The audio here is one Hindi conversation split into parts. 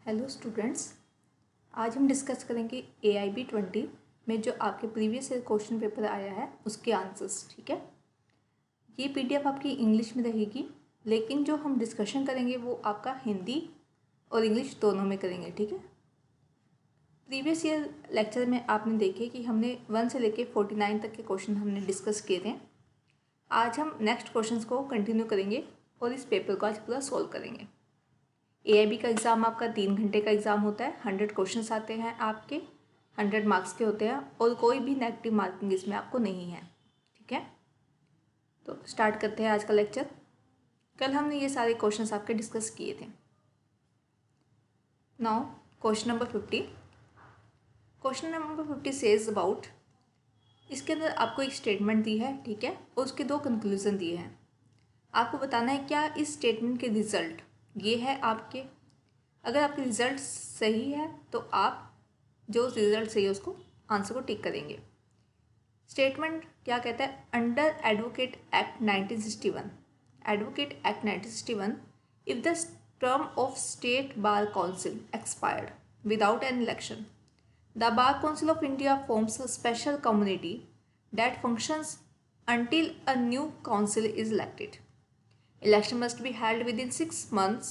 हेलो स्टूडेंट्स, आज हम डिस्कस करेंगे AIB 20 में जो आपके प्रीवियस ईयर क्वेश्चन पेपर आया है उसके आंसर्स। ठीक है, ये PDF आपकी इंग्लिश में रहेगी, लेकिन जो हम डिस्कशन करेंगे वो आपका हिंदी और इंग्लिश दोनों में करेंगे। ठीक है, प्रीवियस ईयर लेक्चर में आपने देखे कि हमने 1 से लेके 49 तक के क्वेश्चन हमने डिस्कस किए थे। आज हम नेक्स्ट क्वेश्चंस को कंटिन्यू करेंगे और इस पेपर को आज पूरा सॉल्व करेंगे। AIB का एग्ज़ाम आपका 3 घंटे का एग्ज़ाम होता है। 100 क्वेश्चंस आते हैं, आपके 100 मार्क्स के होते हैं और कोई भी नेगेटिव मार्किंग इसमें आपको नहीं है। ठीक है, तो स्टार्ट करते हैं आज का लेक्चर। कल हमने ये सारे क्वेश्चंस आपके डिस्कस किए थे। Now question number 50। Question number 50 says about, इसके अंदर आपको एक स्टेटमेंट दी है, ठीक है, और उसके 2 कंक्लूजन दिए हैं। आपको बताना है क्या इस स्टेटमेंट के रिजल्ट ये है आपके। अगर आपके रिजल्ट सही है तो आप जो रिजल्ट सही है उसको आंसर को टिक करेंगे। स्टेटमेंट क्या कहता है? Under advocate act 1961, advocate act 1961, if the term of state bar council expired without an election, the bar council of India forms a special community that functions until a new council is elected. Election must be held within 6 months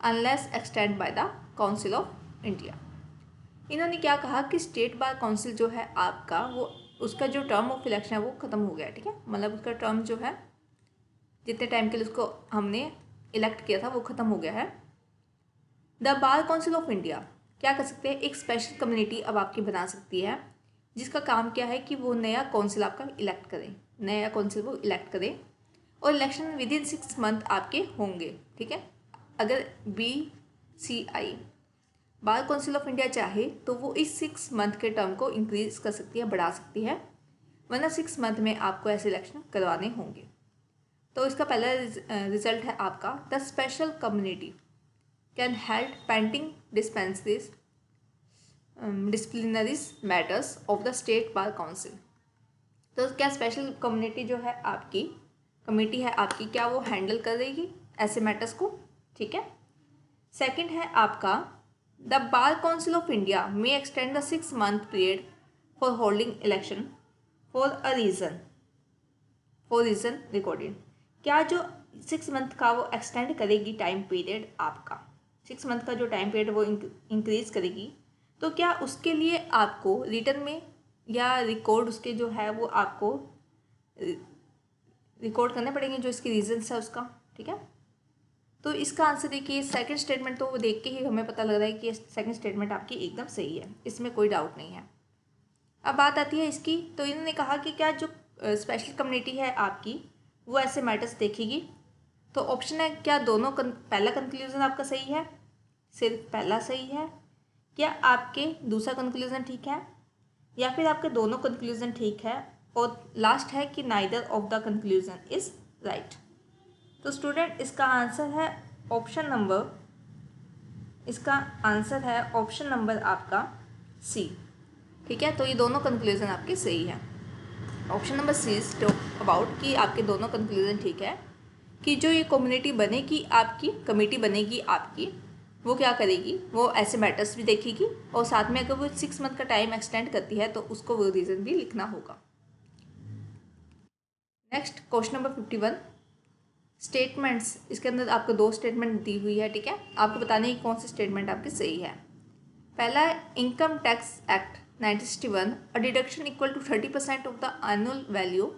unless extended by the Council of India. इन्होंने क्या कहा कि स्टेट बार काउंसिल जो है आपका, वो उसका जो टर्म ऑफ इलेक्शन है वो ख़त्म हो गया। ठीक है, मतलब उसका टर्म जो है जितने टाइम के लिए उसको हमने इलेक्ट किया था वो ख़त्म हो गया है। The bar council of India क्या कर सकते हैं? एक स्पेशल कम्युनिटी अब आपकी बना सकती है, जिसका काम क्या है कि वो नया काउंसिल आपका इलेक्ट करें, नया काउंसिल वो इलेक्ट करें, और इलेक्शन विद इन 6 मंथ आपके होंगे। ठीक है, अगर BCI bar council of India चाहे तो वो इस 6 मंथ के टर्म को इंक्रीज कर सकती है, बढ़ा सकती है, वरना 6 मंथ में आपको ऐसे इलेक्शन करवाने होंगे। तो इसका पहला रिजल्ट है आपका, the special community can held pending dispensaries disciplinaries matters of the state bar council. तो क्या स्पेशल कम्युनिटी जो है आपकी, कमेटी है आपकी, क्या वो हैंडल करेगी ऐसे मैटर्स को? ठीक है। सेकंड है आपका, the bar council of India may extend the 6 month period for holding election for a reason recorded. क्या जो 6 मंथ का वो एक्सटेंड करेगी टाइम पीरियड आपका, 6 मंथ का जो टाइम पीरियड वो इंक्रीज करेगी, तो क्या उसके लिए आपको रिटर्न में या रिकॉर्ड उसके जो है वो आपको रिकॉर्ड करने पड़ेंगे, जो इसकी रीजंस है उसका। ठीक है, तो इसका आंसर देखिए, सेकंड स्टेटमेंट तो वो देख के ही हमें पता लग रहा है कि सेकंड स्टेटमेंट आपकी एकदम सही है, इसमें कोई डाउट नहीं है। अब बात आती है इसकी, तो इन्होंने कहा कि क्या जो स्पेशल कम्युनिटी है आपकी वो ऐसे मैटर्स देखेगी। तो ऑप्शन है, क्या दोनों पहला कंक्लूजन आपका सही है, सिर्फ पहला सही है, क्या आपके दूसरा कंक्लूजन ठीक है, या फिर आपके दोनों कंक्लूजन ठीक है, और लास्ट है कि neither of the conclusion is right. तो स्टूडेंट इसका आंसर है ऑप्शन नंबर आपका C। ठीक है, तो ये दोनों कंक्लूजन आपके सही है। Option number C is talk about कि आपके दोनों कंक्लूजन ठीक है, कि जो ये कम्युनिटी बनेगी आपकी, कमेटी बनेगी आपकी, वो क्या करेगी, वो ऐसे मैटर्स भी देखेगी, और साथ में अगर वो 6 मंथ का टाइम एक्सटेंड करती है तो उसको वो रीज़न भी लिखना होगा। Next question number 51, statements. इसके अंदर आपको 2 स्टेटमेंट दी हुई है। ठीक है, आपको बताना है कौन सी स्टेटमेंट आपकी सही है। पहला है, income tax act 1961, a deduction equal to 30% of the annual value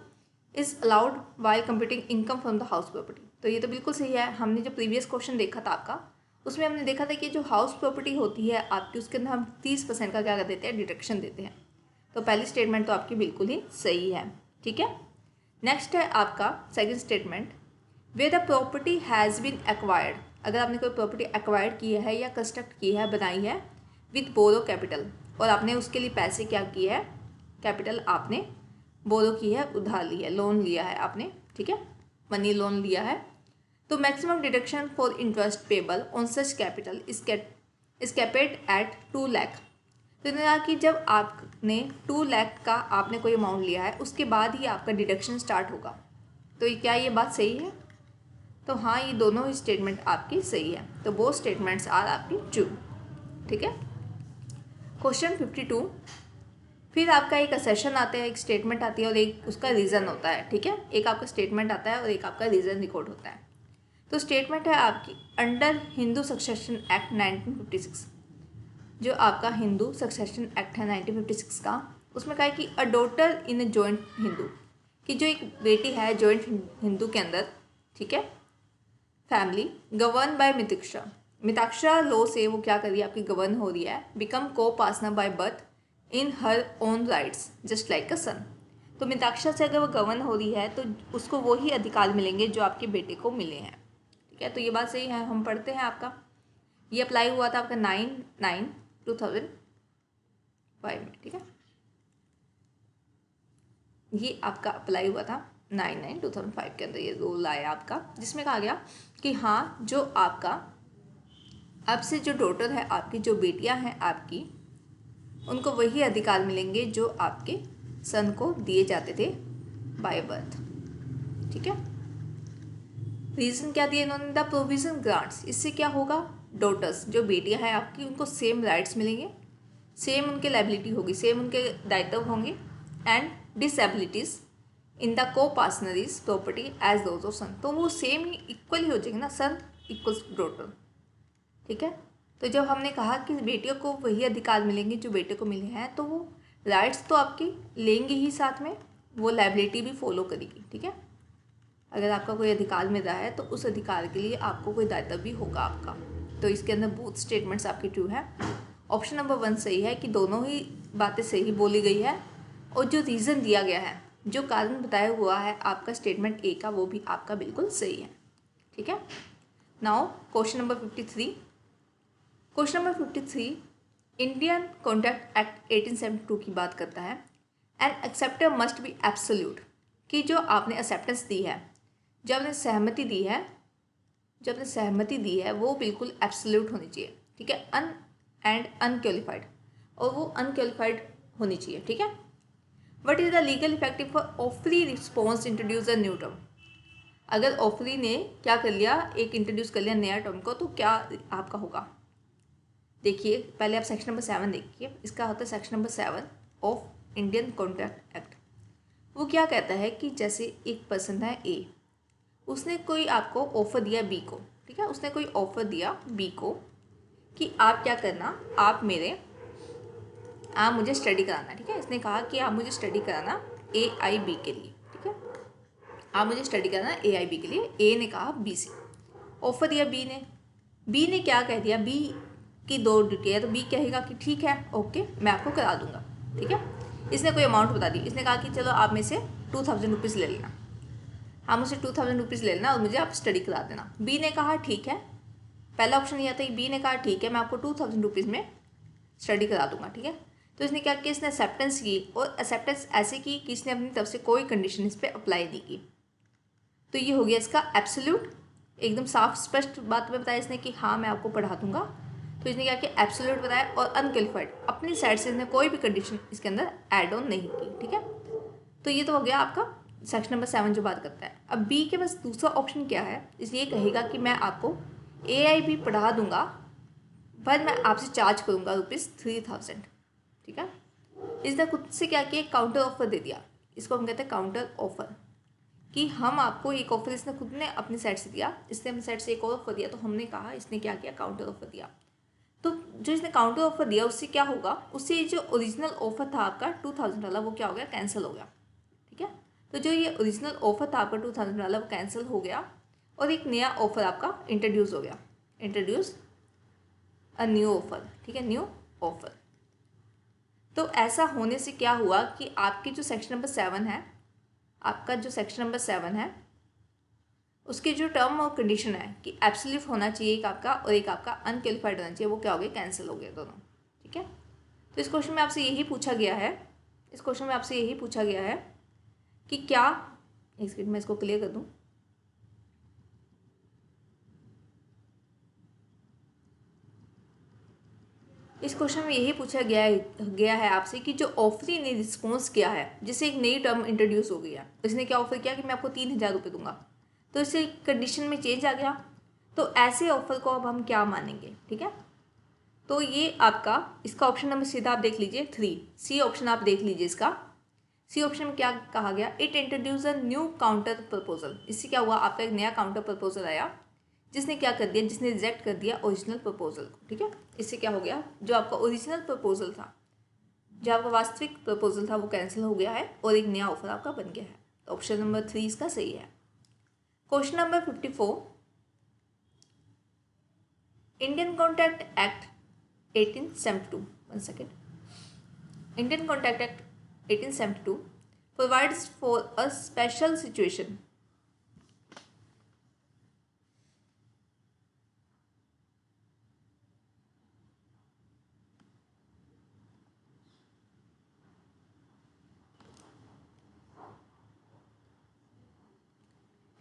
is allowed while computing income from the house property. तो ये तो बिल्कुल सही है। हमने जो प्रीवियस क्वेश्चन देखा था आपका, उसमें हमने देखा था कि जो हाउस प्रॉपर्टी होती है आपकी, उसके अंदर हम 30% का क्या कर देते हैं, डिडक्शन देते हैं। तो पहली स्टेटमेंट तो आपकी बिल्कुल ही सही है। ठीक है, नेक्स्ट है आपका second statement, where the property has been acquired, अगर आपने कोई प्रॉपर्टी एक्वायर्ड की है या कंस्ट्रक्ट की है, बनाई है, विद बोरो कैपिटल, और आपने उसके लिए पैसे क्या किए है, कैपिटल आपने बोरो की है, उधार ली है, लोन लिया है आपने। ठीक है, मनी लोन लिया है, तो maximum deduction for interest payable on such capital is capped at 2 lakh. तो इन्होंने कहा कि जब आपने 2 लाख का आपने कोई अमाउंट लिया है, उसके बाद ही आपका डिडक्शन स्टार्ट होगा। तो क्या ये बात सही है? तो तो हाँ, ये दोनों ही स्टेटमेंट आपकी सही है, तो वो स्टेटमेंट्स आर आपकी ट्रू। ठीक है। क्वेश्चन 52, फिर आपका एक असेशन आता है, एक स्टेटमेंट आती है और एक उसका रीज़न होता है। ठीक है, एक आपका स्टेटमेंट आता है और एक आपका रीज़न रिकॉर्ड होता है। तो स्टेटमेंट है आपकी अंडर हिंदू सक्सेशन एक्ट 1956, जो आपका हिंदू सक्सेशन एक्ट है 1956 का, उसमें कहा है कि a daughter in a joint Hindu, कि जो एक बेटी है जॉइंट हिंदू के अंदर, ठीक है, family govern by Mitakshara, Mitakshara law से वो क्या कर रही है आपकी गवर्न हो रही है, बिकम को partner by birth in her own rights just like a son. तो मिताक्षरा से अगर वो गवर्न हो रही है तो उसको वही अधिकार मिलेंगे जो आपके बेटे को मिले हैं। ठीक है, तो ये बात सही है। हम पढ़ते हैं, आपका ये अप्लाई हुआ था आपका 9/9/2005 में। ठीक है, ये आपका अप्लाई हुआ था 9/9/2005 के अंदर, ये रूल आया आपका, जिसमें कहा गया कि हाँ, जो आपका आपसे जो डॉटर है आपकी, जो बेटियां हैं आपकी, उनको वही अधिकार मिलेंगे जो आपके सन को दिए जाते थे बाय बर्थ। ठीक है, रीज़न क्या दिया इन्होंने, द प्रोविजन ग्रांट्स, इससे क्या होगा, डॉटर्स जो बेटियां हैं आपकी उनको सेम राइट्स मिलेंगे, सेम उनके लायबिलिटी होगी, सेम उनके दायित्व होंगे, एंड डिसएबिलिटीज़ इन द को पार्टनरीज प्रॉपर्टी एज दोज ऑफ सन, तो वो सेम ही इक्वल ही हो जाएंगे ना, सन इक्वल्स डॉटर। ठीक है, तो जब हमने कहा कि बेटियों को वही अधिकार मिलेंगे जो बेटे को मिले हैं, तो वो राइट्स तो आपके लेंगे ही, साथ में वो लायबिलिटी भी फॉलो करेगी। ठीक है, अगर आपका कोई अधिकार मिल रहा है तो उस अधिकार के लिए आपको कोई दायित्व भी होगा आपका। तो इसके अंदर बोथ स्टेटमेंट्स आपकी ट्रू है। ऑप्शन नंबर 1 सही है कि दोनों ही बातें सही बोली गई है, और जो रीज़न दिया गया है, जो कारण बताया हुआ है आपका स्टेटमेंट ए का, वो भी आपका बिल्कुल सही है। ठीक है, now question number 53। Question number 53 Indian contract act 1872 की बात करता है। An acceptor must be absolute, कि जो आपने एक्सेप्टेंस दी है, जो आपने सहमति दी है, जो आपने सहमति दी है वो बिल्कुल एब्सोल्यूट होनी चाहिए। ठीक है, अन एंड अनक्वालिफाइड, और वो अनक्वालिफाइड होनी चाहिए। ठीक है, what is the legal effective for offeree response introduce a new term, अगर ऑफरी ने क्या कर लिया, एक इंट्रोड्यूस कर लिया नया टर्म को, तो क्या आपका होगा। देखिए पहले आप सेक्शन नंबर 7 देखिए, इसका होता है section number 7 of Indian contract act. वो क्या कहता है कि जैसे एक पर्सन है ए, उसने कोई आपको ऑफ़र दिया बी को। ठीक है, उसने कोई ऑफ़र दिया बी को कि आप क्या करना, आप मुझे स्टडी कराना। ठीक है, इसने कहा कि आप मुझे स्टडी कराना AIB के लिए। ठीक है, आप मुझे स्टडी कराना AIB के लिए। ए ने कहा बी से, ऑफ़र दिया बी ने क्या कह दिया, बी की 2 ड्यूटी है, तो बी कहेगा कि ठीक है, ओके, मैं आपको करा दूंगा। ठीक है, इसने कोई अमाउंट बता दी, इसने कहा कि चलो आप में से 2000 रुपीज़ ले लेना, हाँ मुझे 2000 रुपीज़ ले लेना और मुझे आप स्टडी करा देना। बी ने कहा ठीक है, पहला ऑप्शन ये आता है, बी ने कहा ठीक है, मैं आपको 2000 रुपीज़ में स्टडी करा दूंगा। ठीक है, तो इसने क्या किया, इसने एक्सेप्टेंस की, और एक्सेप्टेंस ऐसे की कि इसने अपनी तरफ से कोई कंडीशन इस पर अप्लाई नहीं की। तो ये हो गया इसका एब्सोल्यूट, एकदम साफ स्पष्ट बात में बताया इसने कि हाँ मैं आपको पढ़ा दूंगा। तो इसने क्या किया, एब्सोल्यूट बताया, और अनक्वालिफाइड, अपनी साइड से इसने कोई भी कंडीशन इसके अंदर ऐड ऑन नहीं की। ठीक है, तो ये तो हो गया आपका सेक्शन नंबर 7 जो बात करता है। अब बी के पास दूसरा ऑप्शन क्या है, इसलिए कहेगा कि मैं आपको AIB पढ़ा दूंगा, पर मैं आपसे चार्ज करूंगा ₹3000। ठीक है, इसने खुद से क्या किया, काउंटर ऑफर दे दिया, इसको हम कहते हैं काउंटर ऑफर, कि हम आपको एक ऑफर, इसने खुद ने अपनी साइड से दिया, इसने अपनी साइड से एक और ऑफर दिया, तो हमने कहा इसने क्या किया, काउंटर ऑफर दिया। तो जो इसने काउंटर ऑफर दिया उससे क्या होगा, उससे जो ओरिजिनल ऑफर था आपका 2000 वाला, वो क्या हो गया, कैंसिल हो गया। ठीक है, तो जो ये ओरिजिनल ऑफर था आपका 2000 वाला, वो कैंसिल हो गया, और एक नया ऑफर आपका इंट्रोड्यूस हो गया, इंट्रोड्यूस अ न्यू ऑफर। ठीक है, न्यू ऑफर। तो ऐसा होने से क्या हुआ कि आपकी जो सेक्शन नंबर 7 है, आपका जो सेक्शन नंबर 7 है, उसकी जो टर्म और कंडीशन है कि एब्सोल्यूट होना चाहिए एक आपका, और एक आपका अनक्वालिफाइड होना चाहिए, वो क्या हो गया, कैंसिल हो गया दोनों। ठीक है, तो इस क्वेश्चन में आपसे यही पूछा गया है, इस क्वेश्चन में आपसे यही पूछा गया है कि क्या, एक सेकंड मैं इसको क्लियर कर दूं, इस क्वेश्चन में यही पूछा गया है आपसे कि जो ऑफरी ने रिस्पॉन्स किया है, जिससे एक नई टर्म इंट्रोड्यूस हो गई है, इसने क्या ऑफर किया कि मैं आपको 3000 रुपये दूंगा, तो इसे कंडीशन में चेंज आ गया, तो ऐसे ऑफर को अब हम क्या मानेंगे, ठीक है। तो ये आपका इसका ऑप्शन नंबर सीधा आप देख लीजिए 3, सी ऑप्शन आप देख लीजिए। इसका सी ऑप्शन में क्या कहा गया, it introduce a new counter proposal. इससे क्या हुआ, आपका एक नया काउंटर प्रपोजल आया जिसने क्या कर दिया, जिसने रिजेक्ट कर दिया ओरिजिनल प्रपोजल को, ठीक है। इससे क्या हो गया, जो आपका ओरिजिनल प्रपोजल था, जो आपका वास्तविक प्रपोजल था वो कैंसिल हो गया है और एक नया ऑफर आपका बन गया है। तो ऑप्शन नंबर 3 इसका सही है। Question number 54, Indian contract act 1872, 1 second, Indian contract act 1872 provides for a special situation.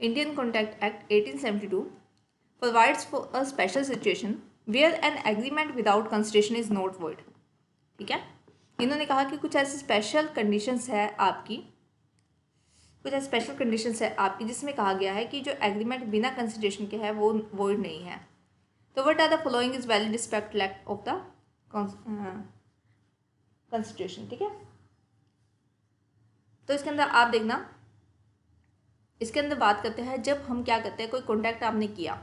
Indian Contract Act 1872 provides for a special situation where an agreement without consideration is not void, ठीक है। इन्होंने कहा कि कुछ ऐसे स्पेशल कंडीशंस है आपकी, कुछ ऐसे स्पेशल कंडीशंस है आपकी जिसमें कहा गया है कि जो एग्रीमेंट बिना कंसिडरेशन के है वो वॉइड नहीं है। तो what are the following is valid respect act of the consideration, ठीक है। तो इसके अंदर आप देखना, इसके अंदर बात करते हैं जब हम क्या करते हैं, कोई कॉन्ट्रैक्ट आपने किया,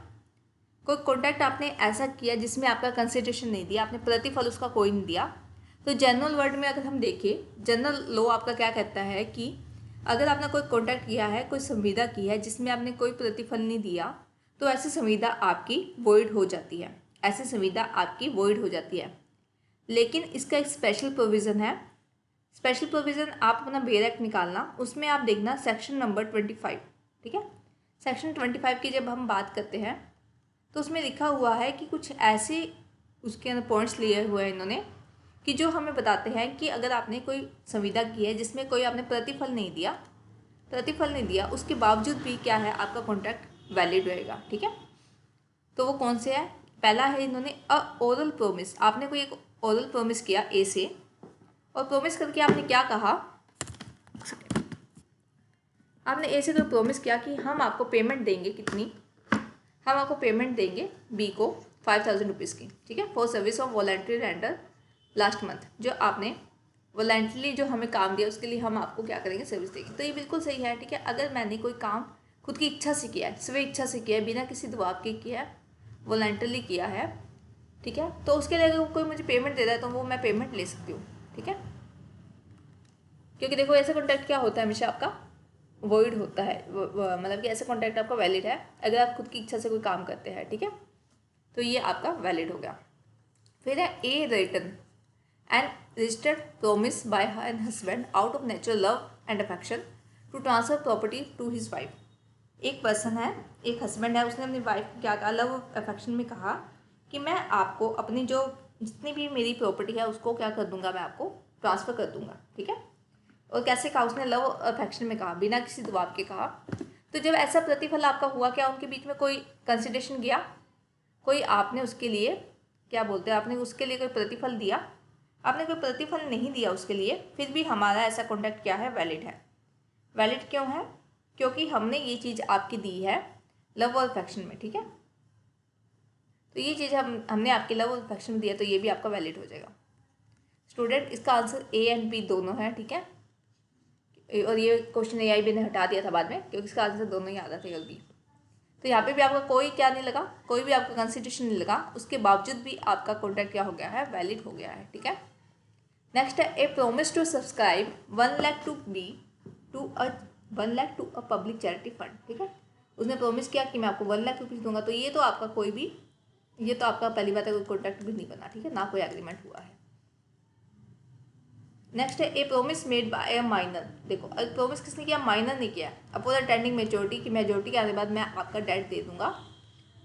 कोई कॉन्ट्रैक्ट आपने ऐसा किया जिसमें आपका कंसिडरेशन नहीं दिया, आपने प्रतिफल उसका कोई नहीं दिया। तो जनरल वर्ड में अगर हम देखें, जनरल लॉ आपका क्या कहता है कि अगर आपने कोई कॉन्ट्रैक्ट किया है, कोई संविदा की है जिसमें आपने कोई प्रतिफल नहीं दिया, तो ऐसी संविदा आपकी वॉइड हो जाती है, ऐसी संविदा आपकी वॉइड हो जाती है। लेकिन इसका एक स्पेशल प्रोविज़न है, स्पेशल प्रोविज़न आप अपना बेयर एक्ट निकालना, उसमें आप देखना सेक्शन नंबर 25, ठीक है। सेक्शन 25 की जब हम बात करते हैं तो उसमें लिखा हुआ है कि कुछ ऐसे उसके अंदर पॉइंट्स लिए हुए हैं इन्होंने कि जो हमें बताते हैं कि अगर आपने कोई संविदा की है जिसमें कोई आपने प्रतिफल नहीं दिया, उसके बावजूद भी क्या है, आपका कॉन्ट्रैक्ट वैलिड रहेगा, ठीक है। तो वो कौन से है, पहला है इन्होंने ओरल प्रोमिस। आपने कोई एक ओरल प्रोमिस किया ए से, और प्रोमिस करके आपने क्या कहा, आपने ए से कोई प्रोमिस किया कि हम आपको पेमेंट देंगे, कितनी, हम आपको पेमेंट देंगे बी को 5000 रुपीज़ की, ठीक है, for service of voluntary render last month. जो आपने वॉलंटरीली जो हमें काम दिया उसके लिए हम आपको क्या करेंगे, सर्विस देंगे। तो ये बिल्कुल सही है, ठीक है। अगर मैंने कोई काम खुद की इच्छा से किया है, स्वे इच्छा से किया है, बिना किसी दबाव के किया है, वॉलंटरीली किया है, ठीक है, तो उसके लिए अगर कोई मुझे पेमेंट दे रहा है तो वो मैं पेमेंट ले सकती हूँ, ठीक है। क्योंकि देखो ऐसा कॉन्ट्रैक्ट क्या होता है, हमेशा आपका वॉइड होता है, मतलब कि ऐसा कॉन्ट्रैक्ट आपका वैलिड है अगर आप खुद की इच्छा से कोई काम करते हैं, ठीक है। तो ये आपका वैलिड हो गया। फिर है a written and registered promise by an husband out of natural love and affection to transfer property to his wife. एक पर्सन है, एक हस्बैंड है, उसने अपनी वाइफ को क्या कहा, लव अफेक्शन में कहा कि मैं आपको अपनी जो जितनी भी मेरी प्रॉपर्टी है उसको क्या कर दूंगा, मैं आपको ट्रांसफ़र कर दूंगा, ठीक है। और कैसे कहा उसने, लव अफेक्शन में कहा, बिना किसी दबाव के कहा। तो जब ऐसा प्रतिफल आपका हुआ, क्या उनके बीच में कोई कंसिडरेशन गया, कोई आपने उसके लिए क्या बोलते हैं, आपने उसके लिए कोई प्रतिफल दिया, आपने कोई प्रतिफल नहीं दिया उसके लिए, फिर भी हमारा ऐसा कॉन्ट्रैक्ट क्या है, वैलिड है। वैलिड क्यों है, क्योंकि हमने ये चीज़ आपकी दी है लव और अफेक्शन में, ठीक है। तो ये चीज़ हमने आपके लव और अफेक्शन में दिया, तो ये भी आपका वैलिड हो जाएगा। स्टूडेंट इसका आंसर ए एंड बी दोनों है, ठीक है। और ये क्वेश्चन AI भी ने हटा दिया था बाद में, क्योंकि इसका आंसर दोनों ही आ रहा था जल्दी। तो यहाँ पे भी आपका कोई क्या नहीं लगा, कोई भी आपका कंसिडरेशन नहीं लगा, उसके बावजूद भी आपका कॉन्ट्रैक्ट क्या हो गया है, वैलिड हो गया है, ठीक है। नेक्स्ट है a promise to subscribe 1 lakh to a public charity fund, ठीक है। उसने प्रोमिस किया कि मैं आपको 1 लाख रुपीज़ दूंगा। तो ये तो आपका कोई भी, ये तो आपका पहली बात है, कोई कॉन्ट्रैक्ट भी नहीं बना, ठीक है, ना कोई एग्रीमेंट हुआ है। नेक्स्ट है a promise made by a minor. देखो प्रोमिस किसने किया, माइनर ने किया, अपॉन अटेंडिंग मेच्योरिटी, की मेच्योरिटी के आने के बाद मैं आपका डेट दे दूंगा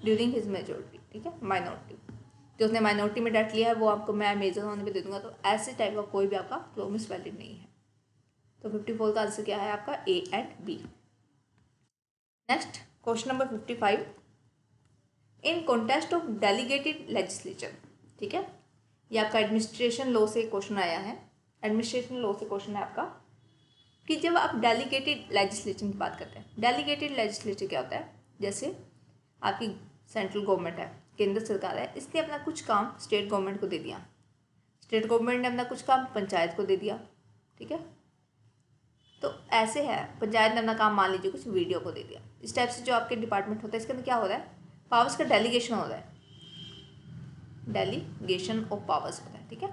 ड्यूरिंग हिज मेच्योरिटी, ठीक है। माइनॉरिटी, जो उसने माइनॉरिटी में डेट लिया है वो आपको मैं मेजर होने पे दे दूंगा। तो ऐसे टाइप का कोई भी आपका प्रोमिस वैलिड नहीं है। तो 54 का आंसर क्या है आपका, A and B. Next question number 55, in context of delegated legislature, ठीक है। ये आपका एडमिनिस्ट्रेशन लॉ से क्वेश्चन आया है, एडमिनिस्ट्रेशन लॉ से क्वेश्चन है आपका कि जब आप डेलीगेटेड लेजिस्लेशन की बात करते हैं, डेलीगेटेड लेजिस्लेचर क्या होता है, जैसे आपकी सेंट्रल गवर्नमेंट है, केंद्र सरकार है, इसने अपना कुछ काम स्टेट गवर्नमेंट को दे दिया, स्टेट गवर्नमेंट ने अपना कुछ काम पंचायत को दे दिया, ठीक है। तो ऐसे है, पंचायत ने अपना काम मान लीजिए कुछ वीडियो को दे दिया। इस टाइप से जो आपके डिपार्टमेंट होता है इसके अंदर क्या हो रहा है, पावर्स का डेलीगेशन हो रहा है, डेलीगेशन ऑफ पावर्स होता है, ठीक है।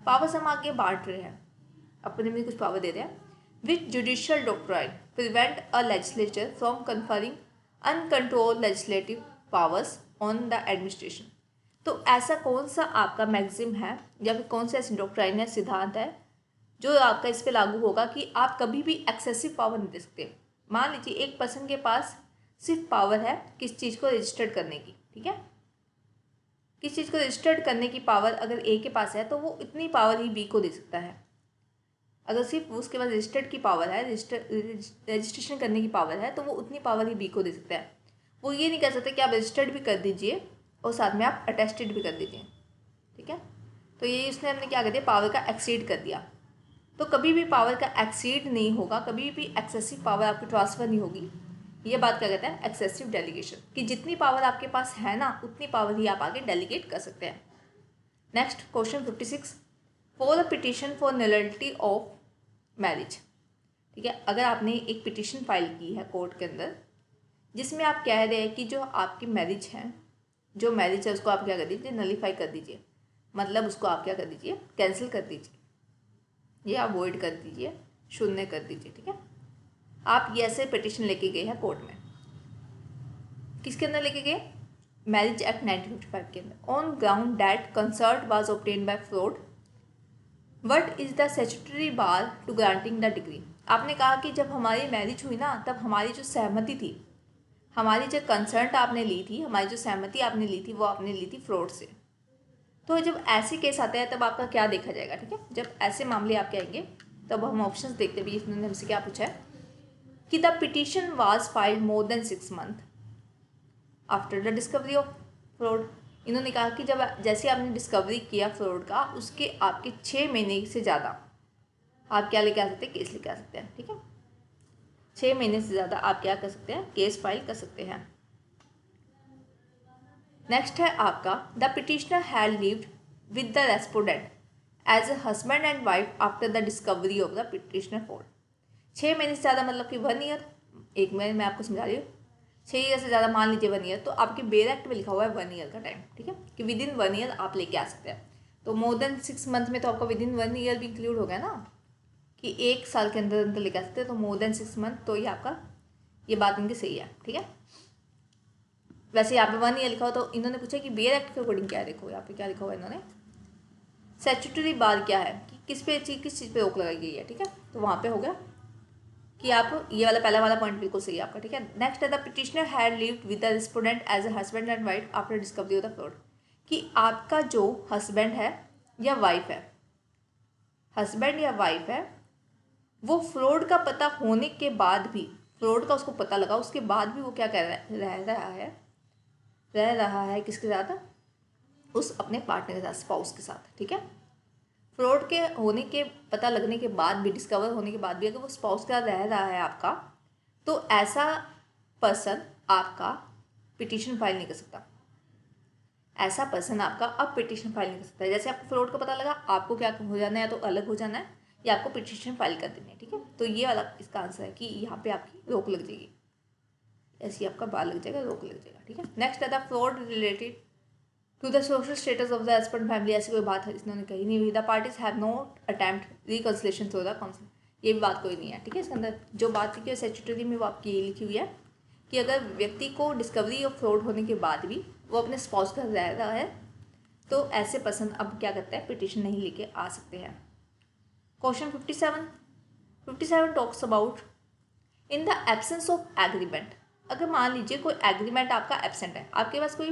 पावर्स हम आगे बांट रहे हैं, अपने में कुछ पावर दे रहे हैं। Which judicial doctrine prevent a legislature from conferring uncontrolled legislative powers on the administration. तो ऐसा कौन सा आपका मैक्सिम है या फिर कौन सा ऐसी डॉक्ट्राइन है, सिद्धांत है जो आपका इस पे लागू होगा कि आप कभी भी एक्सेसिव पावर नहीं दे सकते। मान लीजिए एक पर्सन के पास सिर्फ पावर है किस चीज़ को रजिस्टर्ड करने की, ठीक है, किस चीज़ को रजिस्टर्ड करने की पावर अगर ए के पास है तो वो इतनी पावर ही बी को दे सकता है। अगर सिर्फ उसके पास रजिस्टर्ड की पावर है, रजिस्ट्रेशन करने की पावर है, तो वो उतनी पावर ही बी को दे सकता है। वो ये नहीं कह सकते कि आप रजिस्टर्ड भी कर दीजिए और साथ में आप अटेस्टेड भी कर दीजिए, ठीक है। तो ये उसने हमने क्या कर दिया, पावर का एक्सीड कर दिया। तो कभी भी पावर का एक्सीड नहीं होगा, कभी भी एक्सेसिव पावर आपकी ट्रांसफ़र नहीं होगी। ये बात क्या कहते हैं, एक्सेसिव डेलीगेशन, कि जितनी पावर आपके पास है ना उतनी पावर ही आप आगे डेलीगेट कर सकते हैं। Next question 56, for a petition for nullity of marriage, ठीक है। अगर आपने एक पिटिशन फाइल की है कोर्ट के अंदर जिसमें आप कह रहे हैं कि जो आपकी मैरिज है, जो मैरिज है उसको आप क्या कर दीजिए, नलीफाई कर दीजिए, मतलब उसको आप क्या कर दीजिए, कैंसिल कर दीजिए या अवॉइड कर दीजिए, शून्य कर दीजिए, ठीक है। आप ये ऐसे पिटिशन लेके गए हैं कोर्ट में, किसके अंदर लेके गए, मैरिज एक्ट 1955 के अंदर, on ground that consent was obtain by fraud, what is the statutory bar to granting the degree. आपने कहा कि जब हमारी मैरिज हुई ना तब हमारी जो सहमति थी, हमारी जो कंसर्ट आपने ली थी, हमारी जो सहमति आपने ली थी वो आपने ली थी फ्रॉड से। तो जब ऐसे केस आते हैं तब आपका क्या देखा जाएगा, ठीक है। जब ऐसे मामले आप कहेंगे तब हम ऑप्शंस देखते भी, इन्होंने हमसे क्या पूछा है कि the petition was filed more than 6 month after the discovery of fraud. इन्होंने कहा कि जब जैसे आपने डिस्कवरी किया फ्रॉड का उसके आपके 6 महीने से ज़्यादा आप क्या लेके आ सकते हैं, केस लेके आ सकते हैं, ठीक है। 6 महीने से ज़्यादा आप क्या कर सकते हैं, केस फाइल कर सकते हैं। नेक्स्ट है आपका, the petitioner had lived with the respondent as a husband and wife after the discovery of the petitioner fault. 6 महीने से ज़्यादा मतलब कि 1 ईयर, एक महीने मैं आपको समझा रही हूँ, 6 ईयर से ज़्यादा मान लीजिए 1 ईयर, तो आपके बेयर एक्ट में लिखा हुआ है 1 ईयर का टाइम, ठीक है, कि विद इन 1 ईयर आप लेके आ सकते हैं। तो मोर देन 6 मंथ में तो आपका विद इन 1 ईयर भी इंक्लूड हो गया ना, कि 1 साल के अंदर अंदर लेके आ सकते हैं, तो मोर देन 6 मंथ, तो ये आपका ये बात इनकी सही है, ठीक है। वैसे यहाँ पे 1 ईयर लिखा हो तो इन्होंने पूछा कि बेयर एक्ट के अकॉर्डिंग क्या है, देखो यहाँ पे क्या लिखा हुआ है इन्होंने, स्टैट्यूटरी बार क्या है कि किस चीज़ पे रोक लगाई गई है, ठीक है। तो वहाँ पे हो गया कि आप ये वाला पहला वाला पॉइंट बिल्कुल सही है आपका, ठीक है। नेक्स्ट है the petitioner had lived with the respondent as a husband and wife after discovery of the fraud, कि आपका जो हस्बैंड है या वाइफ है, हस्बैंड या वाइफ है, वो फ्रॉड का पता होने के बाद भी, फ्रॉड का उसको पता लगा उसके बाद भी वो क्या रह रहा है किसके साथ, उस अपने पार्टनर के साथ, स्पाउस के साथ, ठीक है। फ्रॉड के होने के पता लगने के बाद भी, डिस्कवर होने के बाद भी अगर वो स्पाउस का रह रहा है आपका, तो ऐसा पर्सन आपका पिटीशन फाइल नहीं कर सकता, ऐसा पर्सन आपका अब पिटीशन फाइल नहीं कर सकता है। जैसे आपको फ्रॉड का पता लगा, आपको क्या हो जाना है, या तो अलग हो जाना है या आपको पिटीशन फाइल कर देनी है, ठीक है। तो ये वाला इसका आंसर है कि यहाँ पे आपकी रोक लग जाएगी, ऐसी आपका बाल लग जाएगा, रोक लग जाएगा, ठीक है। नेक्स्ट है the fraud related to the social status of the husband family, ऐसी कोई बात है इसने कही नहीं हुई। The parties have not attempt reconciliation through the council, ये भी बात कोई नहीं है, ठीक है। इसके अंदर जो बात लिखी है स्टैट्यूटरी में वो आपकी ये लिखी हुई है कि अगर व्यक्ति को डिस्कवरी ऑफ फ्रॉड होने के बाद भी वो अपने स्पाउस का रह रहा है तो ऐसे पर्सन अब क्या करते हैं, पिटिशन नहीं लेके आ सकते हैं। Question 57 talks about in the absence of agreement. अगर मान लीजिए कोई एग्रीमेंट आपका एब्सेंट है, आपके पास कोई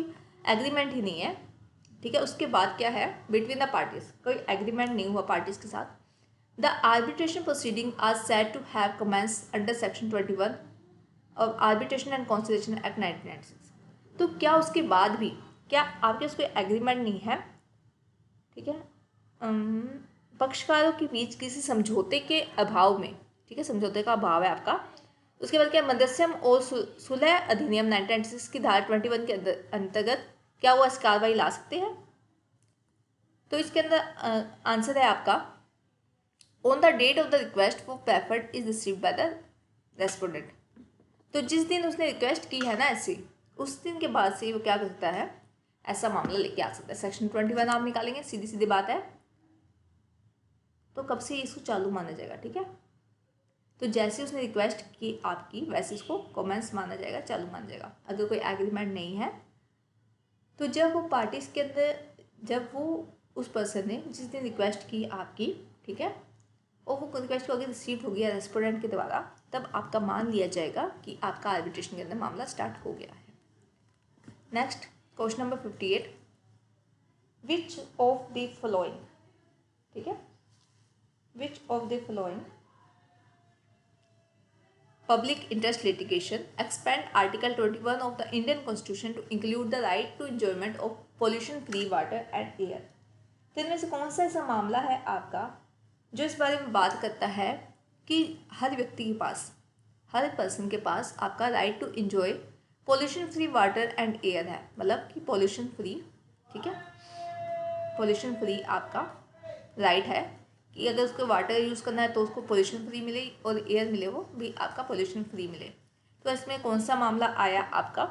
एग्रीमेंट ही नहीं है, ठीक है, उसके बाद क्या है, बिटवीन द पार्टीज कोई एग्रीमेंट नहीं हुआ पार्टीज के साथ, the arbitration proceeding are said to have commence under section 21 of arbitration and conciliation act 1996। तो क्या उसके बाद भी क्या आपके पास कोई एग्रीमेंट नहीं है, ठीक है, पक्षकारों के बीच किसी समझौते के अभाव में, ठीक है, समझौते का अभाव है आपका, उसके बाद क्या, मदस्यम और सुलह अधिनियम 1996 की धारा 21 के अंतर्गत क्या वो ऐसी कार्रवाई ला सकते हैं? तो इसके अंदर आंसर है आपका, on the date of the request for preferred is received by the respondent. तो जिस दिन उसने रिक्वेस्ट की है ना ऐसी, उस दिन के बाद से वो क्या कर सकता है, ऐसा मामला लेके आ सकता है। सेक्शन 21 आप निकालेंगे, सीधी सीधी बात है। तो कब से इसको चालू माना जाएगा? ठीक है, तो जैसे उसने रिक्वेस्ट की आपकी, वैसे इसको कमेंस माना जाएगा, चालू माना जाएगा। अगर कोई एग्रीमेंट नहीं है तो जब वो पार्टीज के अंदर, जब वो उस पर्सन ने जिस दिन रिक्वेस्ट की आपकी, ठीक है, और वो रिक्वेस्ट को अगर रिसीव हो गया रेस्पोंडेंट के द्वारा, तब आपका मान लिया जाएगा कि आपका आर्बिट्रेशन के अंदर मामला स्टार्ट हो गया है। Next question number 58, which of the following, ठीक है, विच of the following public interest litigation expand Article 21 of the Indian Constitution to include the right to enjoyment of pollution-free water and air। तो इनमें से कौन सा ऐसा मामला है आपका जो इस बारे में बात करता है कि हर व्यक्ति के पास, हर पर्सन के पास आपका right to enjoy pollution free water and air है, मतलब कि पोल्यूशन फ्री, ठीक है, पोल्यूशन फ्री आपका राइट है कि अगर उसको वाटर यूज़ करना है तो उसको पोल्यूशन फ्री मिले और एयर मिले, वो भी आपका पोल्यूशन फ्री मिले। तो इसमें कौन सा मामला आया आपका?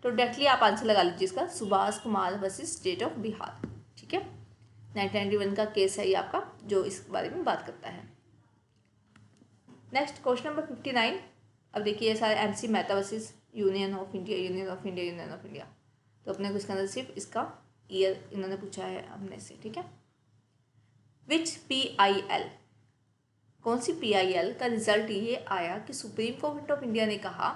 तो डायरेक्टली आप आंसर लगा लीजिए इसका, Subhash Kumar versus state of Bihar, ठीक है, 1991 का केस है ये आपका, जो इस बारे में बात करता है। Next question number 59। अब देखिए ये सारे MC Mehta versus union of India, union of India, union of India. तो अपने को इसके अंदर सिर्फ इसका ईयर इन्होंने पूछा है हमने से, ठीक है। विच PIL, कौन सी PIL का रिजल्ट ये आया कि सुप्रीम कोर्ट ऑफ इंडिया ने कहा,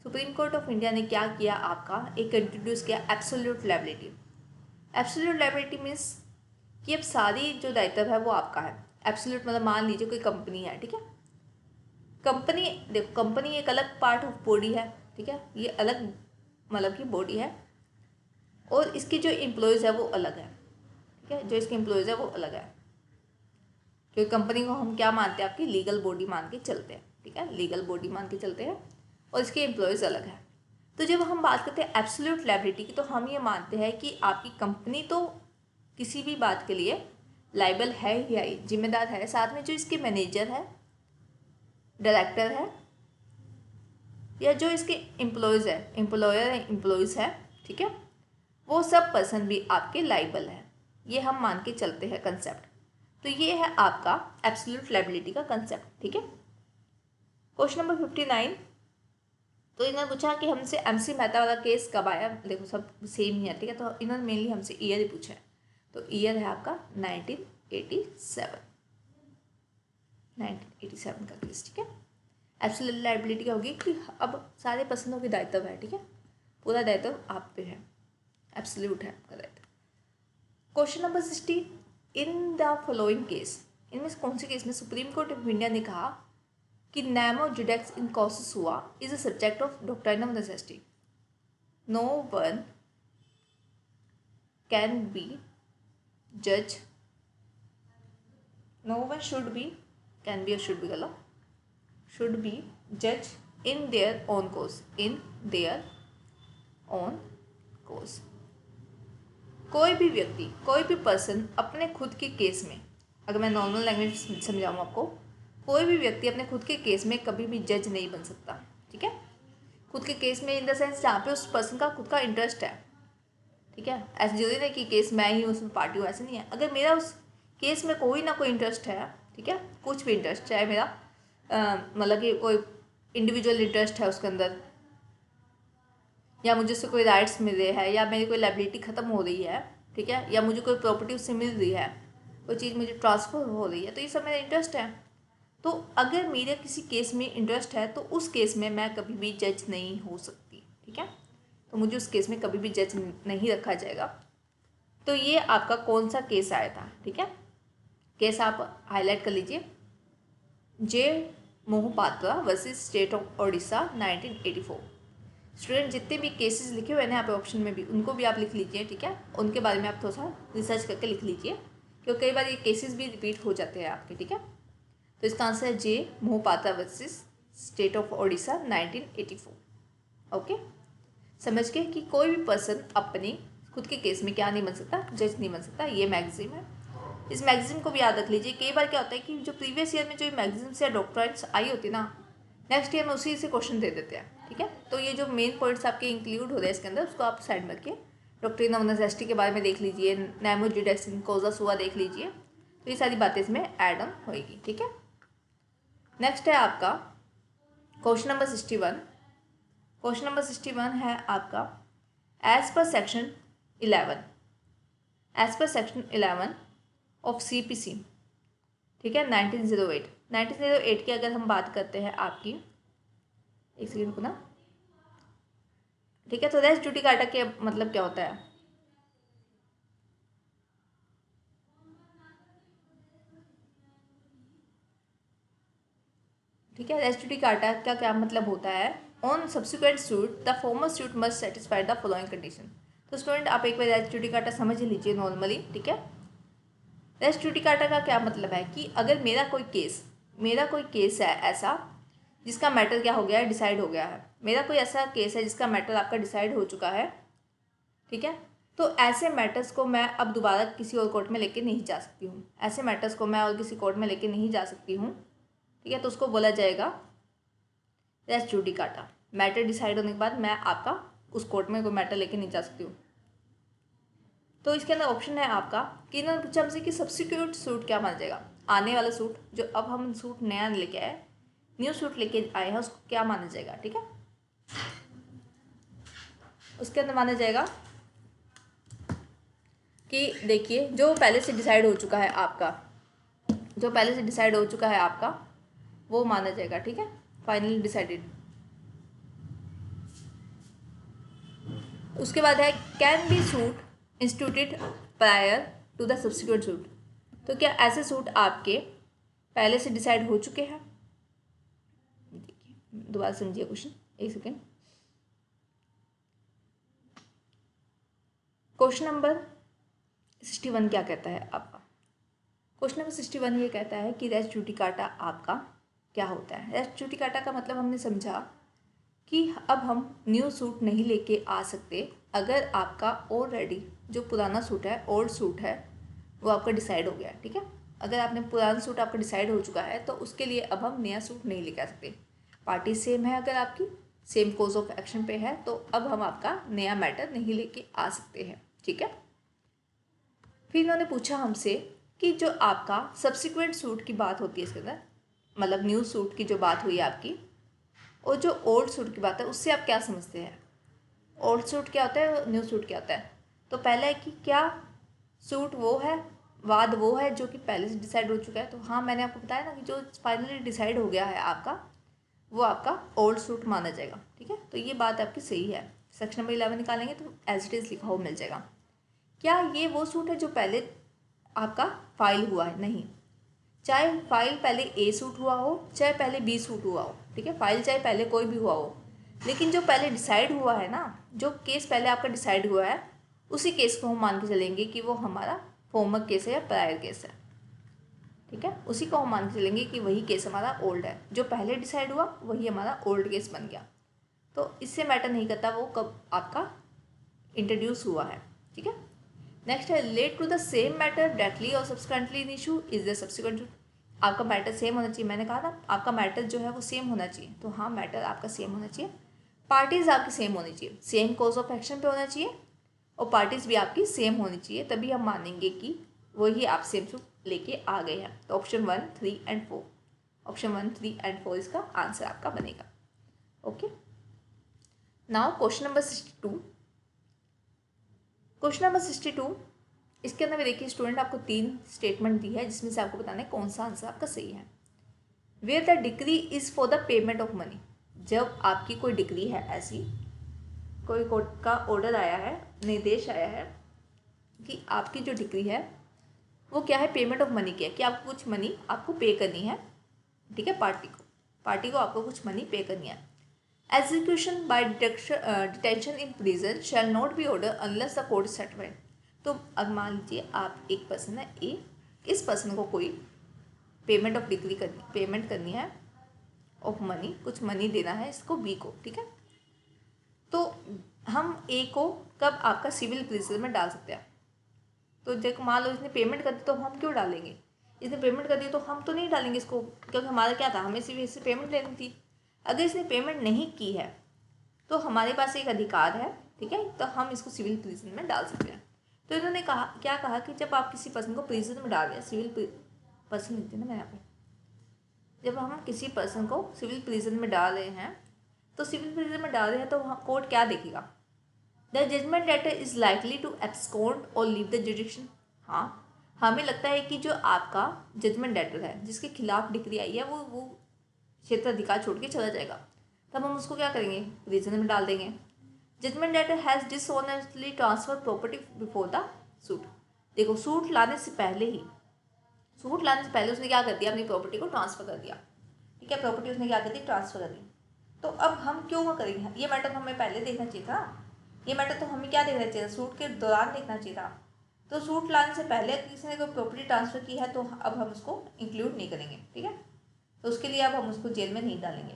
सुप्रीम कोर्ट ऑफ इंडिया ने क्या किया आपका, एक इंट्रोड्यूस किया absolute liability. Absolute liability means कि अब सारी जो दायित्व है वो आपका है। एब्सोल्यूट मतलब मान लीजिए कोई कंपनी है, ठीक है, कंपनी, देखो कंपनी एक अलग पार्ट ऑफ बॉडी है, ठीक है, ये अलग मतलब की बॉडी है, और इसकी जो एम्प्लॉयज़ है वो अलग है, ठीक है, जो इसके एम्प्लॉयज़ है वो अलग है। क्योंकि कंपनी को हम क्या मानते हैं, आपकी लीगल बॉडी मान के चलते हैं, ठीक है, लीगल बॉडी मान के चलते हैं, और इसके एम्प्लॉयज़ अलग है। तो जब हम बात करते हैं एब्सोल्यूट लायबिलिटी की, तो हम ये मानते हैं कि आपकी कंपनी तो किसी भी बात के लिए लायबल है या जिम्मेदार है, साथ में जो इसके मैनेजर है, डायरेक्टर है, या जो इसके एम्प्लॉयज़ है, एम्प्लॉयर है, एम्प्लॉयज़ है, ठीक है, वो सब पर्सन भी आपके लायबल है। ये हम मान के चलते हैं कंसेप्ट। तो ये है आपका एब्सोल्यूट लायबिलिटी का कंसेप्ट, ठीक है। Question number 59। तो इन्होंने पूछा कि हमसे MC मेहता वाला केस कब आया, देखो सब सेम ही है, ठीक है, तो इन्होंने मेनली हमसे ईयर ही पूछा है। तो ईयर है आपका 1987, 1987 का केस, ठीक है। एब्सोल्यूट लायबिलिटी क्या होगी कि अब सारे पर्सनों की दायित्व है, ठीक है, पूरा दायित्व आप पे है, एब्सोल्यूट है आपका दायित्व। Question number 60, in the following case, इनमें से कौन से केस में सुप्रीम कोर्ट ऑफ इंडिया ने कहा कि नैमो जुडेक्स इन कॉसेस हुआ is a subject of doctrine of necessity, no one can be जज, no one should be, can be और शुड बी गलत, शुड बी जज in their own cause, in their own cause. कोई भी व्यक्ति, कोई भी पर्सन अपने खुद के केस में, अगर मैं नॉर्मल लैंग्वेज समझाऊँ आपको, कोई भी व्यक्ति अपने खुद के केस में कभी भी जज नहीं बन सकता, ठीक है। खुद के केस में इन द सेंस जहाँ पे उस पर्सन का खुद का इंटरेस्ट है, ठीक है, ऐसे जरूरी नहीं कि केस मैं ही उसमें पार्टी हूँ, ऐसे नहीं है। अगर मेरा उस केस में कोई ना कोई इंटरेस्ट है, ठीक है, कुछ भी इंटरेस्ट, चाहे मेरा मतलब कि कोई इंडिविजुअल इंटरेस्ट है उसके अंदर, या मुझे उससे कोई राइट्स मिल रहे हैं, या मेरी कोई लायबिलिटी ख़त्म हो रही है, ठीक है, या मुझे कोई प्रॉपर्टी उससे मिल रही है, कोई चीज़ मुझे ट्रांसफ़र हो रही है, तो ये सब मेरा इंटरेस्ट है। तो अगर मेरे किसी केस में इंटरेस्ट है तो उस केस में मैं कभी भी जज नहीं हो सकती, ठीक है, तो मुझे उस केस में कभी भी जज नहीं रखा जाएगा। तो ये आपका कौन सा केस आया था, ठीक है, केस आप हाईलाइट कर लीजिए, J Mohapatra versus state of Odisha 1984। Student जितने भी केसेस लिखे हुए हैं ना यहाँ पे ऑप्शन में भी, उनको भी आप लिख लीजिए, ठीक है, उनके बारे में आप थोड़ा सा रिसर्च करके लिख लीजिए, क्योंकि कई बार ये केसेस भी रिपीट हो जाते हैं आपके, ठीक है। तो इसका आंसर है J Mohapatra versus state of Odisha 1984। Okay, समझ गए कि कोई भी पर्सन अपने खुद के केस में क्या नहीं बन सकता, जज नहीं बन सकता। ये मैगजीन है, इस मैगजीन को भी याद रख लीजिए। कई बार क्या होता है कि जो प्रीवियस ईयर में जो मैगजीन्स या डॉक्ट्राइन्स आई होती है ना, नेक्स्ट ईयर में उसी से क्वेश्चन दे देते हैं। ठीक है, तो ये जो मेन पॉइंट्स आपके इंक्लूड हो रहे हैं इसके अंदर, उसको आप साइड में रखिए। डॉक्ट्रिन ऑफ नेसेसिटी के बारे में देख लीजिए, नेमो जुडिस इन कॉजा सुआ देख लीजिए, तो ये सारी बातें इसमें ऐड ऑन होएगी। ठीक है, नेक्स्ट है आपका क्वेश्चन नंबर 61। क्वेश्चन नंबर 61 है आपका as per section 11 of CPC। ठीक है, 1908 की अगर हम बात करते हैं आपकी, एक सेकेंड रुको ना। ठीक है, तो रेस जुडिकाटा के मतलब क्या होता है? ठीक है, रेस जुडिकाटा का क्या मतलब होता है? On subsequent suit the former suit must satisfy the following condition. तो स्टूडेंट आप एक बार रेस जुडिकाटा समझ लीजिए नॉर्मली। ठीक है, रेस जुडिकाटा का क्या मतलब है कि अगर मेरा कोई केस है ऐसा जिसका मैटर क्या हो गया है, डिसाइड हो गया है। मेरा कोई ऐसा केस है जिसका मैटर आपका डिसाइड हो चुका है। ठीक है, तो ऐसे मैटर्स को मैं अब दोबारा किसी और कोर्ट में लेके नहीं जा सकती हूँ। ऐसे मैटर्स को मैं और किसी कोर्ट में लेके नहीं जा सकती हूँ। ठीक है, तो उसको बोला जाएगा रेस जुडिकाटा। मैटर डिसाइड होने के बाद मैं आपका उस कोर्ट में कोई मैटर लेके नहीं जा सकती हूँ। तो इसके अंदर ऑप्शन है आपका कि इन्होंने पूछा हमसे कि सब्सिक्यूट सूट क्या माना जाएगा। आने वाला सूट, जो अब हम सूट नया लेके आए, न्यू सूट लेके आए हैं, उसको क्या माना जाएगा। ठीक है, उसके अंदर माना जाएगा कि देखिए जो पहले से डिसाइड हो चुका है आपका, वो माना जाएगा। ठीक है, फाइनली डिसाइडेड। उसके बाद है can be suit instituted prior to the subsequent suit. तो क्या ऐसे सूट आपके पहले से डिसाइड हो चुके हैं? देखिए दोबारा समझिए क्वेश्चन, एक सेकेंड। क्वेश्चन नंबर 61 क्या कहता है आपका? क्वेश्चन नंबर 61 ये कहता है कि रेस जुडिकाटा आपका क्या होता है। रेस जुडिकाटा का मतलब हमने समझा कि अब हम न्यू सूट नहीं लेके आ सकते अगर आपका ऑलरेडी जो पुराना सूट है, ओल्ड सूट है, वो आपका डिसाइड हो गया है। ठीक है, अगर आपने पुराना सूट आपका डिसाइड हो चुका है तो उसके लिए अब हम नया सूट नहीं लेके आ सकते। पार्टी सेम है, अगर आपकी सेम कोज ऑफ एक्शन पे है, तो अब हम आपका नया मैटर नहीं लेके आ सकते हैं। ठीक है, फिर इन्होंने पूछा हमसे कि जो आपका सब्सिक्वेंट सूट की बात होती है इसके अंदर, मतलब न्यू सूट की जो बात हुई आपकी, और जो ओल्ड सूट की बात है, उससे आप क्या समझते हैं? ओल्ड सूट क्या होता है, न्यू सूट क्या होता है? तो पहला है कि क्या सूट वो है, वाद वो है जो कि पहले से डिसाइड हो चुका है। तो हाँ, मैंने आपको बताया ना कि जो फाइनली डिसाइड हो गया है आपका, वो आपका ओल्ड सूट माना जाएगा। ठीक है, तो ये बात आपकी सही है। सेक्शन नंबर 11 निकालेंगे तो एज इट इज़ लिखा हुआ मिल जाएगा। क्या ये वो सूट है जो पहले आपका फाइल हुआ है? नहीं, चाहे फाइल पहले ए सूट हुआ हो, चाहे पहले बी सूट हुआ हो। ठीक है, फाइल चाहे पहले कोई भी हुआ हो, लेकिन जो पहले डिसाइड हुआ है ना, जो केस पहले आपका डिसाइड हुआ है, उसी केस को हम मान के चलेंगे कि वो हमारा फॉर्मर केस है या प्रायर केस है। ठीक है, उसी को हम मान के चलेंगे कि वही केस हमारा ओल्ड है। जो पहले डिसाइड हुआ वही हमारा ओल्ड केस बन गया। तो इससे मैटर नहीं करता वो कब आपका इंट्रोड्यूस हुआ है। ठीक है, नेक्स्ट है relate to the same matter directly और subsequently in issue is the subsequent suit. आपका मैटर सेम होना चाहिए। मैंने कहा था आपका मैटर जो है वो सेम होना चाहिए, तो हाँ, मैटर आपका सेम होना चाहिए। पार्टीज आपकी सेम होनी चाहिए, सेम कोज ऑफ एक्शन पे होना चाहिए, और पार्टीज भी आपकी सेम होनी चाहिए, तभी हम मानेंगे कि वही आप सेम सूट लेके आ गए हैं। तो ऑप्शन 1, 3 एंड 4, ऑप्शन 1, 3 एंड 4 इसका आंसर आपका बनेगा। Okay, now question number 62। Question number 62, इसके अंदर भी देखिए स्टूडेंट आपको 3 स्टेटमेंट दी है, जिसमें से आपको बताना है कौन सा आंसर आपका सही है। Where the degree is for the payment of money. जब आपकी कोई डिग्री है, ऐसी कोई कोर्ट का ऑर्डर आया है, निर्देश आया है कि आपकी जो डिग्री है वो क्या है, पेमेंट ऑफ मनी की है, कि आपको कुछ मनी आपको पे करनी है। ठीक है, पार्टी को आपको कुछ मनी पे करनी है। Execution bye detention in prison shall not be order unless the court settlement. तो अब मान लीजिए आप एक पर्सन है ए, इस पर्सन को कोई पेमेंट करनी है, ऑफ मनी, कुछ मनी देना है इसको बी को, ठीक है। तो हम ए को कब आपका सिविल प्रिजन में डाल सकते हैं? तो देखो मान लो इसने पेमेंट कर दी तो हम क्यों डालेंगे? इसने पेमेंट कर दी तो हम तो नहीं डालेंगे इसको, क्योंकि हमारा क्या था, हमें सिर्फ इससे पेमेंट लेनी थी। अगर इसने पेमेंट नहीं की है तो हमारे पास एक अधिकार है, ठीक है, तो हम इसको सिविल प्रिजन में डाल सकते हैं। तो इन्होंने कहा, क्या कहा कि जब आप किसी पर्सन को प्रिजन में डाल दिया, सिविल पर्सन लिखते हैं ना मैं यहाँ पे, जब हम किसी पर्सन को सिविल प्रिजन में डाल रहे हैं तो सिविल प्रिजन में डाल रहे हैं तो वहाँ कोर्ट क्या देखेगा? The judgment debtor is likely to abscond और लीव द जुडिक्शन। हाँ, हमें लगता है कि जो आपका जजमेंट डेटर है जिसके खिलाफ डिक्री आई है वो क्षेत्राधिकार छोड़ के चला जाएगा, तब हम उसको क्या करेंगे? प्रिजन में डाल देंगे। Judgment debtor has dishonestly transfer property before the suit. देखो सूट लाने से पहले उसने क्या कर दिया? अपनी प्रॉपर्टी को ट्रांसफ़र कर दिया, ठीक है, प्रॉपर्टी उसने क्या कर दी? ट्रांसफ़र कर दी। तो अब हम क्यों करेंगे? ये मैटर तो हमें पहले देखना चाहिए था, ये मैटर तो हमें क्या देखना चाहिए था? सूट के दौरान देखना चाहिए था। तो सूट लाने से पहले किसी ने कोई प्रॉपर्टी ट्रांसफ़र की है तो अब हम उसको इंक्लूड नहीं करेंगे, ठीक है, तो उसके लिए अब हम उसको जेल में नहीं डालेंगे।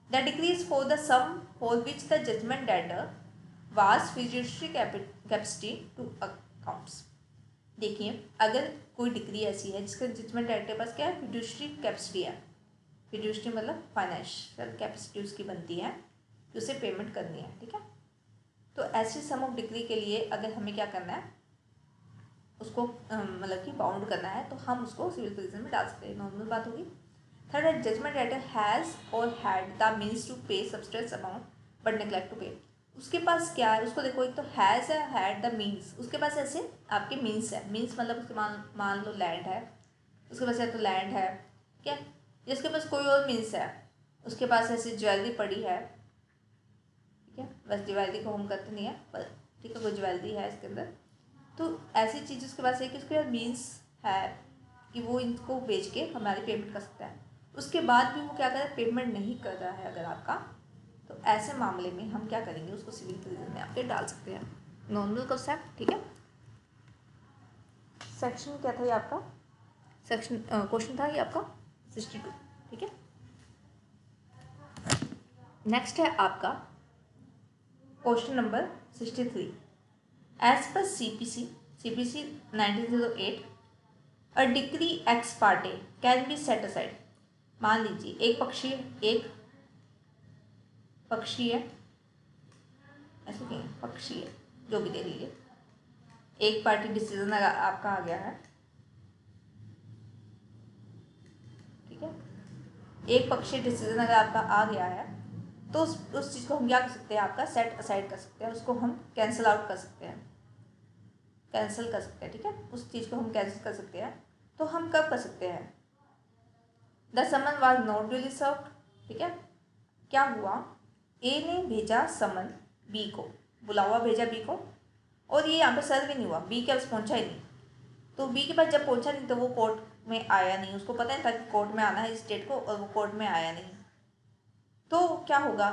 The decree is for the sum for which the judgment debtor was fiduciary capacity to accounts. देखिए, अगर कोई डिक्री ऐसी है जिसका जजमेंट डेटर के पास क्या है? फिड्यूशरी कैपेसिटी है। फिड्यूशरी मतलब फाइनेंशियल कैपेसिटी उसकी बनती है कि उसे पेमेंट करनी है, ठीक है। तो ऐसी सम ऑफ डिक्री के लिए अगर हमें क्या करना है, उसको मतलब कि बाउंड करना है, तो हम उसको सिविल प्रिजन में डाल सकते हैं, नॉर्मल बात होगी। थर्ड, जजमेंट डेटर हैज़ और had the means to pay substance amount but neglect to pay. उसके पास क्या है? उसको देखो, एक तो हैज़ है, हैड द मीन्स, उसके पास ऐसे आपके मीन्स है, मीन्स मतलब उसके मान लो लैंड है, उसके पास या तो लैंड है, क्या, जिसके पास कोई और मीन्स है, उसके पास ऐसी ज्वेलरी पड़ी है, ठीक है, बस ज्वेलरी को हम करते नहीं है पर ठीक है, कोई ज्वेलरी है इसके अंदर, तो ऐसी चीज़ उसके पास है कि उसके पास मीन्स है कि वो इनको बेच के हमारी पेमेंट कर सकता है। उसके बाद भी वो क्या कर रहा है? पेमेंट नहीं कर रहा है अगर आपका, तो ऐसे मामले में हम क्या करेंगे? उसको सिविल प्रिजन में आपके डाल सकते हैं, नॉर्मल कंसेप्ट, ठीक है। सेक्शन क्या था ये आपका? सेक्शन क्वेश्चन था ये आपका 62, ठीक है। नेक्स्ट है आपका question number 63। As per CPC 1908 a decree ex parte can be set aside. मान लीजिए एक पक्षीय ऐसे नहीं, पक्षीय जो भी दे लीजिए, एक पार्टी डिसीजन आपका आ गया है, ठीक है, एक पक्षीय डिसीजन अगर आपका आ गया है तो उस चीज़ को हम क्या कर सकते हैं? आपका सेट असाइड कर सकते हैं, उसको हम कैंसिल आउट कर सकते हैं, ठीक है, उस चीज़ को हम कैंसिल कर सकते हैं। तो हम कब कर सकते हैं? The summon was not duly served, ठीक है, क्या हुआ? ए ने भेजा समन बी को, बुलावा भेजा बी को, और ये यहाँ पे सर्व भी नहीं हुआ, बी के पास पहुँचा ही नहीं। तो बी के पास जब पहुँचा नहीं तो वो कोर्ट में आया नहीं, उसको पता नहीं था कि कोर्ट में आना है इस डेट को, और वो कोर्ट में आया नहीं, तो क्या होगा?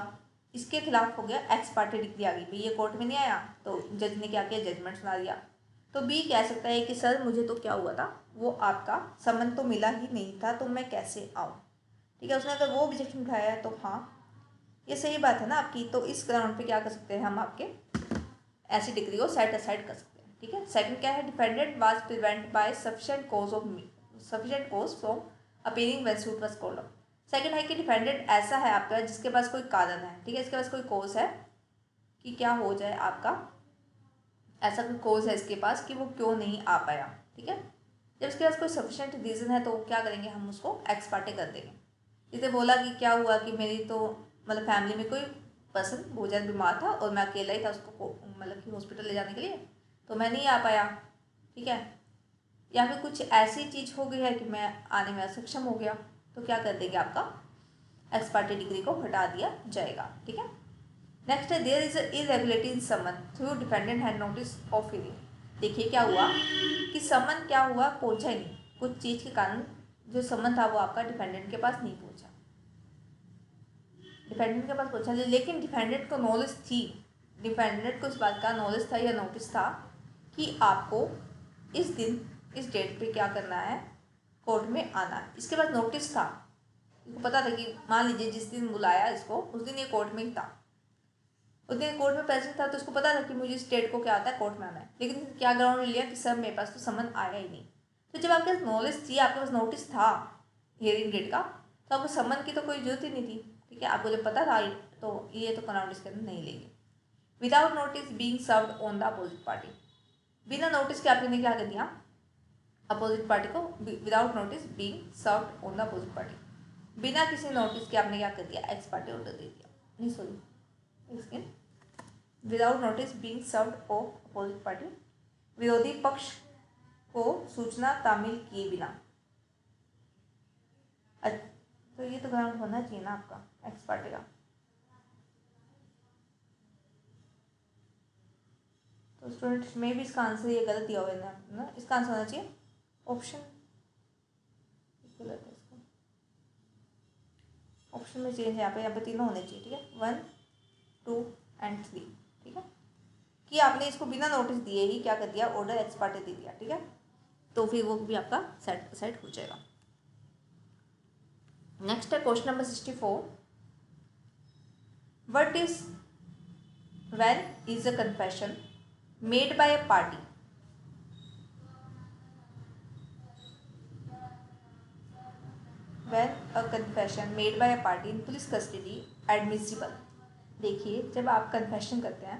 इसके खिलाफ हो गया एक्स पार्टी डिक्री आ गई, भाई ये कोर्ट में नहीं आया, तो जज ने क्या किया? जजमेंट सुना दिया। तो बी कह सकता है कि सर मुझे तो क्या हुआ था, वो आपका समन तो मिला ही नहीं था, तो मैं कैसे आऊँ, ठीक है। उसने अगर वो ऑब्जेक्शन उठाया है तो हाँ ये सही बात है ना आपकी, तो इस ग्राउंड पे क्या कर सकते हैं हम? आपके ऐसी डिग्री को सेट असाइड कर सकते हैं, ठीक है। सेकंड क्या है? Defendant was prevent by sufficient cause from appearing when suit was called up. Second है कि डिफेंडेंट ऐसा है आपका जिसके पास कोई कारण है, ठीक है, इसके पास कोई कॉज है कि क्या हो जाए आपका, ऐसा कोई कॉज है इसके पास कि वो क्यों नहीं आ पाया, ठीक है। जब इसके पास कोई सफिशिएंट रीज़न है तो क्या करेंगे? हम उसको एक्स पार्टे कर देंगे। जैसे बोला कि क्या हुआ कि मेरी तो मतलब फैमिली में कोई पर्सन बहुत ज़्यादा बीमार था और मैं अकेला ही था उसको मतलब कि हॉस्पिटल ले जाने के लिए, तो मैं नहीं आ पाया, ठीक है, या फिर कुछ ऐसी चीज़ हो गई है कि मैं आने में असक्षम हो गया, तो क्या कर देंगे? आपका एक्स पार्टी डिग्री को हटा दिया जाएगा, ठीक है। नेक्स्ट है there is irregularity in summon through dependent had notice of hearing. देखिए क्या हुआ कि समन क्या हुआ? पहुंचा ही नहीं, कुछ चीज़ के कारण जो समन था वो आपका डिपेंडेंट के पास नहीं पहुंचा, डिपेंडेंट के पास पहुंचा, लेकिन डिपेंडेंट को नॉलेज थी, डिपेंडेंट को इस बात का नॉलेज था या नोटिस था कि आपको इस दिन इस डेट पे क्या करना है? कोर्ट में आना है, इसके पास नोटिस था, इसको पता था कि मान लीजिए जिस दिन बुलाया इसको उस दिन ये कोर्ट में ही था, उस दिन कोर्ट में प्रेजेंट था, तो उसको पता था कि मुझे इस डेट को क्या आता है कोर्ट में आना है। लेकिन क्या ग्राउंड लिया कि सर मेरे पास तो समन आया ही नहीं। तो जब आपके पास नॉलेज थी, आपके पास नोटिस था हियरिंग डेट का, तो आपको समन की तो कोई जरूरत ही नहीं थी। ठीक है, आपको जब पता था तो ये तो ग्राउंड इसके अंदर नहीं लेंगे। Without notice being served on the opposite party, बिना नोटिस के आपने क्या कर दिया अपोजिट पार्टी को, without notice being served on the opposite party, बिना किसी नोटिस के आपने क्या कर दिया एक्स पार्टी ऑर्डर दे दिया, नहीं sorry without notice being served of opposite party, विरोधी पक्ष को सूचना तामील किए बिना। तो ये तो ग्राउंड होना चाहिए ना आपका एक्स पार्टी का। तो स्टूडेंट्स में भी इसका आंसर ये गलत दिया हुआ है ना, इसका आंसर होना चाहिए ऑप्शन, गलत है इसका, ऑप्शन में चेंज है यहाँ पे तीनों होने चाहिए। ठीक है, 1 2 एंड 3। ठीक है, कि आपने इसको बिना नोटिस दिए ही क्या कर दिया ऑर्डर एक्स पार्टी दे दिया। ठीक है, तो फिर वो भी आपका सेट हो जाएगा। नेक्स्ट है question number 64, what is when is a confession made by a party when a confession made by a party in police custody admissible। देखिए, जब आप कन्फेशन करते हैं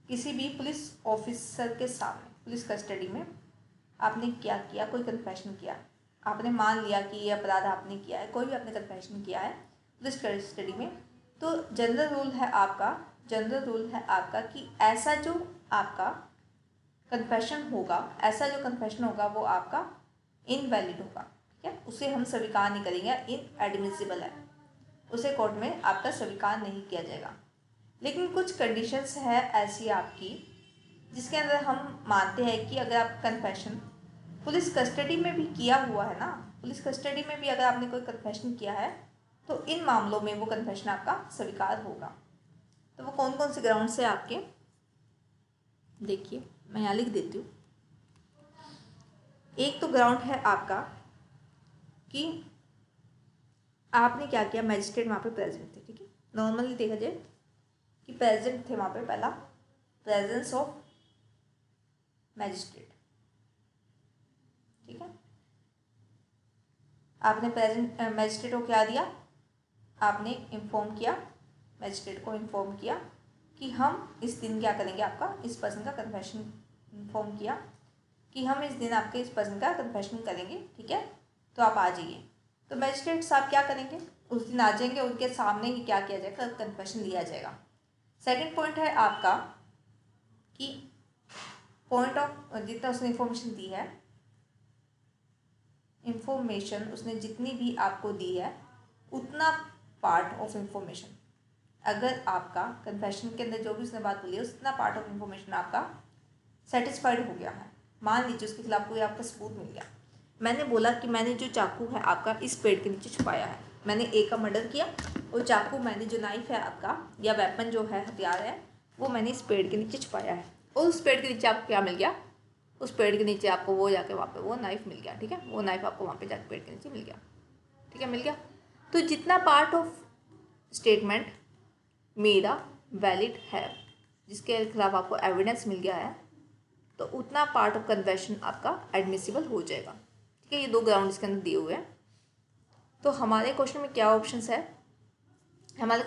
किसी भी पुलिस ऑफिसर के सामने पुलिस कस्टडी में, आपने क्या किया, कोई कन्फेशन किया, आपने मान लिया कि ये अपराध आपने किया है, कोई भी आपने कन्फेशन किया है पुलिस कस्टडी में, तो जनरल रूल है आपका कि ऐसा जो आपका कन्फेशन होगा वो आपका इनवैलिड होगा। ठीक है, उसे हम स्वीकार नहीं करेंगे, इनएडमिसिबल है, उसे कोर्ट में आपका स्वीकार नहीं किया जाएगा। लेकिन कुछ कंडीशंस है ऐसी आपकी जिसके अंदर हम मानते हैं कि अगर आप कन्फेशन पुलिस कस्टडी में भी किया हुआ है ना, पुलिस कस्टडी में भी अगर आपने कोई कन्फेशन किया है तो इन मामलों में वो कन्फेशन आपका स्वीकार होगा। तो वो कौन कौन से ग्राउंड से आपके, देखिए मैं यहाँ लिख देती हूँ। एक तो ग्राउंड है आपका कि आपने क्या किया, मैजिस्ट्रेट वहाँ पे प्रेजेंट थे। ठीक है, नॉर्मली देखा जाए कि प्रेजेंट थे वहाँ पे, पहला प्रेजेंस ऑफ मैजिस्ट्रेट। ठीक है, आपने प्रेजेंट मैजिस्ट्रेट को क्या दिया, आपने इन्फॉर्म किया, मैजिस्ट्रेट को इन्फॉर्म किया कि हम इस दिन क्या करेंगे, आपका इस पर्सन का कन्फेशन इन्फॉर्म किया कि हम इस दिन आपके इस पर्सन का कन्फेशन करेंगे। ठीक है, तो आप आ जाइए। तो मैजिस्ट्रेट साहब क्या करेंगे, उस दिन आ जाएंगे, उनके सामने ही क्या किया जाएगा, कन्फेशन लिया जाएगा। सेकंड पॉइंट है आपका कि पॉइंट ऑफ जितना उसने इंफॉर्मेशन दी है, इंफॉर्मेशन उसने जितनी भी आपको दी है उतना पार्ट ऑफ इंफॉर्मेशन, अगर आपका कन्फेशन के अंदर जो भी उसने बात बोली है उतना पार्ट ऑफ इंफॉर्मेशन आपका सेटिस्फाइड हो गया है। मान लीजिए उसके खिलाफ कोई आपका सबूत मिल गया, मैंने बोला कि मैंने जो चाकू है आपका इस पेड़ के नीचे छुपाया है, मैंने ए का मर्डर किया, और चाकू मैंने जो नाइफ है आपका या वेपन जो है हथियार है वो मैंने इस पेड़ के नीचे छुपाया है, और उस पेड़ के नीचे आपको क्या मिल गया, उस पेड़ के नीचे आपको वो जाके वहाँ पे वो नाइफ मिल गया। ठीक है, वो नाइफ आपको वहाँ पे जाके पेड़ के नीचे मिल गया। ठीक है, मिल गया। तो जितना पार्ट ऑफ स्टेटमेंट मेरा वैलिड है, जिसके खिलाफ आपको एविडेंस मिल गया है, तो उतना पार्ट ऑफ कन्फेशन आपका एडमिसिबल हो जाएगा। ठीक है, ये दो ग्राउंड इसके अंदर दिए हुए हैं। तो हमारे क्वेश्चन में क्या ऑप्शंस है, हमारे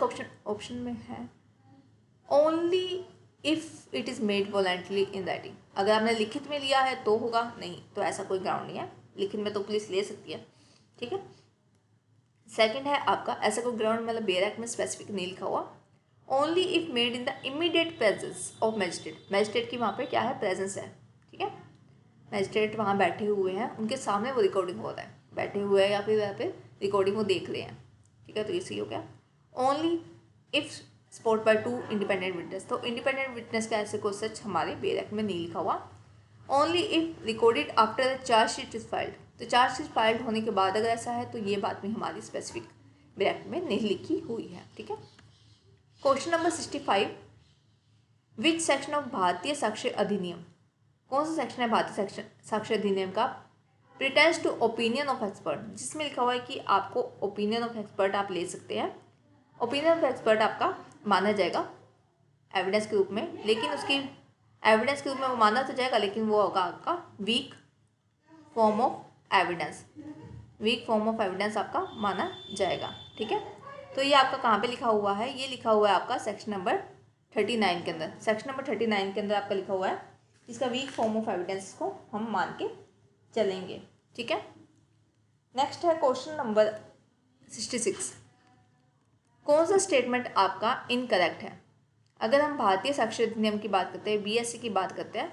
ऑप्शन में है only if it is made voluntarily in writing. अगर आपने लिखित में लिया है तो होगा, नहीं तो ऐसा कोई ग्राउंड नहीं है, लिखित में तो पुलिस ले सकती है। ठीक है, सेकंड है आपका ऐसा कोई ग्राउंड मतलब बेयर एक्ट में स्पेसिफिक नहीं लिखा हुआ, only if made in the immediate presence of magistrate की वहाँ पे क्या है, प्रेजेंस है। ठीक है, मैजिस्ट्रेट वहाँ बैठे हुए हैं, उनके सामने वो रिकॉर्डिंग हो रहा है, बैठे हुए हैं या फिर वहाँ पे रिकॉर्डिंग वो देख रहे हैं। ठीक है, तो इसी हो गया। Only if support bye 2 independent witness, तो इंडिपेंडेंट विटनेस का ऐसे कोई सच हमारे बेयर एक्ट में नहीं लिखा हुआ। Only if recorded after the chargesheet is filed, तो चार्जशीट फाइल्ड होने के बाद अगर ऐसा है तो ये बात भी हमारी स्पेसिफिक बेयर एक्ट में नहीं लिखी हुई है। ठीक है, question number 65, which section of भारतीय साक्ष्य अधिनियम, कौन सा सेक्शन है भारतीय साक्ष्य अधिनियम का pertains to opinion of expert, जिसमें लिखा हुआ है कि आपको ओपिनियन ऑफ एक्सपर्ट आप ले सकते हैं। ओपिनियन ऑफ एक्सपर्ट आपका माना जाएगा एविडेंस के रूप में, लेकिन उसकी एविडेंस के रूप में वो माना तो जाएगा, लेकिन वो होगा आपका weak form of evidence. Weak form of evidence आपका माना जाएगा। ठीक है, तो ये आपका कहाँ पे लिखा हुआ है? ये लिखा हुआ है आपका सेक्शन नंबर 39 के अंदर। सेक्शन नंबर 39 के अंदर आपका लिखा हुआ है इसका वीक फॉर्म ऑफ एविडेंस को हम मान के चलेंगे। ठीक है, नेक्स्ट है क्वेश्चन नंबर 66। कौन सा स्टेटमेंट आपका इनकरेक्ट है? अगर हम भारतीय साक्षर अधिनियम की बात करते हैं, बीएससी की बात करते हैं,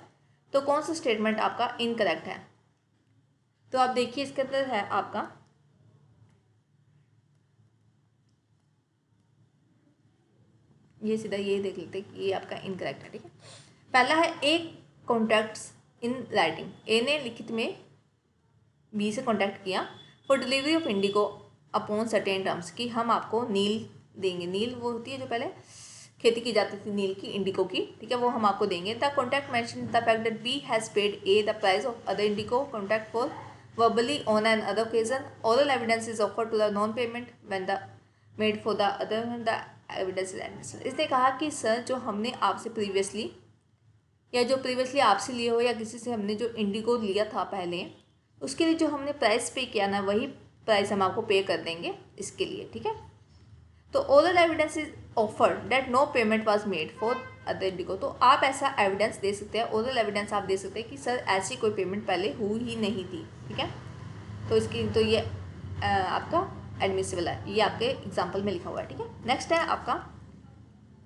तो कौन सा स्टेटमेंट आपका इनकरेक्ट है? तो आप देखिए इसके अंदर है आपका ये सीधा ये देख लेते हैं कि ये आपका इनकरेक्ट है। ठीक है, पहला है ए कॉन्टैक्ट्स इन राइटिंग। ए ने लिखित में बी से कॉन्टैक्ट किया for delivery of Indigo upon certain terms, कि हम आपको नील देंगे। नील वो होती है जो पहले खेती की जाती थी नील की, इंडिगो की। ठीक है, वो हम आपको देंगे। The contract mention the fact that B has paid A the price of other indigo contract for verbally on an other occasion. Oral evidence is offered to the non-payment when the made for the other when the evidence is admissible. इसने कहा कि सर जो हमने आपसे प्रीवियसली या जो प्रीवियसली आपसे लिए हो या किसी से हमने जो इंडिगो लिया था पहले, उसके लिए जो हमने प्राइस पे किया ना, वही प्राइस हम आपको पे कर देंगे इसके लिए। ठीक है, तो oral evidence is offered that no payment was made for other indigo. तो आप ऐसा एविडेंस दे सकते हैं, ओरल एविडेंस आप दे सकते हैं कि सर ऐसी कोई पेमेंट पहले हुई ही नहीं थी। ठीक है, तो इसकी तो ये आपका एडमिसिबल है, ये आपके एग्जाम्पल में लिखा हुआ है। ठीक है, नेक्स्ट है आपका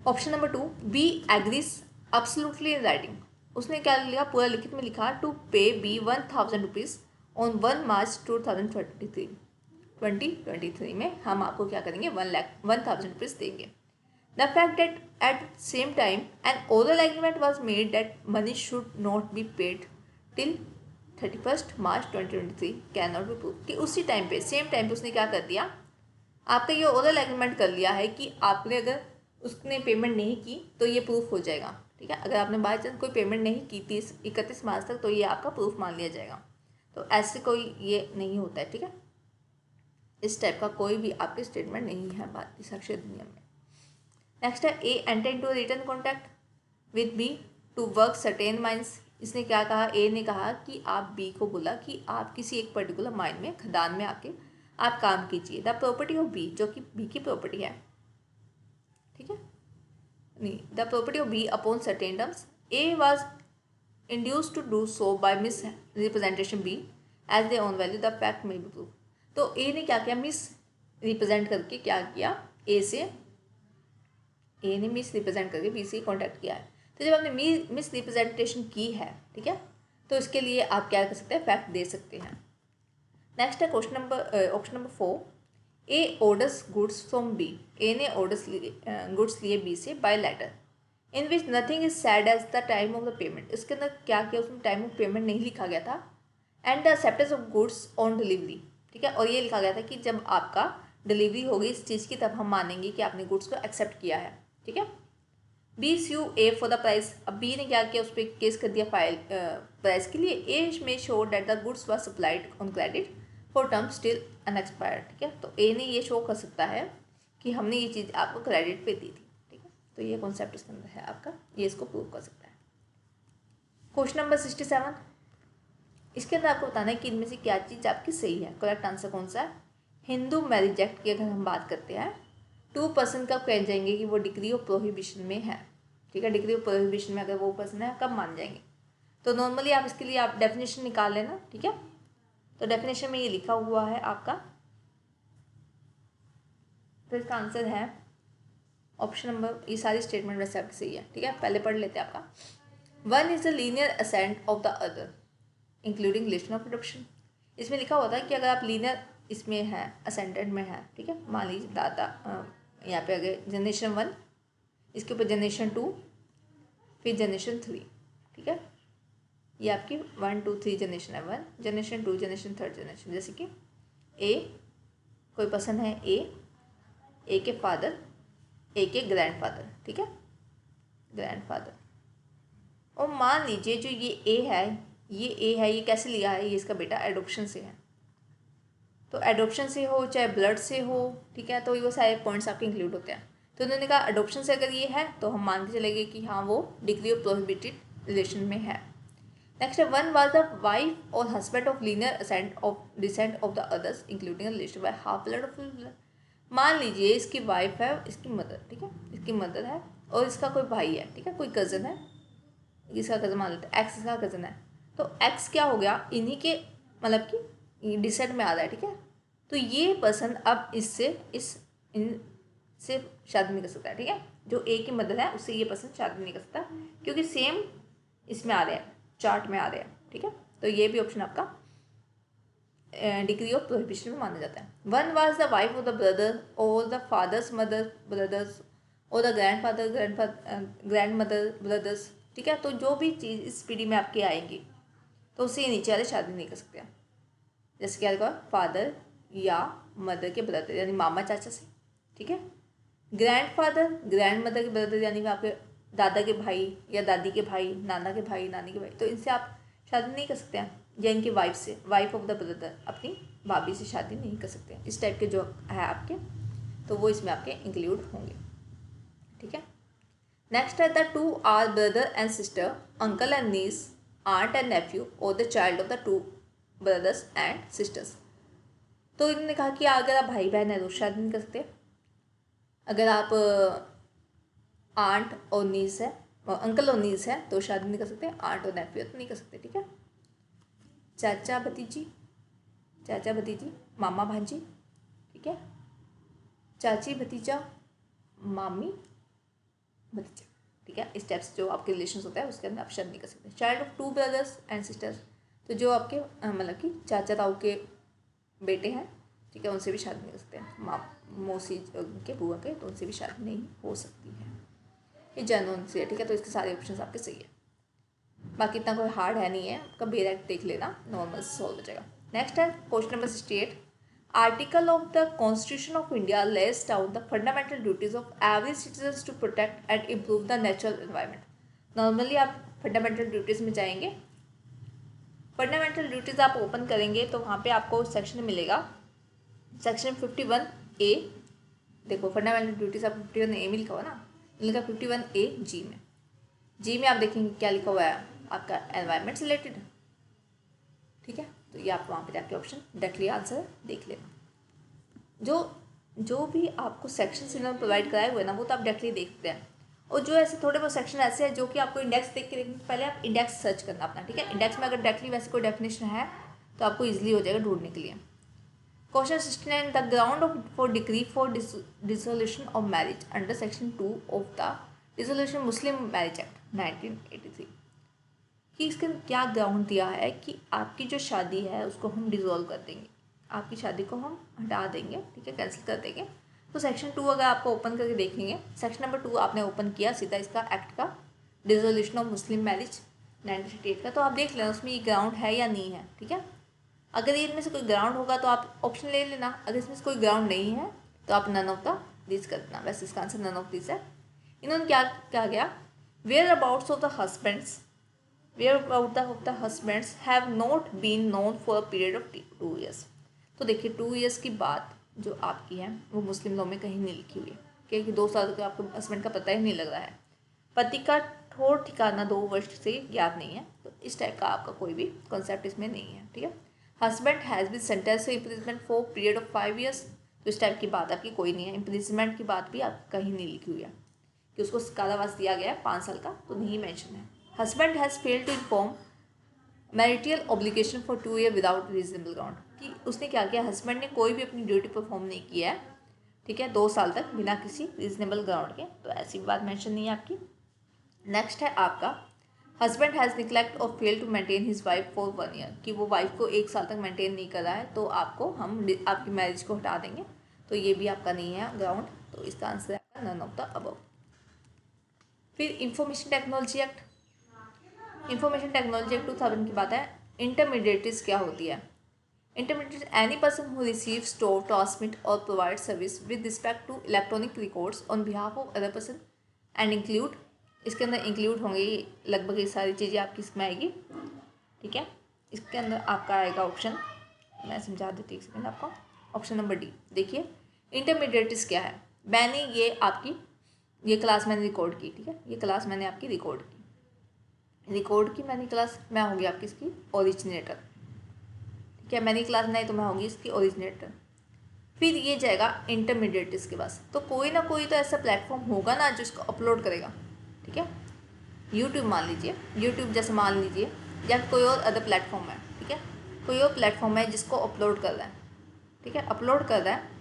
option number 2, B agrees absolutely in writing. उसने क्या लिखा? पूरा लिखित में लिखा टू पे बी 1000 रुपीज़ ऑन 1 मार्च 2023 में हम आपको क्या करेंगे? 1,1000 रुपीज़ देंगे। The fact that at same time an oral agreement was made that money should not be paid till 31st March 2023 cannot be proved, कि उसी टाइम पे सेम टाइम पे उसने क्या कर दिया? आपका ये ओरल एग्रीमेंट कर लिया है कि आपने अगर उसने पेमेंट नहीं की तो ये प्रूफ हो जाएगा। ठीक है, अगर आपने बाई चांस कोई पेमेंट नहीं की 31 मार्च तक, तो ये आपका प्रूफ मान लिया जाएगा। तो ऐसे कोई ये नहीं होता है। ठीक है, इस टाइप का कोई भी आपके स्टेटमेंट नहीं है भारतीय साक्षर अधिनियम में। नेक्स्ट है A enter into written contract with B to work certain mines. इसने क्या कहा? ए ने कहा कि आप बी को बोला कि आप किसी एक पर्टिकुलर माइन में, खदान में आके आप काम कीजिए। द प्रॉपर्टी ऑफ बी, जो कि बी की प्रॉपर्टी है। ठीक है, नहीं, the property of B upon certain terms. A was induce to do so by misrepresentation B as they own value the fact may be prove. तो ए ने क्या किया? मिस रिप्रेजेंट करके क्या किया? ए ने मिस रिप्रेजेंट करके बी से कॉन्टैक्ट किया है। तो जब आपने मिस रिप्रेजेंटेशन की है, ठीक है, तो इसके लिए आप क्या कर सकते हैं? फैक्ट दे सकते हैं। नेक्स्ट है option number 4, A orders goods from B. A ने गुड्स लिए बी से by letter in which nothing is said as the time of the payment. इसके अंदर क्या किया? उसमें टाइम ऑफ पेमेंट नहीं लिखा गया था। And the acceptance of goods on delivery. ठीक है, और ये लिखा गया था कि जब आपका डिलीवरी होगी इस चीज़ की, तब हम मानेंगे कि आपने गुड्स को एक्सेप्ट किया है। ठीक है, B sue A for the price. अब बी ने क्या किया? उस पर केस कर दिया फाइल प्राइस के लिए। ए में show that the goods was supplied on credit for term still unexpired. ठीक है, तो ए ने ये शो कर सकता है कि हमने ये चीज़ आपको क्रेडिट पे दी थी। ठीक है, तो ये कॉन्सेप्ट इसके अंदर है आपका, ये इसको प्रूव कर सकता है। क्वेश्चन नंबर 67, इसके अंदर आपको बताना है कि इनमें से क्या चीज़ आपकी सही है। करेक्ट आंसर कौन सा है? हिंदू मैरिज एक्ट की अगर हम बात करते हैं, 2% कब कह जाएंगे कि वो डिग्री ऑफ प्रोहिबिशन में है। ठीक है, डिग्री ऑफ प्रोहिबिशन में अगर वो पर्सन है, कब मान जाएंगे? तो नॉर्मली आप इसके लिए आप डेफिनेशन निकाल लेना। ठीक है, तो डेफिनेशन में ये लिखा हुआ है आपका, तो इसका आंसर है ऑप्शन नंबर, ये सारी स्टेटमेंट वैसे आपकी सही है। ठीक है, पहले पढ़ लेते हैं आपका। 1 is the linear ascent of the other including relation of adoption. इसमें लिखा होता है कि अगर आप लीनियर इसमें है, असेंडेंट में है, ठीक है, मान लीजिए दादा यहाँ पे अगर जनरेशन 1, इसके ऊपर जनरेशन 2, फिर जनरेशन 3। ठीक है, ये आपकी 1 2 3 जनरेशन है। 1 जनरेशन, 2 जनरेशन, 3rd जनरेशन। जैसे कि ए कोई पर्सन है, ए के फादर, ए के ग्रैंडफादर। ठीक है, ग्रैंडफादर। और मान लीजिए जो ये ए है, ये ए है, ये कैसे लिया है, ये इसका बेटा एडॉप्शन से है। तो एडॉप्शन से हो चाहे ब्लड से हो, ठीक है, तो ये वो सारे पॉइंट्स आपके इंक्लूड होते हैं। तो उन्होंने कहा एडॉप्शन से अगर ये है तो हम मान के चलेंगे कि हाँ वो डिग्री ऑफ प्रोहिबिटेड रिलेशन में है। नेक्स्ट है, वन वाज द वाइफ और husband of linear descent of the others including relation by half blood of blood. मान लीजिए इसकी वाइफ है, इसकी मदर, ठीक है, इसकी मदर है और इसका कोई भाई है, ठीक है, कोई कज़न है, इसका कज़न मान लेते हैं, एक्स इसका कज़न है। तो एक्स क्या हो गया, इन्हीं के मतलब कि डिसेंट में आ रहा है, ठीक है। तो ये पर्सन अब इनसे शादी नहीं कर सकता है, ठीक है। जो ए की मदर है उससे ये पर्सन शादी नहीं कर सकता क्योंकि सेम इसमें आ रहा है, चार्ट में आ रहा है, ठीक है। तो ये भी ऑप्शन आपका डिग्री ऑफ प्रोहिबिशन में माना जाता है। One was the wife of the brother और द फादर्स मदर ब्रदर्स और द ग्रैंड मदर ब्रदर्स, ठीक है। तो जो भी चीज़ इस पीढ़ी में आपके आएंगी तो उससे नीचे वाले शादी नहीं कर सकते हैं। जैसे क्या लिखा, फादर या मदर के ब्रदर यानी मामा चाचा से, ठीक है। ग्रैंडफादर ग्रैंड मदर के ब्रदर यानी आपके दादा के भाई या दादी के भाई, नाना के भाई, नानी के भाई, तो इनसे आप शादी नहीं कर सकते हैं। या इनकी वाइफ से, वाइफ ऑफ द ब्रदर, अपनी भाभी से शादी नहीं कर सकते हैं। इस टाइप के जो है आपके, तो वो इसमें आपके इंक्लूड होंगे, ठीक है। नेक्स्ट है, the two are brother and sister, uncle and niece, aunt and nephew और the child of the two brothers and sisters. तो इन्होंने कहा कि अगर आप भाई बहन है तो शादी नहीं कर सकते। अगर आप आंट और नीस है, अंकल और नीस है तो शादी नहीं कर सकते। आंट और नेफ्यू तो नहीं कर सकते, ठीक है। चाचा भतीजी, मामा भांजी, ठीक है, चाची भतीजा, मामी भतीजा, ठीक है। इस टाइप से जो आपके रिलेशन होता है उसके अंदर आप शादी नहीं कर सकते। Child of to brothers and sisters, तो जो आपके मतलब कि चाचा ताऊ के बेटे हैं, ठीक है, उनसे भी शादी नहीं कर सकते हैं। मौसी के बुआ के, तो उनसे भी शादी नहीं हो सकती है। ये जनरल से है, ठीक है। तो इसके सारे ऑप्शन आपके सही है। बाकी इतना कोई हार्ड है नहीं है, आपका बेरेक्ट देख लेना, नॉर्मल सॉल्व हो जाएगा। नेक्स्ट है question number 68, article of the constitution of India lays down the fundamental duties of every citizen to protect and improve the natural environment. Normally आप फंडामेंटल ड्यूटीज़ में जाएंगे, फंडामेंटल ड्यूटीज़ आप ओपन करेंगे तो वहाँ पे आपको सेक्शन मिलेगा, सेक्शन 51A। देखो फंडामेंटल ड्यूटीज़ आपको 51A में लिखा हुआ ना, लिखा 51A जी में आप देखेंगे क्या लिखा हुआ है आपका एनवायरनमेंट से रिलेटेड, ठीक है। तो ये आप वहाँ पे जाके ऑप्शन डायरेक्टली आंसर देख लेना। जो भी आपको सेक्शन से प्रोवाइड कराए हुए ना वो तो आप डायरेक्टली देखते हैं। और जो ऐसे थोड़े बहुत सेक्शन ऐसे हैं जो कि आपको इंडेक्स देख के देखने से पहले आप इंडेक्स सर्च करना अपना, ठीक है। इंडेक्स में अगर डायरेक्टली वैसे कोई डेफिनेशन है तो आपको ईजिली हो जाएगा ढूंढने के लिए। Question 69, the ground for decree for dissolution of marriage under section 2 of the dissolution Muslim marriage act 1983, कि इसका क्या ग्राउंड दिया है कि आपकी जो शादी है उसको हम डिसॉल्व कर देंगे, आपकी शादी को हम हटा देंगे, ठीक है, कैंसिल कर देंगे। तो सेक्शन 2 अगर आपको ओपन करके देखेंगे, सेक्शन नंबर 2 आपने ओपन किया सीधा इसका एक्ट का, डिसोल्यूशन ऑफ मुस्लिम मैरिज 1988 का, तो आप देख लेना उसमें ये ग्राउंड है या नहीं है, ठीक है। अगर इनमें से कोई ग्राउंड होगा तो आप ऑप्शन ले लेना, अगर इसमें से कोई ग्राउंड नहीं है तो आप नन ऑफ द दिस कर देना। वैसे इसका आंसर नन ऑफ दिस है। इन्होंने क्या कहा गया, whereabouts of the husbands have not been known for a period of 2 years। तो देखिए 2 years की बात जो आपकी है वो मुस्लिम लॉ में कहीं नहीं लिखी हुई है, क्योंकि 2 साल का आपको हस्बैंड का पता ही नहीं लग रहा है, पति का ठोर ठिकाना 2 वर्ष से ज्ञात नहीं है, तो इस टाइप का आपका कोई भी कॉन्सेप्ट इसमें नहीं है, ठीक है। Husband has been sentence to imprisonment for period of 5 years, तो इस टाइप की बात आपकी कोई नहीं है। इम्प्रिजमेंट की बात भी आप कहीं नहीं लिखी हुई है कि उसको कारावास दिया गया है 5 साल का, तो नहीं मेंशन है। Husband has failed to inform marital obligation for 2 years without reasonable ground, कि उसने क्या किया, हस्बैंड ने कोई भी अपनी ड्यूटी परफॉर्म नहीं किया है, ठीक है, 2 साल तक बिना किसी रीजनेबल ग्राउंड के, तो ऐसी बात मेंशन नहीं है आपकी। नेक्स्ट है आपका, हस्बैंड हैज़ निग्लेक्ट और fail to maintain his wife for 1 year, कि वो वाइफ को 1 साल तक मेंटेन नहीं कर रहा है तो आपको हम आपकी मैरिज को हटा देंगे, तो ये भी आपका नहीं है ग्राउंड, तो इसका आंसर है आपका नन ऑफ द अबव। फिर इंफॉर्मेशन टेक्नोलॉजी एक्ट 2000 की बात है। इंटरमीडिएट्स क्या होती है, intermediate any person who receive, store, transmit और provide service with respect to electronic records on behalf of other person and include, इसके अंदर इंक्लूड होंगी लगभग ये सारी चीज़ें आपकी इसमें आएगी। ठीक है। इसके अंदर आपका आएगा ऑप्शन, मैं समझा देती हूँ एक सेकेंड आपको। ऑप्शन नंबर डी, देखिए इंटरमीडिएट्स क्या है। मैंने ये आपकी ये क्लास मैंने रिकॉर्ड की, ठीक है, ये क्लास मैंने आपकी रिकॉर्ड की मैंने क्लास, मैं होगी आपकी इसकी ओरिजिनेटर, ठीक है। मैंने क्लास बनाई तो मैं होगी इसकी ओरिजिनेटर। फिर ये जाएगा इंटरमीडिएट्स के पास, तो कोई ना कोई तो ऐसा प्लेटफॉर्म होगा ना जो इसको अपलोड करेगा, ठीक है। यूट्यूब मान लीजिए, यूट्यूब जैसे मान लीजिए, या कोई और अदर प्लेटफॉर्म है, ठीक है, कोई और प्लेटफॉर्म है जिसको अपलोड कर रहा है, ठीक है। अपलोड कर रहा है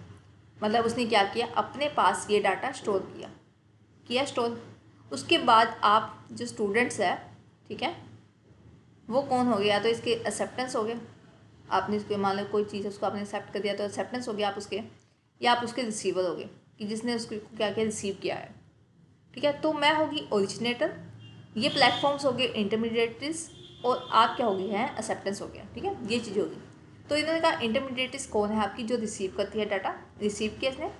मतलब उसने क्या किया, अपने पास ये डाटा स्टोर किया स्टोर। उसके बाद आप जो स्टूडेंट्स है, ठीक है, वो कौन हो गया, तो इसके एक्सेप्टेंस हो गए। आपने इसको मान लो कोई चीज़ उसको आपने एक्सेप्ट कर दिया तो एक्सेप्टेंस हो गया आप उसके, या आप उसके रिसीवर हो गए कि जिसने उसको क्या क्या रिसीव किया है, ठीक है। तो मैं होगी ओरिजिनेटर, ये प्लेटफॉर्म्स हो गए इंटरमीडिएट्स, और आप क्या हो गई हैं, एक्सेप्टेंस हो गया, ठीक है, ये चीज़ होगी। तो इन्होंने कहा इंटरमीडिएट्स कौन है आपकी, जो रिसीव करती है डाटा, रिसीव किया इसने,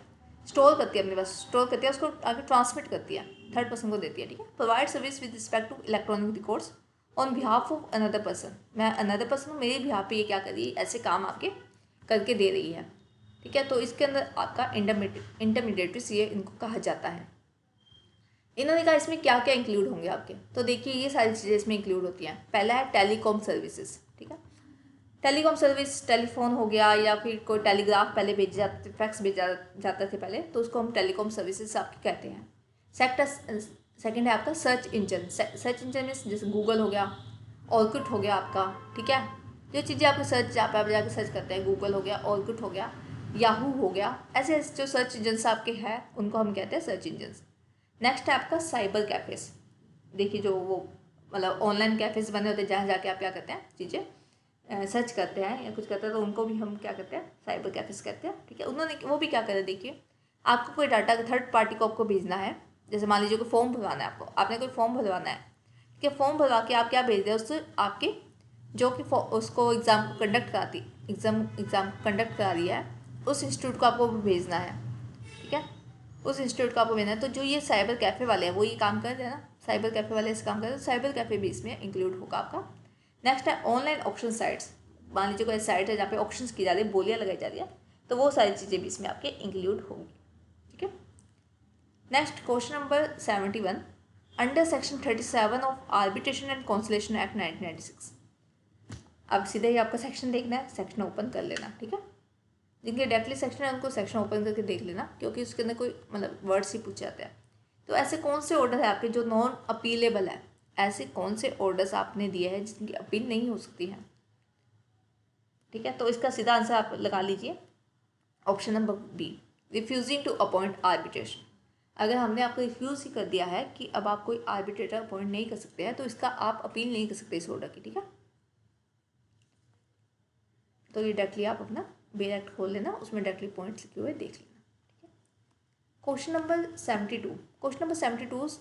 स्टोर करती है अपने पास, स्टोर करती है उसको आगे ट्रांसमिट करती है, थर्ड पर्सन को देती है, ठीक है। Provide service with respect to electronic records on behalf of another person, मैं अनदर पर्सन हूँ, मेरे बिहाफ पे ये क्या कर रही है, ऐसे काम आपके करके दे रही है, ठीक है। तो इसके अंदर आपका इंटरमीडिएट्स ये इनको कहा जाता है। इन्होंने कहा इसमें क्या क्या इंक्लूड होंगे आपके, तो देखिए ये सारी चीज़ें इसमें इंक्लूड होती हैं। पहला है टेलीकॉम सर्विसेज, ठीक है। टेलीकॉम सर्विस, टेलीफोन हो गया, या फिर कोई टेलीग्राफ पहले भेजे जाते, फैक्स भेजा जाता थे पहले, तो उसको हम टेलीकॉम सर्विसेज आपके कहते हैं। सेकंड है आपका सर्च इंजन। सर्च इंजन में जैसे गूगल हो गया, ऑर्कुट हो गया आपका, ठीक है। जो चीज़ें आपके सर्च जहाँ पे आप जाकर सर्च करते हैं, गूगल हो गया, ऑर्कुट हो गया, याहू हो गया, ऐसे ऐसे जो सर्च इंजन आपके हैं उनको हम कहते हैं सर्च इंजन। नेक्स्ट है आपका साइबर कैफ़ेज। देखिए जो वो मतलब ऑनलाइन कैफ़ेज बने होते हैं जहाँ जाके आप क्या करते हैं, चीज़ें सर्च करते हैं या कुछ करते हैं, तो उनको भी हम क्या कहते हैं, साइबर कैफ़ेज कहते हैं, ठीक है। उन्होंने वो भी क्या करा, देखिए आपको कोई डाटा थर्ड पार्टी को आपको भेजना है, जैसे मान लीजिए कोई फॉर्म भरवाना है आपको, आपने कोई फॉर्म भरवाना है, ठीक है। फॉर्म भरवा के आप क्या भेज रहे हैं, उससे आपके जो कि उसको एग्ज़ाम को कंडक्ट कराती, एग्ज़ाम कंडक्ट करा रही है, उस इंस्टीट्यूट को आपको भेजना है, ठीक है, उस इंस्टीट्यूट को आपको भेजना है। तो जो ये साइबर कैफ़े वाले हैं वो ये काम कर रहे हैं ना, साइबर कैफ़े वाले इस काम कर रहे हैं, तो साइबर कैफ़े भी इसमें इंक्लूड होगा आपका। नेक्स्ट है ऑनलाइन ऑप्शन साइट्स। मान लीजिए कोई साइट है जहाँ पे ऑप्शंस की जा रही है, बोलियाँ लगाई जा रही है, तो वो सारी चीज़ें भी इसमें आपके इंक्लूड होंगी, ठीक है। Next question number 71, under section 37 of arbitration and constellation act 1996। अब सीधे ही आपका सेक्शन देखना है, सेक्शन ओपन कर लेना, ठीक है। जिनके डायरेक्टली सेक्शन है उनको सेक्शन ओपन करके देख लेना, क्योंकि उसके अंदर कोई मतलब वर्ड्स ही पूछे जाते हैं। तो ऐसे कौन से ऑर्डर है आपके जो नॉन अपीलेबल है, ऐसे कौन से ऑर्डर्स आपने दिए हैं जिनकी अपील नहीं हो सकती है, ठीक है। तो इसका सीधा आंसर आप लगा लीजिए, option number B, refusing to appoint arbitration. अगर हमने आपको रिफ्यूज़ ही कर दिया है कि अब आप कोई आर्बिट्रेटर अपॉइंट नहीं कर सकते हैं, तो इसका आप अपील नहीं कर सकते इस ऑर्डर की, ठीक है। तो ये डायरेक्टली आप अपना बेल एक्ट खोल लेना, उसमें डायरेक्टली पॉइंट्स लिखे हुए देख लेना, ठीक है। Question number 72, question number 72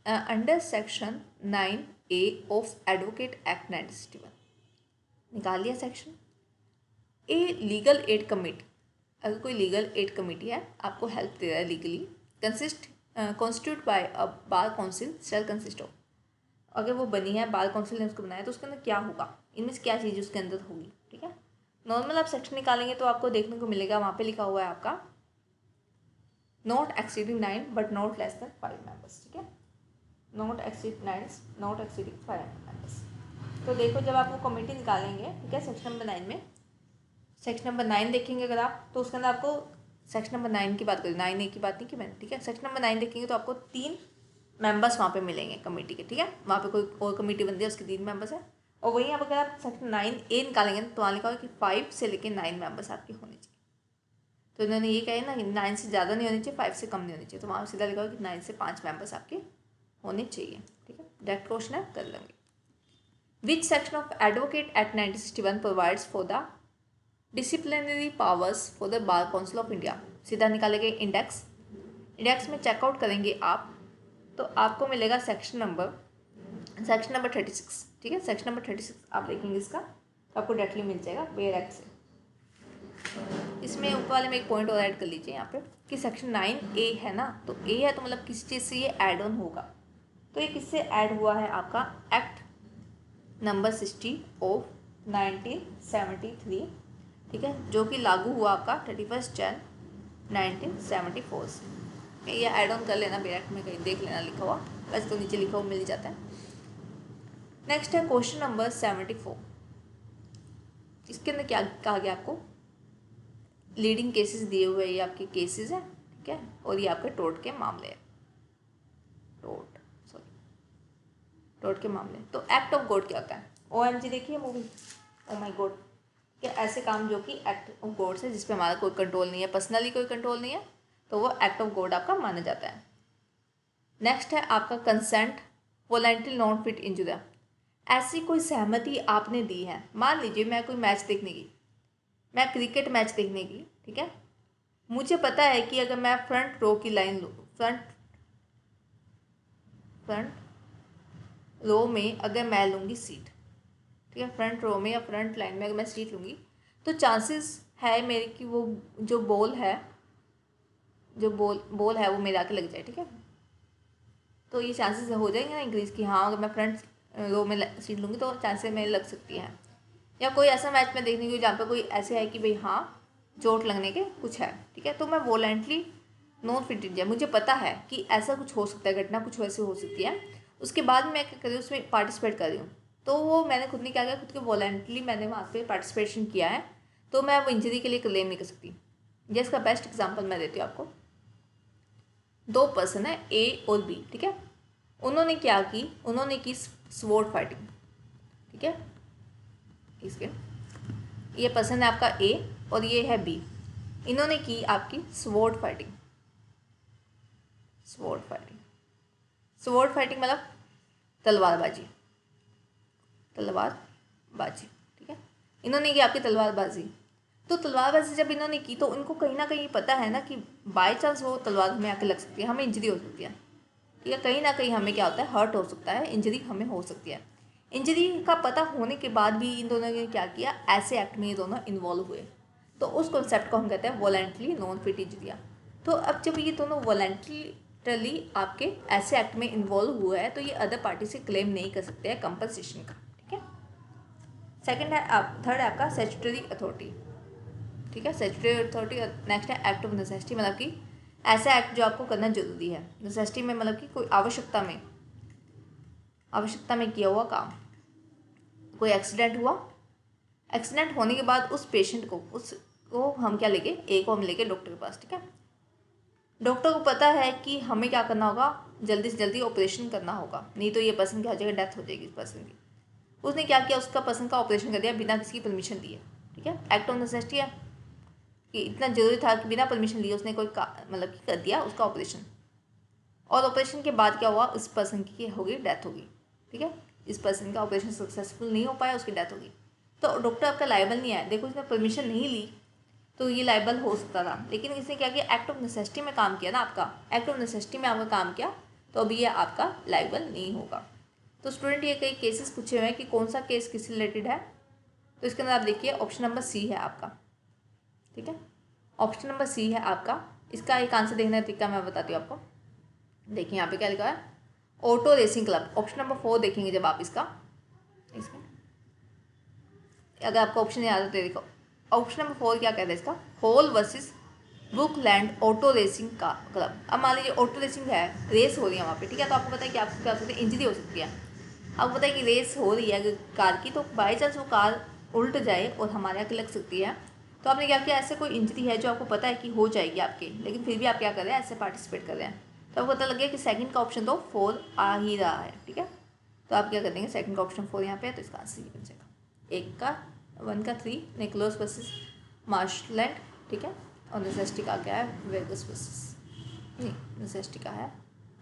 under section 9A of advocate act 1961। निकाल लिया section. A legal aid committee, अगर कोई लीगल एड कमेटी है आपको हेल्प दे रहा है legally, constitute by a bar council shall consist of. अगर वो बनी है, बार काउंसिल ने उसको बनाया, तो उसके अंदर क्या होगा, इनमें से क्या चीज़ उसके अंदर होगी, ठीक है। नॉर्मल आप सेक्शन निकालेंगे तो आपको देखने को मिलेगा, वहाँ पे लिखा हुआ है आपका not exceeding 9 but not less than 5 members, ठीक है। Not exceeding 5 members. तो देखो जब आप वो कमेटी निकालेंगे, ठीक है, सेक्शन नंबर 9 में, सेक्शन नंबर 9 देखेंगे अगर आप, तो उसके अंदर आपको सेक्शन नंबर 9 की बात करें, 9A की बात नहीं की मैंने, ठीक है। सेक्शन नंबर 9 देखेंगे तो आपको 3 मेंबर्स वहाँ पे मिलेंगे कमेटी के, ठीक है। वहाँ पे कोई और कमेटी बनती है, उसके 3 मेंबर्स हैं। और वहीं आप अगर आप सेक्शन 9A निकालेंगे तो वहाँ लिखा होगा कि 5 से लेकर 9 मेंबर्स आपके होने चाहिए। तो इन्होंने ये कहा ना कि 9 से ज़्यादा नहीं होनी चाहिए, 5 से कम नहीं होनी चाहिए, तो वहाँ सीधा लिखा होगा कि 9 से 5 मेंबर्स आपके होने चाहिए, ठीक है। डायरेक्ट क्वेश्चन है, कर लेंगे। Which section of advocate act 1961 provides for the disciplinary powers for the bar council of India. सीधा निकालेंगे इंडेक्स में चेकआउट करेंगे आप, तो आपको मिलेगा सेक्शन नंबर 36, ठीक है। सेक्शन नंबर 36 आप देखेंगे इसका, तो आपको डायरेक्टली मिल जाएगा बेयर एक्ट से। इसमें ऊपर वाले में एक पॉइंट और ऐड कर लीजिए यहाँ पे कि सेक्शन 9A है ना, तो A है तो मतलब किस चीज़ से ये ऐड ऑन होगा, तो ये किससे ऐड हुआ है, आपका एक्ट नंबर 60 ऑफ 1973, ठीक है, जो कि लागू हुआ आपका 31 जन 1974 से। ये ऐड ऑन कर लेना, डायरेक्ट में कहीं देख लेना लिखा हुआ, वैसे तो नीचे लिखा हुआ मिल जाता है। नेक्स्ट है क्वेश्चन नंबर 74। इसके अंदर क्या कहा गया आपको, लीडिंग केसेस दिए हुए ये आपके केसेस हैं, ठीक है, और ये आपके टोर्ट के मामले हैं, टोर्ट के मामले। तो एक्ट ऑफ गॉड क्या होता है, OMG देखिए मूवी, ओ माय गॉड, क्या ऐसे काम जो कि एक्ट ऑफ गॉड से, जिस पे हमारा कोई कंट्रोल नहीं है, पर्सनली कोई कंट्रोल नहीं है, तो वो एक्ट ऑफ गॉड आपका माना जाता है। नेक्स्ट है आपका कंसेंट वॉलंटरी नॉन फिट इंजुरिया। ऐसी कोई सहमति आपने दी है, मान लीजिए मैं कोई मैच देखने की, मैं क्रिकेट मैच देखने की, ठीक है, मुझे पता है कि अगर मैं फ्रंट रो की लाइन लूँ, फ्रंट रो में अगर मैं लूँगी सीट, ठीक है, फ्रंट रो में या फ्रंट लाइन में अगर मैं सीट लूँगी, तो चांसेस है मेरे कि वो जो बॉल है वो मेरे आके लग जाए, ठीक है। तो ये चांसेस हो जाएंगे ना इंक्रीज कि हाँ अगर मैं फ्रंट रो में सीट लूँगी तो चांसेस मेरे लग सकती हैं। या कोई ऐसा मैच में देखने की जहाँ पे कोई ऐसे है कि भाई हाँ चोट लगने के कुछ है, ठीक है, तो मैं वॉलेंटली नॉन फिट इंडिया, मुझे पता है कि ऐसा कुछ हो सकता है, घटना कुछ वैसे हो सकती है, उसके बाद मैं क्या कर रही हूँ, उसमें पार्टिसिपेट कर रही हूँ, तो वो मैंने खुद ने क्या किया, खुद के वॉलेंटली मैंने वहाँ पे पार्टिसिपेशन किया है, तो मैं वो इंजरी के लिए क्लेम नहीं कर सकती। जिसका बेस्ट एग्जाम्पल मैं देती हूँ आपको। दो पर्सन है A और B, ठीक है, उन्होंने की स्वॉर्ड फाइटिंग, ठीक है, इसके ये पर्सन है आपका A और ये है B, इन्होंने की आपकी स्वॉर्ड फाइटिंग मतलब तलवारबाजी, ठीक है, इन्होंने की आपकी तलवारबाजी। तो तलवारबाजी जब इन्होंने की तो इनको कहीं ना कहीं पता है ना कि बाई चांस वो तलवार हमें आके लग सकती है, हमें इंजरी हो सकती है, ठीक है, कहीं ना कहीं हमें क्या होता है, हर्ट हो सकता है, इंजरी हमें हो सकती है। इंजरी का पता होने के बाद भी इन दोनों ने क्या किया, ऐसे एक्ट में ये दोनों इन्वॉल्व हुए, तो उस कॉन्सेप्ट को हम कहते हैं वॉलेंटरी नॉन फिट इंजरिया। तो अब जब ये दोनों वॉलेंटरली आपके ऐसे एक्ट में इन्वॉल्व हुआ है, तो ये अदर पार्टी से क्लेम नहीं कर सकते हैं कंपनसेशन का, ठीक है। सेकंड है थर्ड है आपका स्टैट्यूटरी अथॉरिटी, ठीक है, स्टैट्यूटरी अथॉरिटी। नेक्स्ट है एक्ट ऑफ नेसेसिटी, मतलब कि ऐसा एक्ट जो आपको करना जरूरी है, नेसेसिटी में मतलब कि कोई आवश्यकता में किया हुआ काम। कोई एक्सीडेंट हुआ, एक्सीडेंट होने के बाद उस पेशेंट को उसको हम क्या लेके A को हम लेके डॉक्टर के पास, ठीक है, डॉक्टर को पता है कि हमें क्या करना होगा, जल्दी से जल्दी ऑपरेशन करना होगा, नहीं तो ये पर्सन क्या हो जाएगा, डेथ हो जाएगी इस पर्सन की। उसने क्या किया, उसका पर्सन का ऑपरेशन कर दिया बिना किसी की परमिशन दिए, ठीक है, एक्ट ऑफ नेसेसिटी है कि इतना जरूरी था कि बिना परमिशन लिए उसने कोई मतलब कि कर दिया उसका ऑपरेशन, और ऑपरेशन के बाद क्या हुआ, उस पर्सन की होगी डेथ होगी, ठीक है, इस पर्सन का ऑपरेशन सक्सेसफुल नहीं हो पाया, उसकी डेथ होगी, तो डॉक्टर आपका लायबल नहीं है। देखो इसने परमिशन नहीं ली तो ये लायबल हो सकता था, लेकिन इसने क्या किया, एक्ट ऑफ नेसेसिटी में काम किया ना, आपका एक्ट ऑफ नेसेसिटी में आपका काम किया, तो अभी ये आपका लायबल नहीं होगा। तो स्टूडेंट ये कई केसेस पूछे हुए हैं कि कौन सा केस किससे रिलेटेड है, तो इसके अंदर आप देखिए ऑप्शन नंबर C है आपका, ठीक है, ऑप्शन नंबर C है आपका। इसका एक आंसर देखने का तरीका मैं बताती हूँ आपको। देखिए यहाँ पे क्या लिखा है, auto racing club, option number 4 देखेंगे जब आप इसका अगर आपको ऑप्शन याद है तो देखो ऑप्शन नंबर 4 क्या कहते हैं इसका, हॉल वर्सेस बुकलैंड ऑटो रेसिंग का क्लब। अब मान लीजिए ऑटो रेसिंग है, रेस हो रही है वहाँ पे, ठीक है, तो आपको पता है कि आपको क्या हो सकती है, इंजरी हो सकती है। आपको पता है कि रेस हो रही है अगर कार की, तो बाई चांस वो कार उल्ट जाए और हमारे आके लग सकती है, तो आपने क्या किया, ऐसे कोई इंजरी है जो आपको पता है कि हो जाएगी आपके, लेकिन फिर भी आप क्या कर रहे हैं, ऐसे पार्टिसिपेट कर रहे हैं, तो आपको पता लग गया कि सेकंड का ऑप्शन तो 4 आ ही रहा है, ठीक है, तो आप क्या कर देंगे, सेकंड का ऑप्शन 4 यहाँ पे है, तो इसका आंसर ये बन जाएगा। 1 का 3 निकोलस वर्सेस मार्शलैंड, ठीक है, और नेसेसिटी का क्या है, वेगस वर्सेस नहीं, नेसेसिटी का है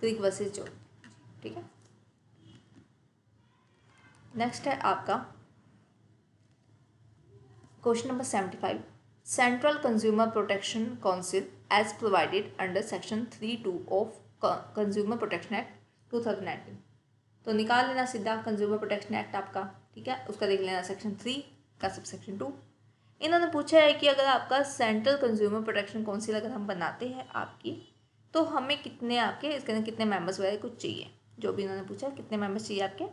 क्रिक वर्सेस जो, ठीक है। नेक्स्ट है आपका question number 75। Central consumer protection council as provided under section 3(2) of consumer protection act 2019। तो निकाल लेना सीधा कंज्यूमर प्रोटेक्शन एक्ट आपका, ठीक है, उसका देख लेना सेक्शन 3 का सबसेक्शन 2। इन्होंने पूछा है कि अगर आपका सेंट्रल कंज्यूमर प्रोटेक्शन काउंसिल अगर हम बनाते हैं आपकी, तो हमें कितने आपके इसके अंदर कितने मेंबर्स वगैरह कुछ चाहिए, जो भी इन्होंने पूछा कितने मेंबर्स चाहिए आपके,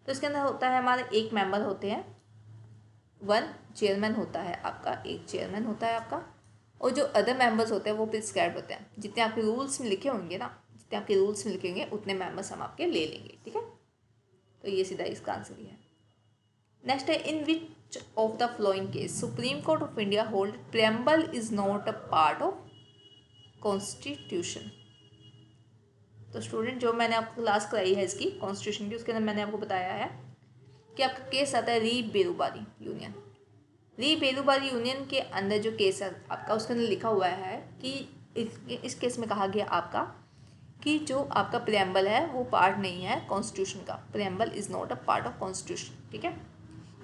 तो इसके अंदर होता है हमारे एक मेंबर होते हैं, 1 चेयरमैन होता है आपका, एक चेयरमैन होता है आपका, और जो अदर मेंबर्स होते हैं वो प्रिस्क्राइब होते हैं। जितने आपके रूल्स में लिखे होंगे ना, जितने आपके रूल्स में लिखे होंगे उतने मेंबर्स हम आपके ले लेंगे, ठीक है। तो ये सीधा इसका आंसर ही है। नेक्स्ट है, in which of the following case supreme court of India hold preamble is not a part of constitution. तो स्टूडेंट जो मैंने आपको क्लास कराई है इसकी कॉन्स्टिट्यूशन की, उसके अंदर मैंने आपको बताया है कि आपका केस आता है री बेरूबारी यूनियन। री बेरूबारी यूनियन के अंदर जो केस है आपका, उसके अंदर लिखा हुआ है कि इस केस में कहा गया आपका कि जो आपका प्रेम्बल है वो पार्ट नहीं है कॉन्स्टिट्यूशन का। Preamble is not a part of constitution, ठीक है।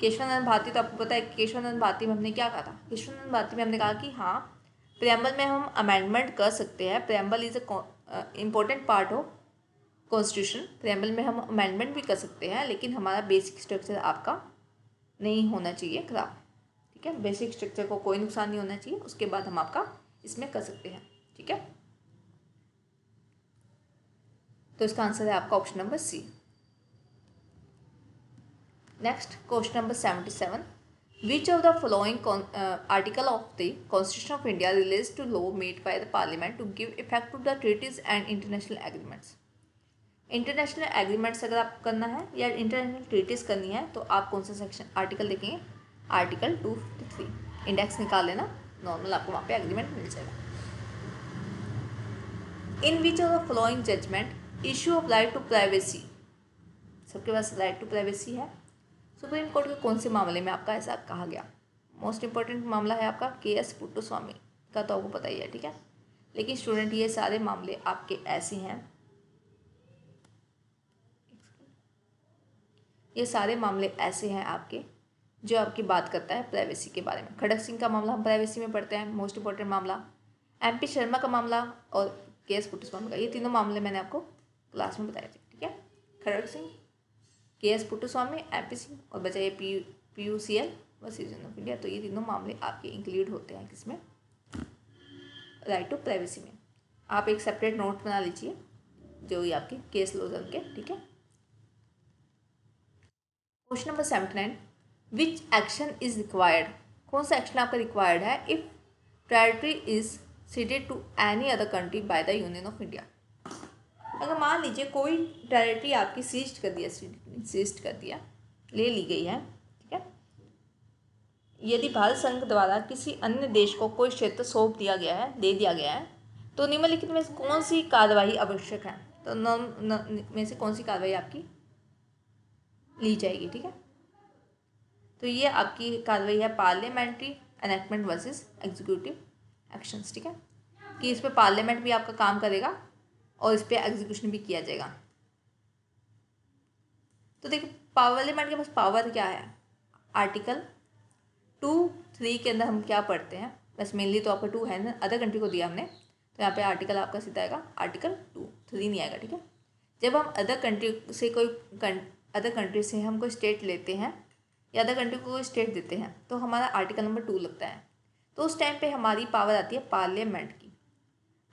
केशवानंद भारती, तो आपको पता है केशवानंद भारती में हमने क्या कहा था। केशवानंद भारती में हमने कहा कि हाँ, प्रेम्बल में हम अमेंडमेंट कर सकते हैं। Preamble is a important part of constitution. Preamble में हम अमेंडमेंट भी कर सकते हैं, लेकिन हमारा बेसिक स्ट्रक्चर आपका नहीं होना चाहिए खराब, ठीक है। बेसिक स्ट्रक्चर को कोई नुकसान नहीं होना चाहिए, उसके बाद हम आपका इसमें कर सकते हैं, ठीक है। तो इसका आंसर है आपका option number C. Next question number 77, which of the following article of the constitution of India relates to law made by the parliament to give effect to the treaties and international agreements. International agreements अगर आपको करना है या इंटरनेशनल ट्रीटीज करनी है तो आप कौन सा सेक्शन आर्टिकल देखेंगे, आर्टिकल 253। इंडेक्स निकाल लेना, नॉर्मल आपको वहाँ पे एग्रीमेंट मिल जाएगा। In which of the following judgement issue of right to privacy, सबके पास राइट टू प्राइवेसी है। सुप्रीम कोर्ट के कौन से मामले में आपका ऐसा कहा गया। मोस्ट इंपॉर्टेंट मामला है आपका केएस पुट्टुस्वामी का, तो आपको पता ही है, ठीक है। लेकिन स्टूडेंट ये सारे मामले आपके ऐसे हैं, ये सारे मामले ऐसे हैं आपके जो आपकी बात करता है प्राइवेसी के बारे में। खड़क सिंह का मामला हम प्राइवेसी में पढ़ते हैं, मोस्ट इंपॉर्टेंट मामला। एमपी शर्मा का मामला और केएस पुट्टुस्वामी का, ये तीनों मामले मैंने आपको क्लास में बताए थे, ठीक है। खड़क सिंह, केएस पुट्टुस्वामी, एमपी सिंह और बचा ये PUCL व सिटीजन ऑफ इंडिया। तो ये तीनों मामले आपके इंक्लूड होते हैं किसमें, राइट टू प्राइवेसी में। आप एक सेपरेट नोट बना लीजिए जो ये आपके केस लॉ के, ठीक है। Question number 79, which action is required, कौन सा एक्शन आपका रिक्वायर्ड है if territory is ceded to any other country by the union of India. अगर मान लीजिए कोई टेरिटरी आपकी सीज्ड कर दिया, सीज्ड कर दिया, ले ली गई है, ठीक है। यदि भारत संघ द्वारा किसी अन्य देश को कोई क्षेत्र सौंप दिया गया है, दे दिया गया है, तो निम्नलिखित में से कौन सी कार्रवाई आवश्यक है। तो में से कौन सी कार्रवाई आपकी ली जाएगी, ठीक है। तो ये आपकी कार्रवाई है parliamentary enactment versus executive actions, ठीक है। कि इस पे पार्लियामेंट भी आपका काम करेगा और इस पे एग्जीक्यूशन भी किया जाएगा। तो देखिए पार्लियामेंट के पास पावर क्या है, आर्टिकल 2(3) के अंदर हम क्या पढ़ते हैं, बस मेनली तो आपका 2 है ना, अदर कंट्री को दिया हमने, तो यहाँ पे आर्टिकल आपका सीधा आएगा आर्टिकल 2, 3 नहीं आएगा, ठीक है। जब हम अदर कंट्री से अदर कंट्री से हम कोई स्टेट लेते हैं या अदर कंट्री को कोई स्टेट देते हैं तो हमारा आर्टिकल नंबर 2 लगता है। तो उस टाइम पे हमारी पावर आती है पार्लियामेंट की।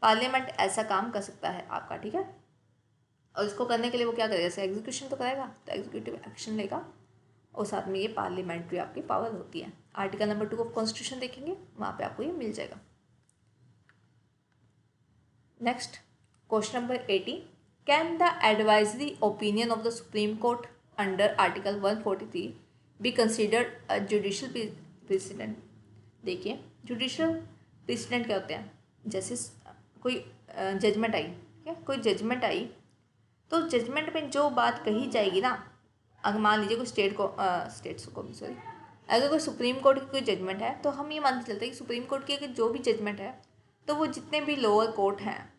पार्लियामेंट ऐसा काम कर सकता है आपका, ठीक है। और इसको करने के लिए वो क्या करेगा, जैसे एग्जीक्यूशन तो करेगा, तो एग्जीक्यूटिव एक्शन लेगा और साथ में ये पार्लियामेंट्री आपकी पावर होती है। आर्टिकल नंबर 2 ऑफ कॉन्स्टिट्यूशन देखेंगे, वहाँ पे आपको ये मिल जाएगा। Next question number 80, can the advisory opinion of the supreme court under article 143 be considered a judicial president. देखिए जुडिशियल प्रेसिडेंट क्या होते हैं, जैसे कोई जजमेंट आई, ठीक है, कोई जजमेंट आई तो जजमेंट में जो बात कही जाएगी ना, अगर मान लीजिए कोई स्टेट्स को भी सॉरी, अगर कोई सुप्रीम कोर्ट की कोई जजमेंट है तो हम ये मानते चलते हैं कि सुप्रीम कोर्ट की अगर जो भी जजमेंट है तो वो जितने भी लोअर कोर्ट हैं,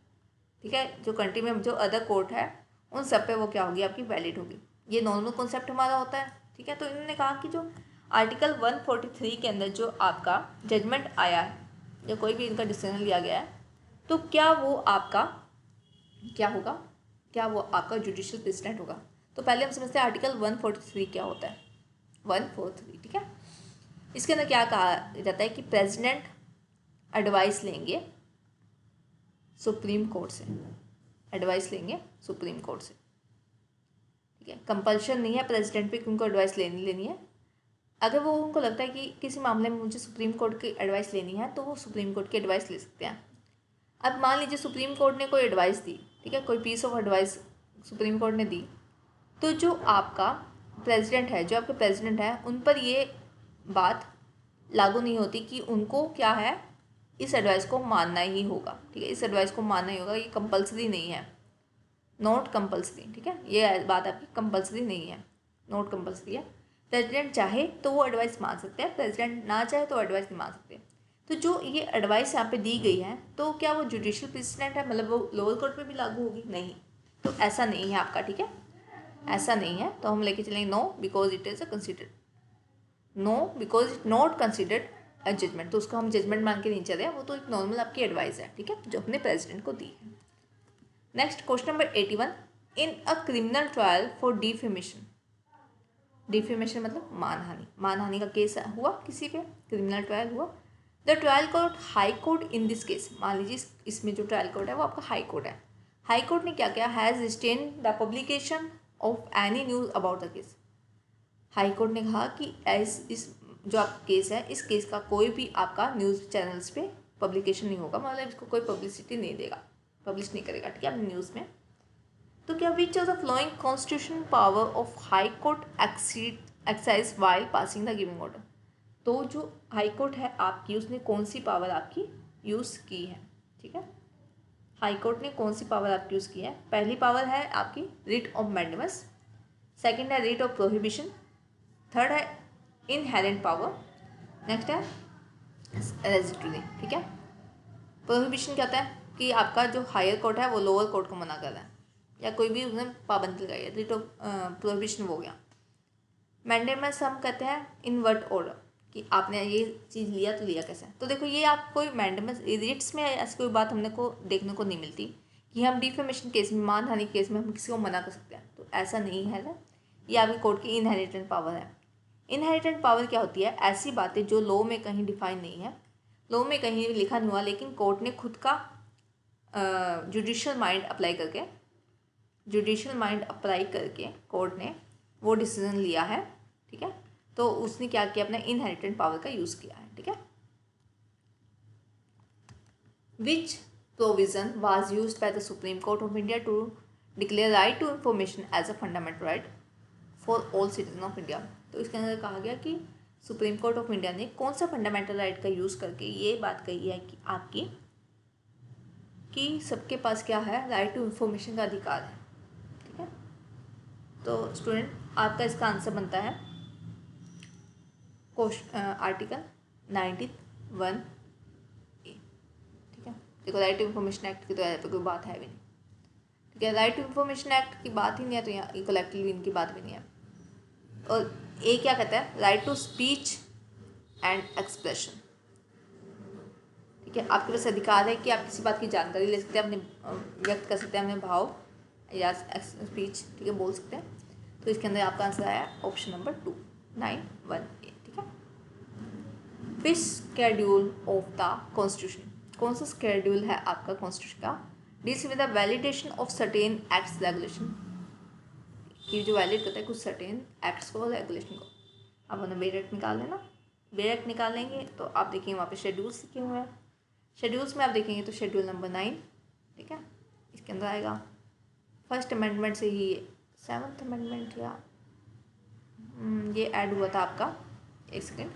ठीक है, जो कंट्री में जो अदर कोर्ट है उन सब पे वो क्या होगी आपकी वैलिड होगी। ये नॉर्मल कॉन्सेप्ट हमारा होता है, ठीक है। तो इन्होंने कहा कि जो आर्टिकल 143 के अंदर जो आपका जजमेंट आया है या कोई भी इनका डिसीजन लिया गया है तो क्या वो आपका क्या होगा, क्या वो आपका जुडिशियल प्रेसिडेंट होगा। तो पहले हम समझते हैं आर्टिकल 143 क्या होता है। 143, ठीक है, इसके अंदर क्या कहा जाता है कि प्रेसिडेंट एडवाइस लेंगे सुप्रीम कोर्ट से, एडवाइस लेंगे सुप्रीम कोर्ट से, ठीक है। कंपल्शन नहीं है प्रेसिडेंट पे कि उनको एडवाइस लेनी है। अगर वो उनको लगता है कि किसी मामले में मुझे सुप्रीम कोर्ट की एडवाइस लेनी है तो वो सुप्रीम कोर्ट की एडवाइस ले सकते हैं। अब मान लीजिए सुप्रीम कोर्ट ने कोई एडवाइस दी, ठीक है, कोई piece of advice supreme court ने दी, तो जो आपका प्रेसिडेंट है, जो आपके प्रेसिडेंट है, उन पर ये बात लागू नहीं होती कि उनको क्या है, इस एडवाइस को मानना ही होगा। ठीक है, इस एडवाइस को मानना ही होगा, ये कंपल्सरी नहीं है, नॉट कंपल्सरी। ठीक है, ये बात आपकी कंपल्सरी नहीं है, नॉट कंपल्सरी है। प्रेसिडेंट चाहे तो वो एडवाइस मान सकते हैं, प्रेसिडेंट ना चाहे तो एडवाइस नहीं मान सकते। तो जो ये एडवाइस यहाँ पे दी गई है तो क्या वो जुडिशियल प्रेसिडेंट है, मतलब वो लोअर कोर्ट में भी लागू होगी? नहीं, तो ऐसा नहीं है आपका। ठीक है, ऐसा नहीं है, तो हम लेके चलेंगे no because it is a considered, no because it not considered a judgment, तो उसको हम जजमेंट मान के नहीं चले, वो तो एक नॉर्मल आपकी एडवाइस है। ठीक है, जो अपने प्रेसिडेंट को दी है। Next question number 81, in a criminal trial for defamation, defamation मतलब मानहानि, मानहानि का केस हुआ किसी पे, क्रिमिनल ट्रायल हुआ, the trial court high court in this case, मान लीजिए इसमें जो ट्रायल कोर्ट है वो आपका हाई कोर्ट है, हाई कोर्ट ने क्या किया, has restrain the publication of any news about the case, high court ने कहा कि इस जो आपका केस है, इस केस का कोई भी आपका न्यूज़ चैनल्स पे पब्लिकेशन नहीं होगा, मतलब इसको कोई पब्लिसिटी नहीं देगा, पब्लिश नहीं करेगा। ठीक है, अपने न्यूज़ में। तो क्या विच of the flowing constitution power of high court excise while passing the giving order, तो जो हाई कोर्ट है आपकी, उसने कौन सी पावर आपकी यूज़ की है? ठीक है, हाई कोर्ट ने कौन सी पावर आपकी यूज़ की है? पहली पावर है आपकी रिट ऑफ मैंडेमस, सेकंड है रिट ऑफ प्रोहिबिशन, थर्ड है इनहेरेंट पावर, नेक्स्ट है रेजिटरी। ठीक है, प्रोहिबिशन क्या होता है कि आपका जो हायर कोर्ट है वो लोअर कोर्ट को मना कर रहा है या कोई भी उसने पाबंदी लगाई है, रिट ऑफ प्रोहिबिशन हो गया। मैंडेमस हम कहते हैं इनवर्ट ऑर्डर, कि आपने ये चीज़ लिया तो लिया कैसे। तो देखो ये आप कोई मैंडेमस रिट्स में ऐसी कोई बात हमने को देखने को नहीं मिलती कि हम डिफेमेशन केस में, मानहानि केस में हम किसी को मना कर सकते हैं, तो ऐसा नहीं है ना, ये आपकी कोर्ट की इनहेरिटेंट पावर है। इनहेरिटेंट पावर क्या होती है? ऐसी बातें जो लॉ में कहीं डिफाइन नहीं है, लॉ में कहीं लिखा नहीं हुआ, लेकिन कोर्ट ने खुद का जुडिशियल माइंड अप्लाई करके कोर्ट ने वो डिसीजन लिया है। ठीक है, तो उसने क्या किया, अपना इनहेरिटेंट पावर का यूज़ किया है। ठीक है, which provision was used by the supreme court of India to declare right to information as a fundamental right for all citizen of India. तो इसके अंदर कहा गया कि सुप्रीम कोर्ट ऑफ इंडिया ने कौन सा फंडामेंटल राइट का यूज़ करके ये बात कही है कि आपकी कि सबके पास क्या है, राइट टू इंफॉर्मेशन का अधिकार है। ठीक है, तो स्टूडेंट आपका इसका आंसर बनता है आर्टिकल 91A। ठीक है, देखो राइट टू इंफॉर्मेशन एक्ट की तो यहाँ पे कोई बात है भी नहीं। ठीक है, राइट टू इंफॉर्मेशन एक्ट की बात ही नहीं है, तो यहाँ कलेक्टिव मीन की बात भी नहीं है। और ए क्या कहता है, right to speech and expression. ठीक है, आपके पास अधिकार है कि आप किसी बात की जानकारी ले सकते हैं, अपने व्यक्त कर सकते हैं अपने भाव या स्पीच, ठीक है, बोल सकते हैं। तो इसके अंदर आपका आंसर आया ऑप्शन नंबर 291A। ठीक है, विच शेड्यूल ऑफ द कॉन्स्टिट्यूशन, कौन सा शेड्यूल है आपका कॉन्स्टिट्यूशन का, deals with the validation of certain acts regulation, कि जो वैलिड करता है कुछ सर्टेन एक्ट्स को, रेगुलेशन को। आप उन्हें बेरेक्ट निकाल लेना, बेरेक्ट निकाल लेंगे तो आप देखेंगे वहाँ पे शेड्यूल्स लिखे हुए हैं, शेड्यूल्स में आप देखेंगे तो शेड्यूल नंबर 9, ठीक है, इसके अंदर आएगा फर्स्ट अमेंडमेंट से ही 7th अमेंडमेंट या ये ऐड हुआ था आपका, एक सेकेंड,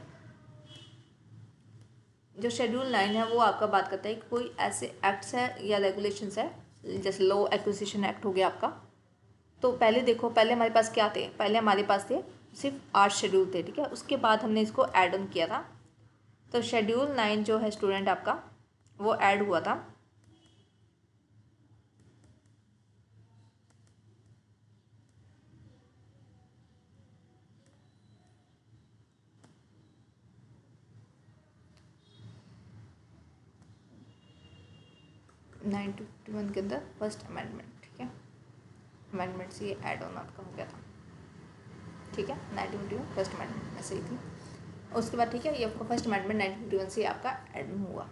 जो शेड्यूल 9 है वो आपका बात करता है कि कोई ऐसे एक्ट्स है या रेगुलेशंस है, जैसे लॉ एक्विजिशन एक्ट हो गया आपका। तो पहले देखो, पहले हमारे पास क्या थे, पहले हमारे पास थे सिर्फ 8 शेड्यूल थे। ठीक है, उसके बाद हमने इसको ऐड ऑन किया था, तो शेड्यूल 9 जो है स्टूडेंट आपका वो ऐड हुआ था नाइन 51 के अंदर फर्स्ट अमेंडमेंट। ठीक है, अमेंडमेंट से ये ऐड ऑन आपका हो गया था। ठीक है, 1951 फर्स्ट अमेंडमेंट में से ही थी, उसके बाद ठीक है ये आपका फर्स्ट अमेंडमेंट 1951 से आपका ऐड हुआ।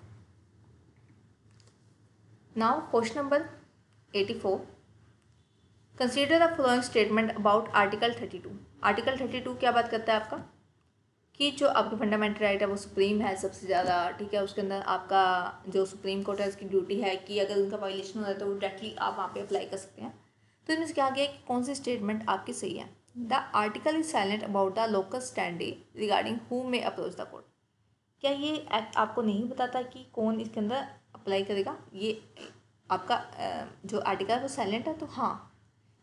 Now question number 84, consider the following statement about article 32। Article 32 क्या बात करता है आपका कि जो आपके फंडामेंटल राइट है वो सुप्रीम है सबसे ज़्यादा, ठीक है। उसके अंदर आपका जो सुप्रीम कोर्ट है उसकी ड्यूटी है कि अगर उनका वायलेशन हो रहा है तो वो डायरेक्टली आप वहाँ पे अप्लाई कर सकते हैं। तो इसमें से क्या गया कि कौन सी स्टेटमेंट आपकी सही है। The article is silent about the local standard regarding who may approach the court. क्या ये एक्ट आपको नहीं बताता कि कौन इसके अंदर अप्लाई करेगा। ये आपका जो आर्टिकल है वो साइलेंट है। तो हाँ,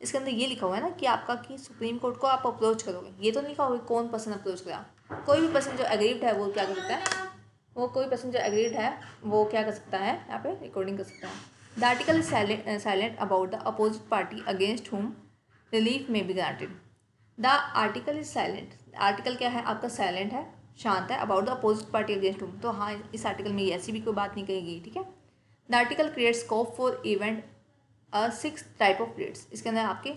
इसके अंदर ये लिखा हुआ है ना कि आपका कि सुप्रीम कोर्ट को आप अप्रोच करोगे, ये तो नहीं लिखा हुआ कौन पर्सन अप्रोच करेगा। कोई भी पर्सन जो एग्रीड है वो क्या कर सकता है, वो कोई पर्सन जो एग्रीड है वो क्या कर सकता है, यहाँ पे रिकॉर्डिंग कर सकता है। The article is silent about the opposite party against whom relief may be granted. The article is silent, article क्या है आपका साइलेंट है, शांत है, about the opposite party against whom. तो हाँ, इस आर्टिकल में ऐसी भी कोई बात नहीं कही गई, ठीक है। The article create scope for event 6 type of rates. इसके अंदर आपके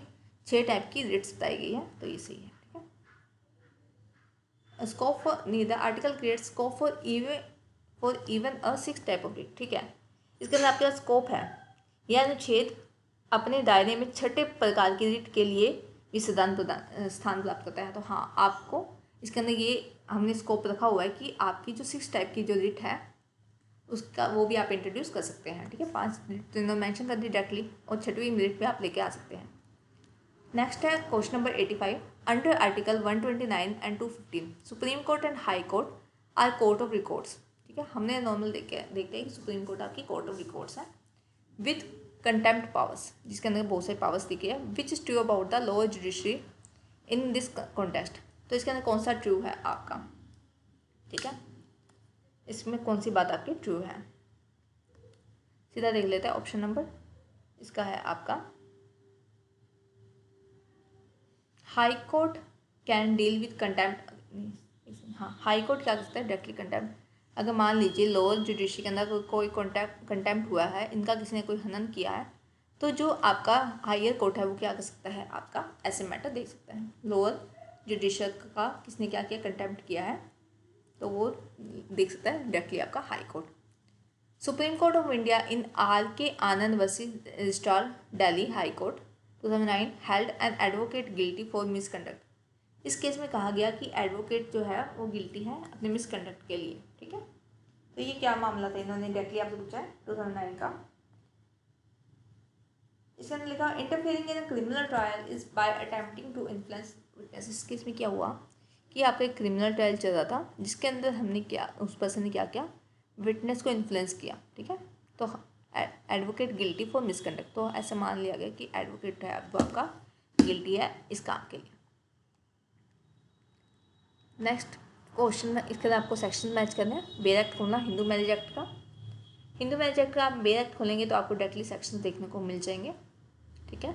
6 टाइप की रेट्स बताई गई है, तो ये सही है, ठीक है। Scope for the article create scope for even 6 type of rate, ठीक है। इसके अंदर आपके पास स्कोप है, यह अनुच्छेद अपने दायरे में 6 प्रकार की रेट के लिए भी स्थान प्राप्त करता है। तो हाँ, आपको इसके अंदर ये हमने स्कोप रखा हुआ है कि आपकी जो 6 टाइप की जो रेट है उसका वो भी आप इंट्रोड्यूस कर सकते हैं, ठीक है। 5 तीनों मेंशन कर दी डायरेक्टली और 6वीं मिनट पे आप लेके आ सकते हैं। नेक्स्ट है question number 85। Under article 129 and 215 supreme court and high court are court of records, ठीक है। हमने नॉर्मल देखते हैं कि सुप्रीम कोर्ट आपकी कोर्ट ऑफ रिकॉर्ड्स है विथ कंटेम्प्ट पावर्स, जिसके अंदर बहुत सारे पावर्स दिखे हैं। Which is true about the lower judiciary in this contest. तो इसके अंदर कौन सा ट्रू है आपका, ठीक है, इसमें कौन सी बात आपकी ट्रू है। सीधा देख लेते हैं ऑप्शन नंबर, इसका है आपका high court can deal with contempt. हाँ, हाई कोर्ट क्या कर सकता है, डायरेक्टली कंटेम्प्ट। अगर मान लीजिए लोअर जुडिशरी के अंदर कोई कंटेम्प्ट हुआ है, इनका किसी ने कोई हनन किया है, तो जो आपका हायर कोर्ट है वो क्या कर सकता है, आपका ऐसे मैटर देख सकता है। लोअर जुडिशरी का किसने क्या किया, कंटेम्प्ट किया है, तो वो देख सकता है डायरेक्टली आपका high court. Supreme court of India in R K Anand versus registrar Delhi high court 2009 held an advocate guilty for misconduct. इस केस में कहा गया कि एडवोकेट जो है वो गिल्टी है अपने मिसकंडक्ट के लिए, ठीक है। तो ये क्या मामला था, इन्होंने डायरेक्टली आपसे पूछा है 2009 का। इसने लिखा interfering in a criminal trial is by attempting to influence witness. इस केस में क्या हुआ कि आपका एक क्रिमिनल ट्रायल चल रहा था जिसके अंदर हमने क्या, उस पर्सन ने क्या किया, विटनेस को इन्फ्लुएंस किया, ठीक है। तो एडवोकेट गिल्टी फॉर मिसकंडक्ट, तो ऐसा मान लिया गया कि एडवोकेट है वो आपका गिल्टी है इस काम के लिए। नेक्स्ट क्वेश्चन, इसके अंदर आपको सेक्शन मैच करना है। बेयर एक्ट खोलना, हिंदू मैरिज एक्ट का। हिंदू मैरिज एक्ट का आप बेयर एक्ट खोलेंगे तो आपको डायरेक्टली सेक्शन देखने को मिल जाएंगे, ठीक है।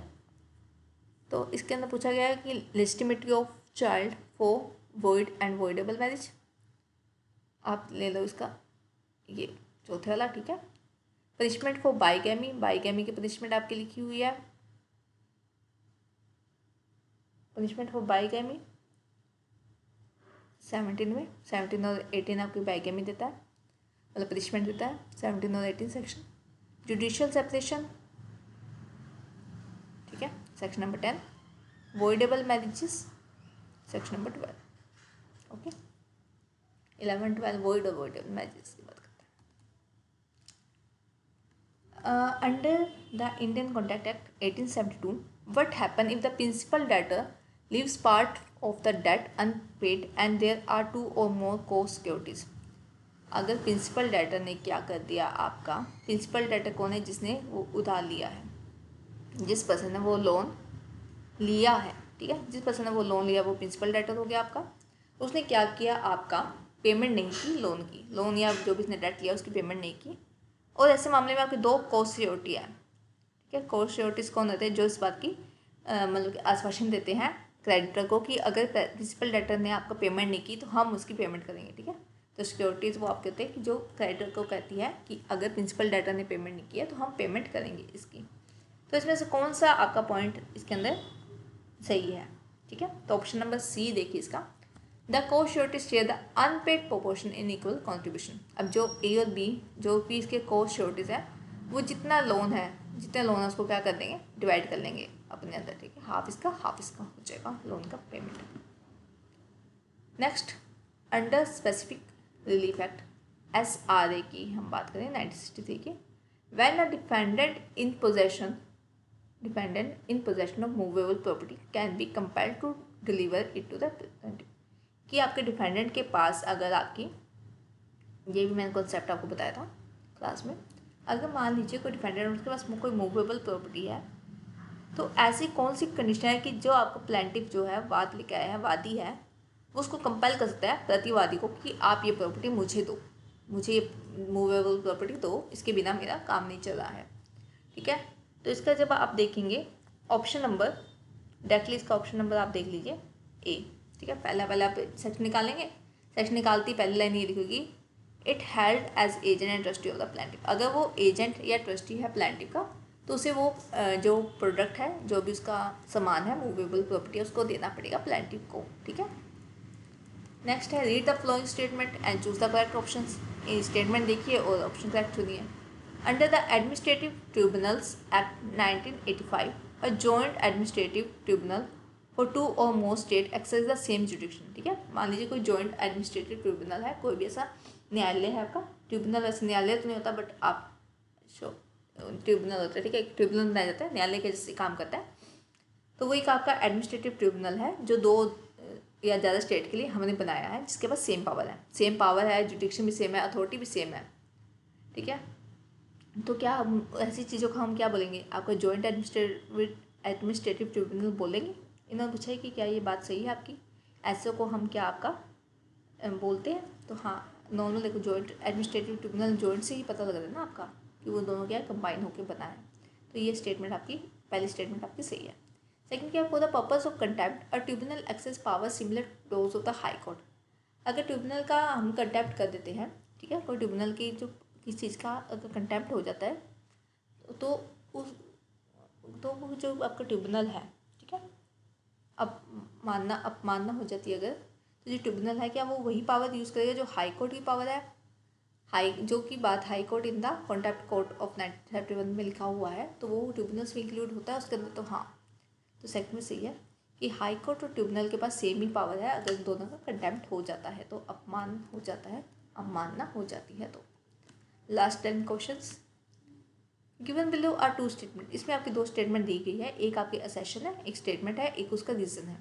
तो इसके अंदर पूछा गया है कि legitimacy of child for void and voidable marriage. आप ले लो इसका ये चौथे वाला, ठीक है। पनिशमेंट फॉर बाइगैमी, बाइगैमी की पनिशमेंट आपकी लिखी हुई है। पनिशमेंट फॉर बाइगैमी 17 में, 17 और 18 आपकी बाइगैमी देता है, मतलब पनिशमेंट देता है 17 और 18 सेक्शन। जुडिशियल सेपरेशन, ठीक है, section number 10। Voidable marriages section number 12, okay. 11, 12 void और वॉइडेबल मैरिजेस की बात करते हैं। Under the Indian contract act 1872 what happen if the principal debtor leaves part of the debt unpaid and there are 2 or more co-securities। अगर प्रिंसिपल डेटर ने क्या कर दिया, आपका प्रिंसिपल डेटर कौन है, जिसने वो उधार लिया है, जिस पर्सन ने वो लोन लिया है, ठीक है, जिस पर्सन ने वो लोन लिया वो प्रिंसिपल डेटर हो गया आपका। उसने क्या किया, आपका पेमेंट नहीं की लोन की, लोन या जो भी उसने डेट लिया उसकी पेमेंट नहीं की। और ऐसे मामले में आपके 2 को-सिक्योरिटी है, ठीक है। को-सिक्योरिटीज कौन होते हैं, जो इस बात की मतलब कि आश्वासन देते हैं क्रेडिटर को कि अगर प्रिंसिपल डेटर ने आपका पेमेंट नहीं की तो हम उसकी पेमेंट करेंगे, ठीक है। तो सिक्योरिटीज़ वो आप कहते हैं कि जो क्रेडिटर को कहती है कि अगर प्रिंसिपल डेटर ने पेमेंट नहीं किया तो हम पेमेंट करेंगे इसकी। तो इसमें से कौन सा आपका पॉइंट इसके अंदर सही है, ठीक है। तो ऑप्शन नंबर सी देखिए इसका, the co security share the unpaid proportion in equal contribution. अब जो ए और बी जो भी इसके को-सिक्योरिटीज़ है वो जितना लोन है उसको क्या कर देंगे, डिवाइड कर लेंगे अपने अपने अंदर, ठीक है, हाफ इसका हो जाएगा लोन का payment. Next, under specific relief act SRA की हम बात करें 1963 की, when a dependent in possession of movable property can be compelled to deliver it to the plaintiff, कि आपके डिपेंडेंट के पास अगर आपकी, ये भी मैंने कॉन्सेप्ट आपको बताया था क्लास में, अगर मान लीजिए कोई डिपेंडेंट उसके पास कोई मूवेबल प्रॉपर्टी है, तो ऐसी कौन सी कंडीशन है कि जो आपका प्लेंटिफ जो है वाद लेके आया है, वादी है, वो उसको कंपेल कर सकता है प्रतिवादी को कि आप ये प्रॉपर्टी मुझे दो, मुझे ये मूवेबल प्रॉपर्टी दो, इसके बिना मेरा काम नहीं चल रहा है, ठीक है। तो इसका जब आप देखेंगे ऑप्शन नंबर, डायरेक्टली इसका ऑप्शन नंबर आप देख लीजिए A, ठीक है। पहले आप सेक्शन निकालेंगे, सेक्शन निकालती पहली लाइन ये लिखोगी, it held as agent and trustee of the plaintiff. अगर वो एजेंट या ट्रस्टी है प्लेंटिफ का, तो उसे वो जो प्रोडक्ट है, जो भी उसका सामान है, मूवेबल प्रॉपर्टी है, उसको देना पड़ेगा प्लेंटिफ को, ठीक है। नेक्स्ट है, read the following statement and choose the correct options. ये स्टेटमेंट देखिए और ऑप्शन करेक्ट चुनिए। Under the administrative tribunals act 1985, a joint administrative tribunal for 2 और more state exercise the same जुडिक्शन, ठीक है। मान लीजिए कोई जॉइंट एडमिनिस्ट्रेटिव ट्रिब्यूनल है, कोई भी ऐसा न्यायालय है आपका, ट्रिब्यूनल ऐसे न्यायालय तो नहीं होता, बट आप ट्रिब्यूनल होता है, ठीक है, एक ट्रिब्यूनल बनाया जाता है, न्यायालय के जैसे काम करता है। तो वो एक आपका एडमिनिस्ट्रेटिव ट्रिब्यूनल है जो 2 या ज़्यादा स्टेट के लिए हमने बनाया है, जिसके पास सेम पावर है, जुडिक्शन भी सेम है, अथॉरिटी भी सेम है, ठीक है। तो क्या हम ऐसी चीज़ों को हम क्या बोलेंगे, आपका जॉइंट एडमिनिस्ट्रेटिव ट्रिब्यूनल बोलेंगे। इन्होंने पूछा है कि क्या ये बात सही है आपकी, ऐसे को हम क्या आपका बोलते हैं। तो हाँ, नॉर्मल देखो, जॉइंट एडमिनिस्ट्रेटिव ट्रिब्यूनल जॉइंट से ही पता लग रहा है ना आपका कि वो दोनों क्या कंबाइन होकर बना है। तो ये स्टेटमेंट आपकी, पहली स्टेटमेंट आपकी सही है। सेकंड क्या, for the purpose of contempt a tribunal access power similar to those of the high court. अगर ट्रिब्यूनल का हम कंटेम्प्ट कर देते हैं, ठीक है, कोई ट्रिब्यूनल की जो किसी चीज़ का अगर कंटेम्प्ट हो जाता है, तो वो जो आपका ट्रिब्यूनल है, ठीक है, अपमानना हो जाती है अगर, तो जो ट्रिब्यूनल है क्या वो वही पावर यूज़ करेगा जो हाई कोर्ट की पावर है, जो कि बात high court in the contempt court of 1931 में लिखा हुआ है, तो वो ट्रिब्यूनल्स में इंक्लूड होता है उसके अंदर। तो हाँ, तो सेकंड में सही है कि हाई कोर्ट और ट्रिब्यूनल के पास सेम ही पावर है, अगर दोनों का कंटेम्प्ट हो जाता है तो अपमान हो जाता है, अवमानना हो जाती है। तो last 10 questions given below are 2 statement. इसमें आपकी 2 स्टेटमेंट दी गई है, एक आपकी असेशन है, एक स्टेटमेंट है, एक उसका रीजन है।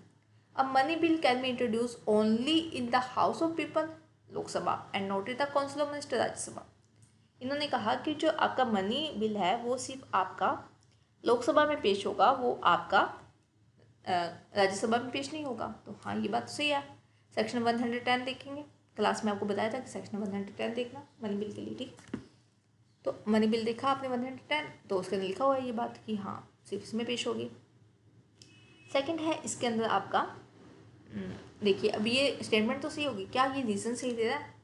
अब money bill can be introduce only in the house of people Lok Sabha and not in the council of minister Rajya Sabha. इन्होंने कहा कि जो आपका मनी बिल है वो सिर्फ आपका लोकसभा में पेश होगा, वो आपका राज्यसभा में पेश नहीं होगा। तो हाँ, ये बात सही है। सेक्शन 110 देखेंगे, क्लास में आपको बताया था कि सेक्शन 110 देखना मनी बिल के लिए, ठीक। तो मनी बिल देखा आपने 110, तो उसके अंदर लिखा हुआ है ये बात कि हाँ सिर्फ इसमें पेश होगी। सेकंड है, इसके अंदर आपका देखिए, अब ये स्टेटमेंट तो सही होगी, क्या ये रीज़न सही दे रहा है,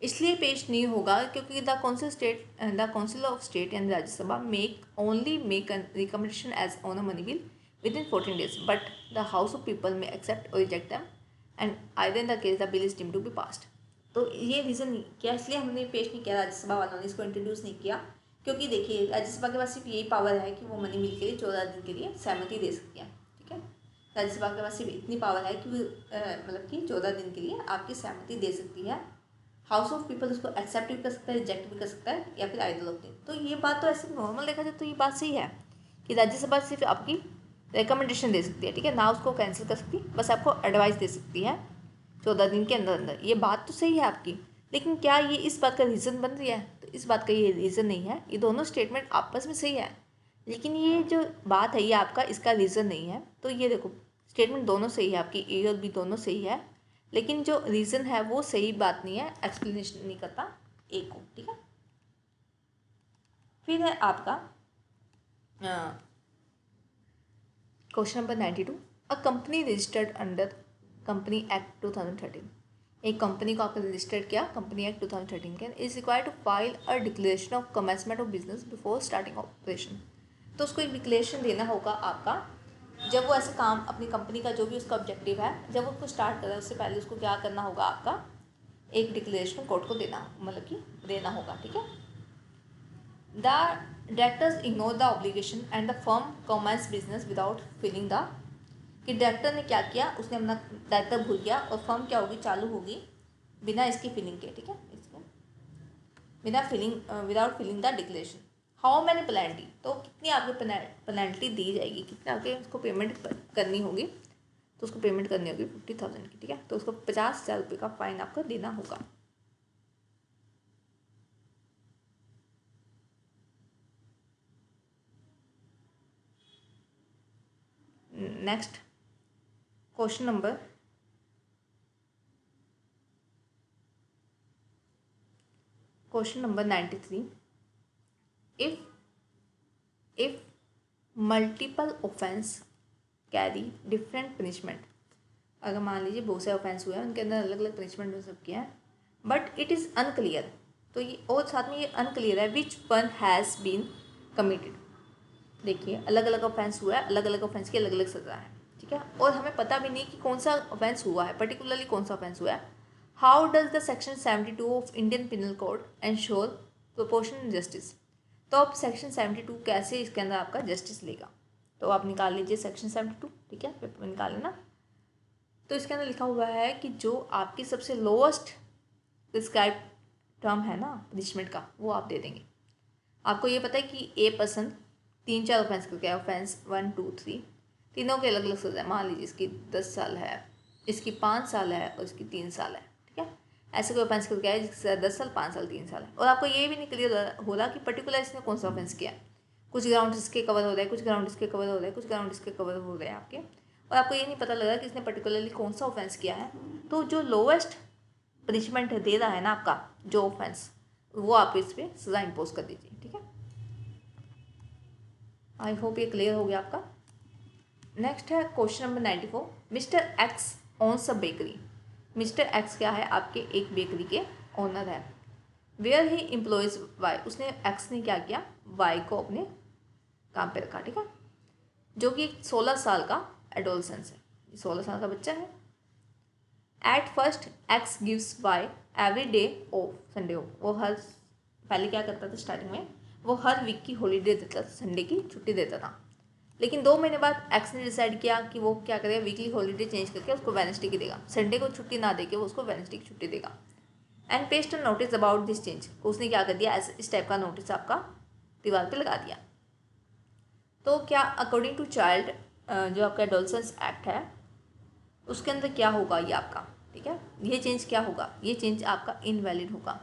इसलिए पेश नहीं होगा क्योंकि the council of state and Rajya Sabha make recommendation as on a money bill within 14 days, but the House of People may accept or reject them, and either in the case the bill is deemed to be passed. तो ये रीज़न क्या, इसलिए हमने पेश नहीं किया, राज्यसभा वालों ने इसको इंट्रोड्यूस नहीं किया, क्योंकि देखिए राज्यसभा के पास सिर्फ यही पावर है कि वो मनी बिल के लिए 14 दिन के लिए सहमति दे सकती है, ठीक है। राज्यसभा के पास सिर्फ इतनी पावर है कि वो मतलब कि 14 दिन के लिए आपकी सहमति दे सकती है। हाउस ऑफ पीपल उसको एक्सेप्ट भी कर सकता है, रिजेक्ट भी कर सकता है, या फिर आइदर ऑफ दिन। तो ये बात तो ऐसे नॉर्मल देखा जाए तो ये बात सही है कि राज्यसभा सिर्फ आपकी रिकमेंडेशन दे सकती है, ठीक है, ना उसको कैंसिल कर सकती, बस आपको एडवाइस दे सकती है 14 दिन के अंदर अंदर। ये बात तो सही है आपकी, लेकिन क्या ये इस बात का रीज़न बन रही है, तो इस बात का ये रीज़न नहीं है। ये दोनों स्टेटमेंट आपस में सही है, लेकिन ये जो बात है ये आपका इसका रीज़न नहीं है। तो ये देखो, स्टेटमेंट दोनों सही है आपकी, ए और बी दोनों सही है, लेकिन जो रीज़न है वो सही बात नहीं है, एक्सप्लेनेशन नहीं करता ए को, ठीक है। फिर है आपका question number 92, a company registered under company act 2013। एक कंपनी को आपने रजिस्टर्ड किया कंपनी एक्ट 2013 के, is required to file a declaration of commencement of business before starting operation. तो उसको एक डिक्लेरेशन देना होगा आपका, जब वो ऐसे काम अपनी कंपनी का जो भी उसका ऑब्जेक्टिव है, जब उसको स्टार्ट करें उससे पहले उसको क्या करना होगा, आपका एक डिक्लेरेशन कोर्ट को देना, मतलब कि देना होगा, ठीक है। The directors ignore the obligation and the firm commence business without filing the, कि डायरेक्टर ने क्या किया, उसने अपना डायरेक्टर भूल गया और फर्म क्या होगी, चालू होगी बिना इसकी फिलिंग के, ठीक है, इसके बिना filing, without filing the declaration. How many penalty, तो कितनी आपको पेनल्टी दी जाएगी, कितने आपके उसको पेमेंट करनी होगी, तो उसको पेमेंट करनी होगी 50,000 की, ठीक है, तो उसको 50,000 रुपये का फाइन आपको देना होगा। Next question number 93। If multiple offence carry different punishment, अगर मान लीजिए बहुत से ऑफेंस हुए हैं, उनके अंदर अलग अलग पनिशमेंट हो सकती है, बट इट इज़ अनक्लियर, तो ये और साथ में ये अनक्लियर है which one has been committed. देखिए अलग अलग ऑफेंस हुआ है, अलग अलग ऑफेंस की अलग अलग सज़ा है, ठीक है, और हमें पता भी नहीं कि कौन सा ऑफेंस हुआ है, पर्टिकुलरली कौन सा ऑफेंस हुआ है। How does the section 72 of Indian penal code ensure proportional justice, तो अब सेक्शन 72 कैसे इसके अंदर आपका जस्टिस लेगा, तो आप निकाल लीजिए सेक्शन 72, ठीक है, पेपर में निकाल लेना। तो इसके अंदर लिखा हुआ है कि जो आपकी सबसे लोएस्ट प्रिस्क्राइब टर्म है ना पनिशमेंट का, वो आप दे देंगे। आपको ये पता है कि ए पर्सन 3-4 ऑफेंस करके है, ऑफेंस 1, 2, 3, तीनों के अलग अलग सजा है, मान लीजिए इसकी 10 साल है, इसकी 5 साल है और इसकी 3 साल है, ठीक है, ऐसे कोई ऑफेंस करके है जिसकी 10 साल, 5 साल, 3 साल है, और आपको ये भी नहीं क्लियर हो रहा कि पर्टिकुलर इसने कौन सा ऑफेंस किया है। कुछ ग्राउंड इसके कवर हो रहे हैं, कुछ ग्राउंड इसके कवर हो रहे हैं, कुछ ग्राउंड इसके कवर हो रहे हैं आपके, और आपको ये नहीं पता लग रहा कि इसने पर्टिकुलरली कौन सा ऑफेंस किया है। तो जो लोएस्ट पनिशमेंट दे रहा है ना आपका जो ऑफेंस, वो आप इस पर सज़ा इम्पोज कर दीजिए, ठीक है। आई होप ये क्लियर हो गया आपका। नेक्स्ट है question number 94। Mister x owns a bakery, mister x क्या है, आपके एक बेकरी के ओनर है। वेयर ही एम्प्लॉयज वाई, उसने एक्स ने क्या किया, वाई को अपने काम पे रखा, ठीक है, जो कि 16 साल का एडोलसेंस है, 16 साल का बच्चा है। At first X gives Y every day of Sunday off, वो हर, पहले क्या करता था स्टार्टिंग में, वो हर वीक की हॉलीडे देता था, संडे की छुट्टी देता था। लेकिन 2 महीने बाद एक्स ने डिसाइड किया कि वो क्या करेगा, वीकली हॉलीडे चेंज करके उसको वेडनेसडे की देगा, संडे को छुट्टी ना देके वो उसको वेडनेसडे की छुट्टी देगा। And paste notice about this change, उसने क्या कर दिया, इस टाइप का नोटिस आपका दीवार पे लगा दिया। तो क्या अकॉर्डिंग टू चाइल्ड जो आपका एडोलसेंस एक्ट है उसके अंदर क्या होगा ये आपका, ठीक है, ये चेंज क्या होगा, ये चेंज आपका इनवैलिड होगा।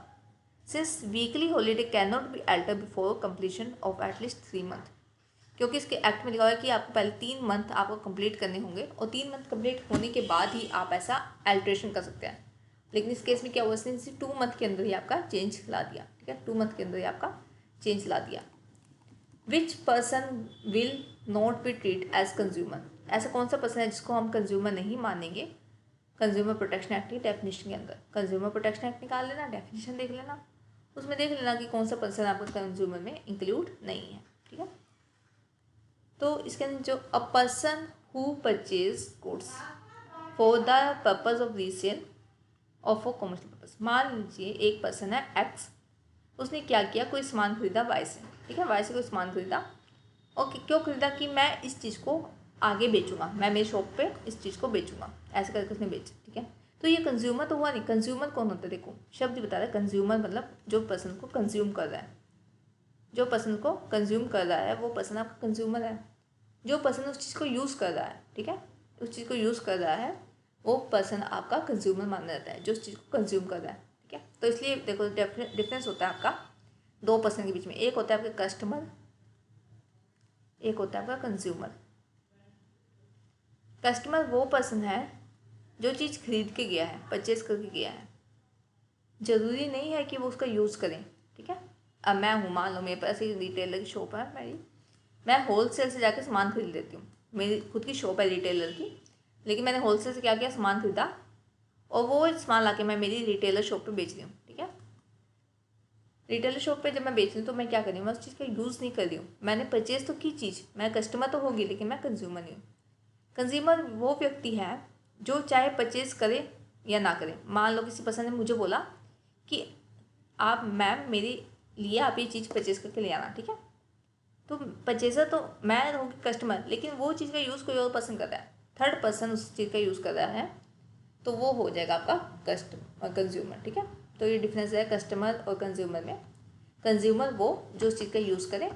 Since weekly holiday can not be alter before completion of at least 3 month, क्योंकि इसके एक्ट में लिखा हुआ है कि आपको पहले 3 मंथ आपको कंप्लीट करने होंगे और 3 मंथ कंप्लीट होने के बाद ही आप ऐसा अल्ट्रेशन कर सकते हैं। लेकिन इस केस में क्या हुआ, इसने 2 मंथ के अंदर ही आपका चेंज ला दिया, ठीक है, 2 मंथ के अंदर ही आपका चेंज ला दिया। Which person will not be treat as consumer, ऐसा कौन सा पर्सन है जिसको हम कंज्यूमर नहीं मानेंगे। कंज्यूमर प्रोटेक्शन एक्ट की डेफिनेशन के अंदर, कंज्यूमर प्रोटेक्शन एक्ट निकाल लेना, डेफिनेशन देख लेना, उसमें देख लेना कि कौन सा पर्सन आपका कंज्यूमर में इंक्लूड नहीं है, ठीक है। तो इसके अंदर जो a person who purchase goods for the purpose of resale और फॉर कमर्शियल पर्पज, मान लीजिए एक पर्सन है एक्स, उसने क्या किया, कोई सामान खरीदा वाई से, ठीक है, वाई से कोई सामान खरीदा, और क्यों खरीदा, कि मैं इस चीज़ को आगे बेचूंगा, मैं मेरी शॉप पे इस चीज़ को बेचूंगा, ऐसे करके उसने बेचा, ठीक है। तो ये कंज्यूमर तो हुआ नहीं, कंज्यूमर कौन होता है, देखो शब्द बता रहा है, कंज्यूमर मतलब जो पर्सन को कंज्यूम कर रहा है, जो पर्सन को कंज्यूम कर रहा है वो पर्सन आपका कंज्यूमर है। जो पर्सन उस चीज़ को यूज़ कर रहा है, ठीक है, उस चीज़ को यूज़ कर रहा है वो पर्सन आपका कंज्यूमर माना जाता है, जो उस चीज़ को कंज्यूम कर रहा है, ठीक है। तो इसलिए देखो डिफरेंस होता है आपका 2 पर्सन के बीच में, एक होता है आपका कस्टमर, एक होता है आपका कंज्यूमर। कस्टमर वो पर्सन है जो चीज़ खरीद के गया है, परचेज करके गया है, ज़रूरी नहीं है कि वो उसका यूज़ करें, ठीक है। अब मैं हूँ, मान लो मेरे पास एक रिटेलर की शॉप है मेरी, मैं होलसेल से जाकर सामान खरीद लेती हूँ, मेरी खुद की शॉप है रिटेलर की, लेकिन मैंने होलसेल से क्या किया, सामान खरीदा और वो सामान लाके मैं मेरी रिटेलर शॉप पे बेच रही हूँ, ठीक है। रिटेलर शॉप पे जब मैं बेच रही हूँ तो मैं क्या कर रही हूँ, मैं उस चीज़ का यूज़ नहीं कर रही हूँ, मैंने परचेज तो की चीज़, मैं कस्टमर तो होगी लेकिन मैं कंज्यूमर नहीं हूँ। कंज्यूमर वो व्यक्ति है जो चाहे परचेज करे या ना करे। मान लो किसी पर्सन ने मुझे बोला कि आप मैम मेरी लिए आप ये चीज़ परचेज करके ले आना, ठीक है। तो परचेजर तो मैं होगी कस्टमर, लेकिन वो चीज़ का यूज़ कोई और पर्सन कर रहा है, थर्ड पर्सन उस चीज़ का यूज़ कर रहा है, तो वो हो जाएगा आपका कंज्यूमर, ठीक है। तो ये डिफरेंस है कस्टमर और कंज्यूमर में। कंज्यूमर वो जो उस चीज़ का यूज़ करें,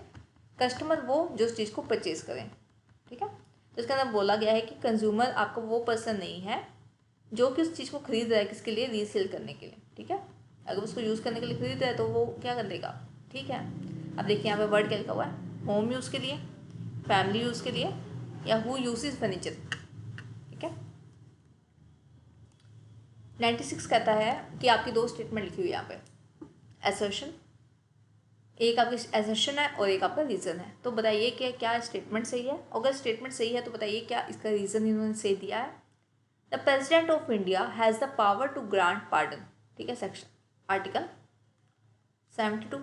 कस्टमर वो जो उस चीज़ को परचेज करें, ठीक है। तो इसके अंदर बोला गया है कि कंज्यूमर आपका वो पर्सन नहीं है जो कि उस चीज़ को खरीद रहा है किसके लिए, रीसेल करने के लिए, ठीक है। अगर उसको यूज़ करने के लिए खरीद रहा है तो वो क्या कर देगा, ठीक है। अब देखिए यहाँ पे वर्ड क्या लिखा हुआ है, होम यूज़ के लिए, फैमिली यूज़ के लिए, या हु यूजेस फर्नीचर, ठीक है। 96 कहता है कि आपकी दो स्टेटमेंट लिखी हुई है यहाँ पे, असर्शन, एक आपकी असर्शन है और एक आपका रीज़न है। तो बताइए कि क्या स्टेटमेंट सही है, अगर स्टेटमेंट सही है तो बताइए क्या इसका रीज़न इन्होंने सही दिया है। The president of India has the power to grant pardon, ठीक है, सेक्शन आर्टिकल 72।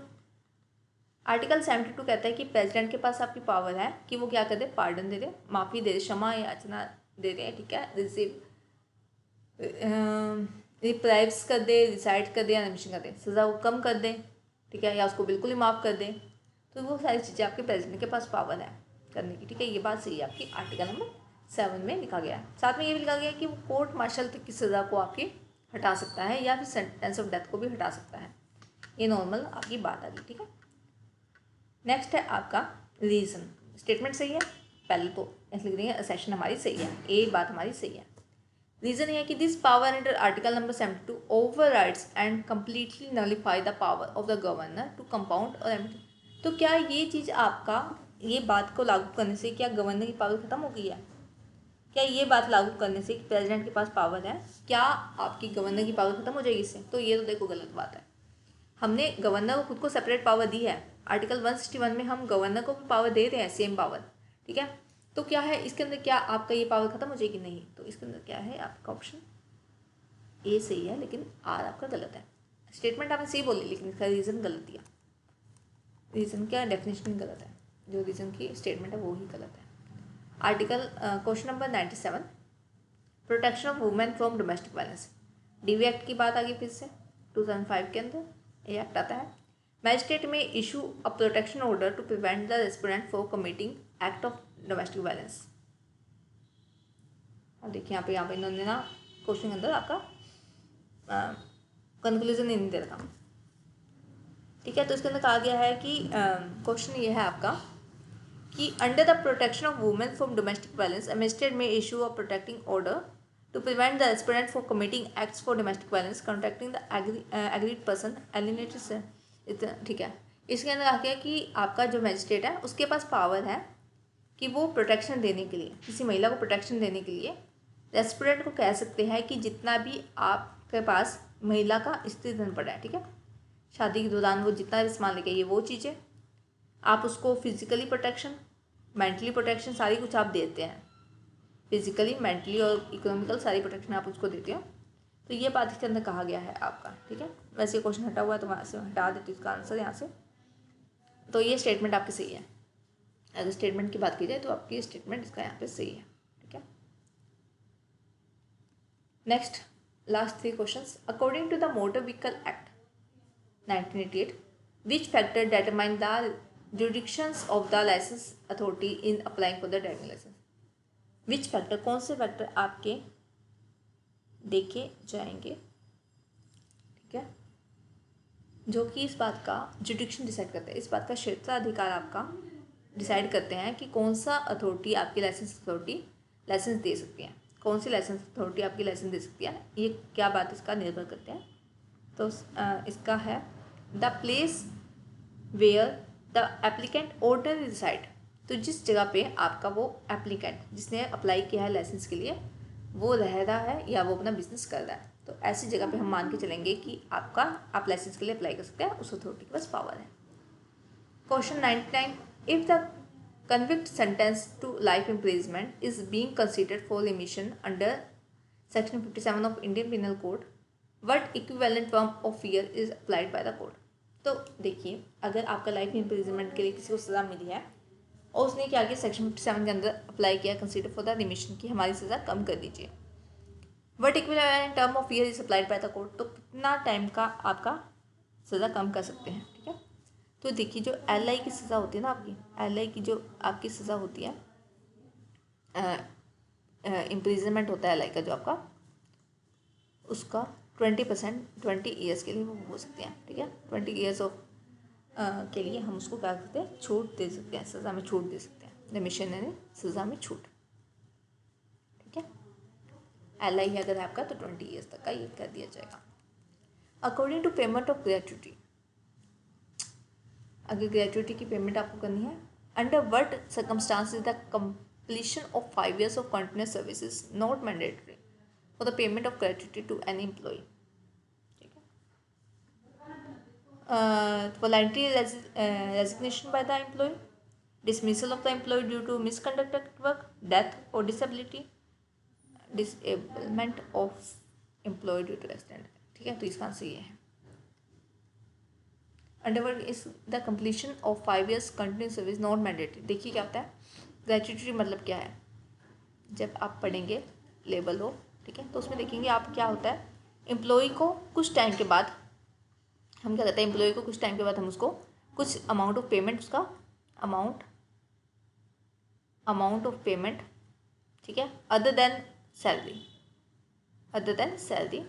आर्टिकल 72 कहता है कि प्रेसिडेंट के पास आपकी पावर है कि वो क्या कर दे, पार्डन दे दे, माफ़ी दे दे, क्षमा याचना दे दे, ठीक है, रिसीव रिप्राइव्स कर दे, रिसाइड कर दे या रिमिशन कर दे, सज़ा को कम कर दे, ठीक है, या उसको बिल्कुल ही माफ़ कर दे। तो वो सारी चीज़ें आपके प्रेसिडेंट के पास पावर है करने की, ठीक है। ये बात सही है आपकी, आर्टिकल नंबर 7 में लिखा गया है। साथ में ये भी लिखा गया है कि वो कोर्ट मार्शल तक की सज़ा को आपकी हटा सकता है या फिर सेंटेंस ऑफ डेथ को भी हटा सकता है। ये नॉर्मल आपकी बात आ गई, ठीक है। नेक्स्ट है आपका रीज़न। स्टेटमेंट सही है, पहले तो ऐसे लिख देंगे सेशन हमारी सही है, ए बात हमारी सही है। रीज़न ये है कि this power under article number 72 overrides and completely nullify the power of the governor to compound और एम्प्टी। तो क्या ये चीज़ आपका, ये बात को लागू करने से क्या गवर्नर की पावर ख़त्म हो गई है? क्या ये बात लागू करने से प्रेसिडेंट के पास पावर है, क्या आपकी गवर्नर की पावर ख़त्म हो जाएगी इससे? तो ये तो देखो गलत बात है। हमने गवर्नर को खुद को सेपरेट पावर दी है, आर्टिकल 161 में हम गवर्नर को भी पावर दे रहे हैं, सेम पावर, ठीक है। तो क्या है इसके अंदर, क्या आपका ये पावर खत्म हो जाएगी? नहीं। तो इसके अंदर क्या है आपका ऑप्शन ए सही है, लेकिन आर आपका गलत है। स्टेटमेंट आपने सही बोली लेकिन इसका रीज़न गलत दिया। रीज़न क्या, डेफिनेशन गलत है, जो रीज़न की स्टेटमेंट है वो ही गलत है। Article question number 97, protection of women from domestic violence, DV act की बात आ गई फिर से। 2005 के अंदर ये एक्ट आता है। Magistrate may issue a protection order to prevent the respondent for committing act of domestic violence. अब देखिए यहाँ पे इन्होंने ना क्वेश्चन के अंदर आपका कंक्लूजन नहीं दे रखा, ठीक है। तो इसके अंदर कहा गया है कि क्वेश्चन ये है आपका कि under the protection of women from domestic violence a magistrate में issue a protecting order to prevent the respondent for committing acts for domestic violence contracting the agreed person alienated, ठीक है। इसके अंदर कहा गया कि आपका जो मजिस्ट्रेट है उसके पास पावर है कि वो प्रोटेक्शन देने के लिए, किसी महिला को प्रोटेक्शन देने के लिए रेस्पोंडेंट को कह सकते हैं कि जितना भी आपके पास महिला का स्त्री धन पड़ा है, ठीक है, शादी के दौरान वो जितना भी सामान लेके ये वो चीज़ें आप उसको फिजिकली प्रोटेक्शन, मेंटली प्रोटेक्शन सारी कुछ आप देते हैं, फिजिकली, मेंटली और इकोनॉमिकल सारी प्रोटेक्शन आप उसको देते हो। तो ये बात इसके अंदर कहा गया है आपका, ठीक है। वैसे क्वेश्चन हटा हुआ है तो वहाँ से हटा देती हूँ इसका आंसर यहाँ से। तो ये स्टेटमेंट आपकी सही है, अगर स्टेटमेंट की बात की जाए तो आपकी स्टेटमेंट इसका यहाँ पे सही है, ठीक है। Next last 3 questions. According to the motor vehicle act 1988, which factor determine the jurisdictions of the licence authority in applying for the driving licence? Which factor, कौन से फैक्टर आपके देखे जाएंगे, ठीक है, जो कि इस बात का जुडिक्शन डिसाइड करते हैं, इस बात का क्षेत्राधिकार आपका डिसाइड करते हैं कि कौन सा अथॉरिटी आपकी लाइसेंस अथॉरिटी लाइसेंस दे सकती है, कौन सी लाइसेंस अथॉरिटी आपकी लाइसेंस दे सकती है, ये क्या बात इसका निर्भर करते हैं। तो इसका है the place where the applicant ordinary reside. तो जिस जगह पे आपका वो एप्लीकेंट जिसने अप्लाई किया है लाइसेंस के लिए वो रह रहा है या वो अपना बिजनेस कर रहा है, तो ऐसी जगह पे हम मान के चलेंगे कि आप लाइसेंस के लिए अप्लाई कर सकते हैं, उस अथॉरिटी के पास पावर है। Question 99, if the convict sentence to life imprisonment is being considered for remission under section 57 of Indian Penal Code, what equivalent term of year is applied by the court? तो देखिए, अगर आपका लाइफ इम्प्रिजनमेंट के लिए किसी को सज़ा मिली है और उसने क्या किया, सेक्शन 57 के अंदर अप्लाई किया कंसिडर फॉर द रिमिशन की हमारी सज़ा कम कर दीजिए, what equivalent term of year is applied by the court, तो कितना टाइम का आपका सज़ा कम कर सकते हैं, ठीक है। तो देखिए जो LI की सज़ा होती है ना, आपकी LI की जो आपकी सज़ा होती है, इम्प्रिजनमेंट होता है LI का जो आपका, उसका 20% 20 ईयर्स के लिए वो हो सकते हैं, ठीक है। 20 ईयर्स ऑफ के लिए हम उसको क्या करते हैं, छूट दे सकते हैं, सज़ा में छूट दे सकते हैं, रिमिशन यानी सज़ा में छूट, ठीक है। LI है अगर आपका तो 20 ईयर्स तक का ये कर दिया जाएगा। According to payment of gratuity, अगर ग्रेच्युटी की पेमेंट आपको करनी है, under what circumstances the completion of 5 years of continuous service is not mandatory for the payment of gratuity to any employee, ठीक है। Voluntary resignation by the employee, dismissal of the employee due to misconduct at work, death or disability, disablement of employee due to accident, ठीक है। तो इसका आंसर ये है। अंडरवर्ड is the completion of 5 years continuous service not mandatory. देखिए क्या होता है, ग्रेच्युटी मतलब क्या है, जब आप पढ़ेंगे लेवल हो, ठीक है, तो उसमें देखेंगे आप क्या होता है, एम्प्लॉय को कुछ टाइम के बाद हम क्या करते हैं, एम्प्लॉय को कुछ टाइम के बाद हम उसको कुछ अमाउंट ऑफ पेमेंट, उसका अमाउंट ऑफ पेमेंट, ठीक है, अदर देन सैलरी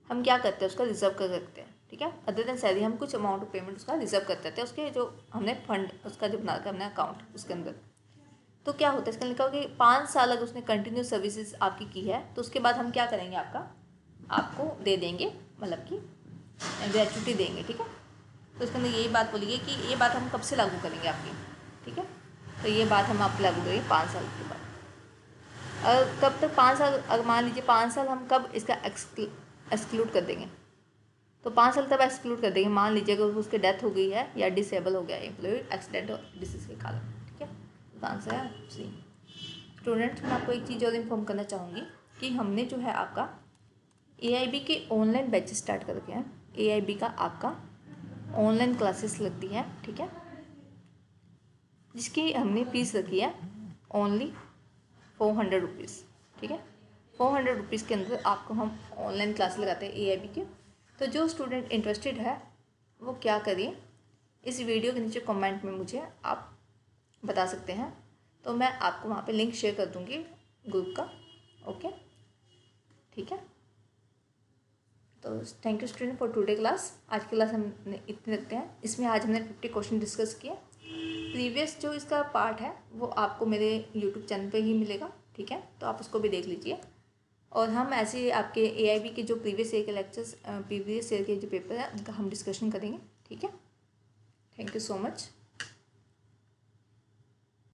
हम क्या करते हैं, उसका रिजर्व कर सकते हैं, ठीक है। अदर देन सैलरी हम कुछ अमाउंट ऑफ पेमेंट उसका रिजर्व कर देते हैं, उसके जो हमने फंड उसका जो बना रखा है हमने अकाउंट उसके अंदर। तो क्या होता है, इसका लिखा होगा कि 5 साल अगर उसने कंटिन्यूस सर्विसेज आपकी की है तो उसके बाद हम क्या करेंगे, आपको दे देंगे, मतलब कि ग्रेच्युटी देंगे, ठीक है। तो इसके अंदर यही बात बोली है कि ये बात हम कब से लागू करेंगे आपकी, ठीक है। तो ये बात हम आप लागू करेंगे 5 साल के बाद। कब तक 5 साल, अगर मान लीजिए 5 साल हम कब इसका एक्सक्लूड कर देंगे, तो 5 साल तब एक्सक्लूड कर देंगे, मान लीजिए अगर उसकी डेथ हो गई है या डिसेबल हो गया एम्प्लॉय एक्सीडेंट और डिसीज के कारण, ठीक है। तो आंसर है सी। स्टूडेंट्स, मैं आपको एक चीज़ और इन्फॉर्म करना चाहूँगी कि हमने जो है आपका AIB के ऑनलाइन बैचेस स्टार्ट कर रखे हैं। AIB का आपका ऑनलाइन क्लासेस लगती है, ठीक है, जिसकी हमने फीस रखी है ओनली 400 रुपीज़, ठीक है। 400 रुपीज़ के अंदर आपको हम ऑनलाइन क्लास लगाते हैं AIB के। तो जो स्टूडेंट इंटरेस्टेड है वो क्या करिए, इस वीडियो के नीचे कमेंट में मुझे आप बता सकते हैं, तो मैं आपको वहाँ पे लिंक शेयर कर दूँगी ग्रुप का, ओके, ठीक है। तो thank you student for today class. आज की क्लास हमने इतने रखते हैं, इसमें आज हमने 50 क्वेश्चन डिस्कस किए। प्रीवियस जो इसका पार्ट है वो आपको मेरे यूट्यूब चैनल पे ही मिलेगा, ठीक है, तो आप उसको भी देख लीजिए। और हम ऐसे आपके AIB के जो प्रीवियस ईयर के लेक्चर्स, प्रीवियस ईयर के जो पेपर है उनका हम डिस्कशन करेंगे, ठीक है। Thank you so much.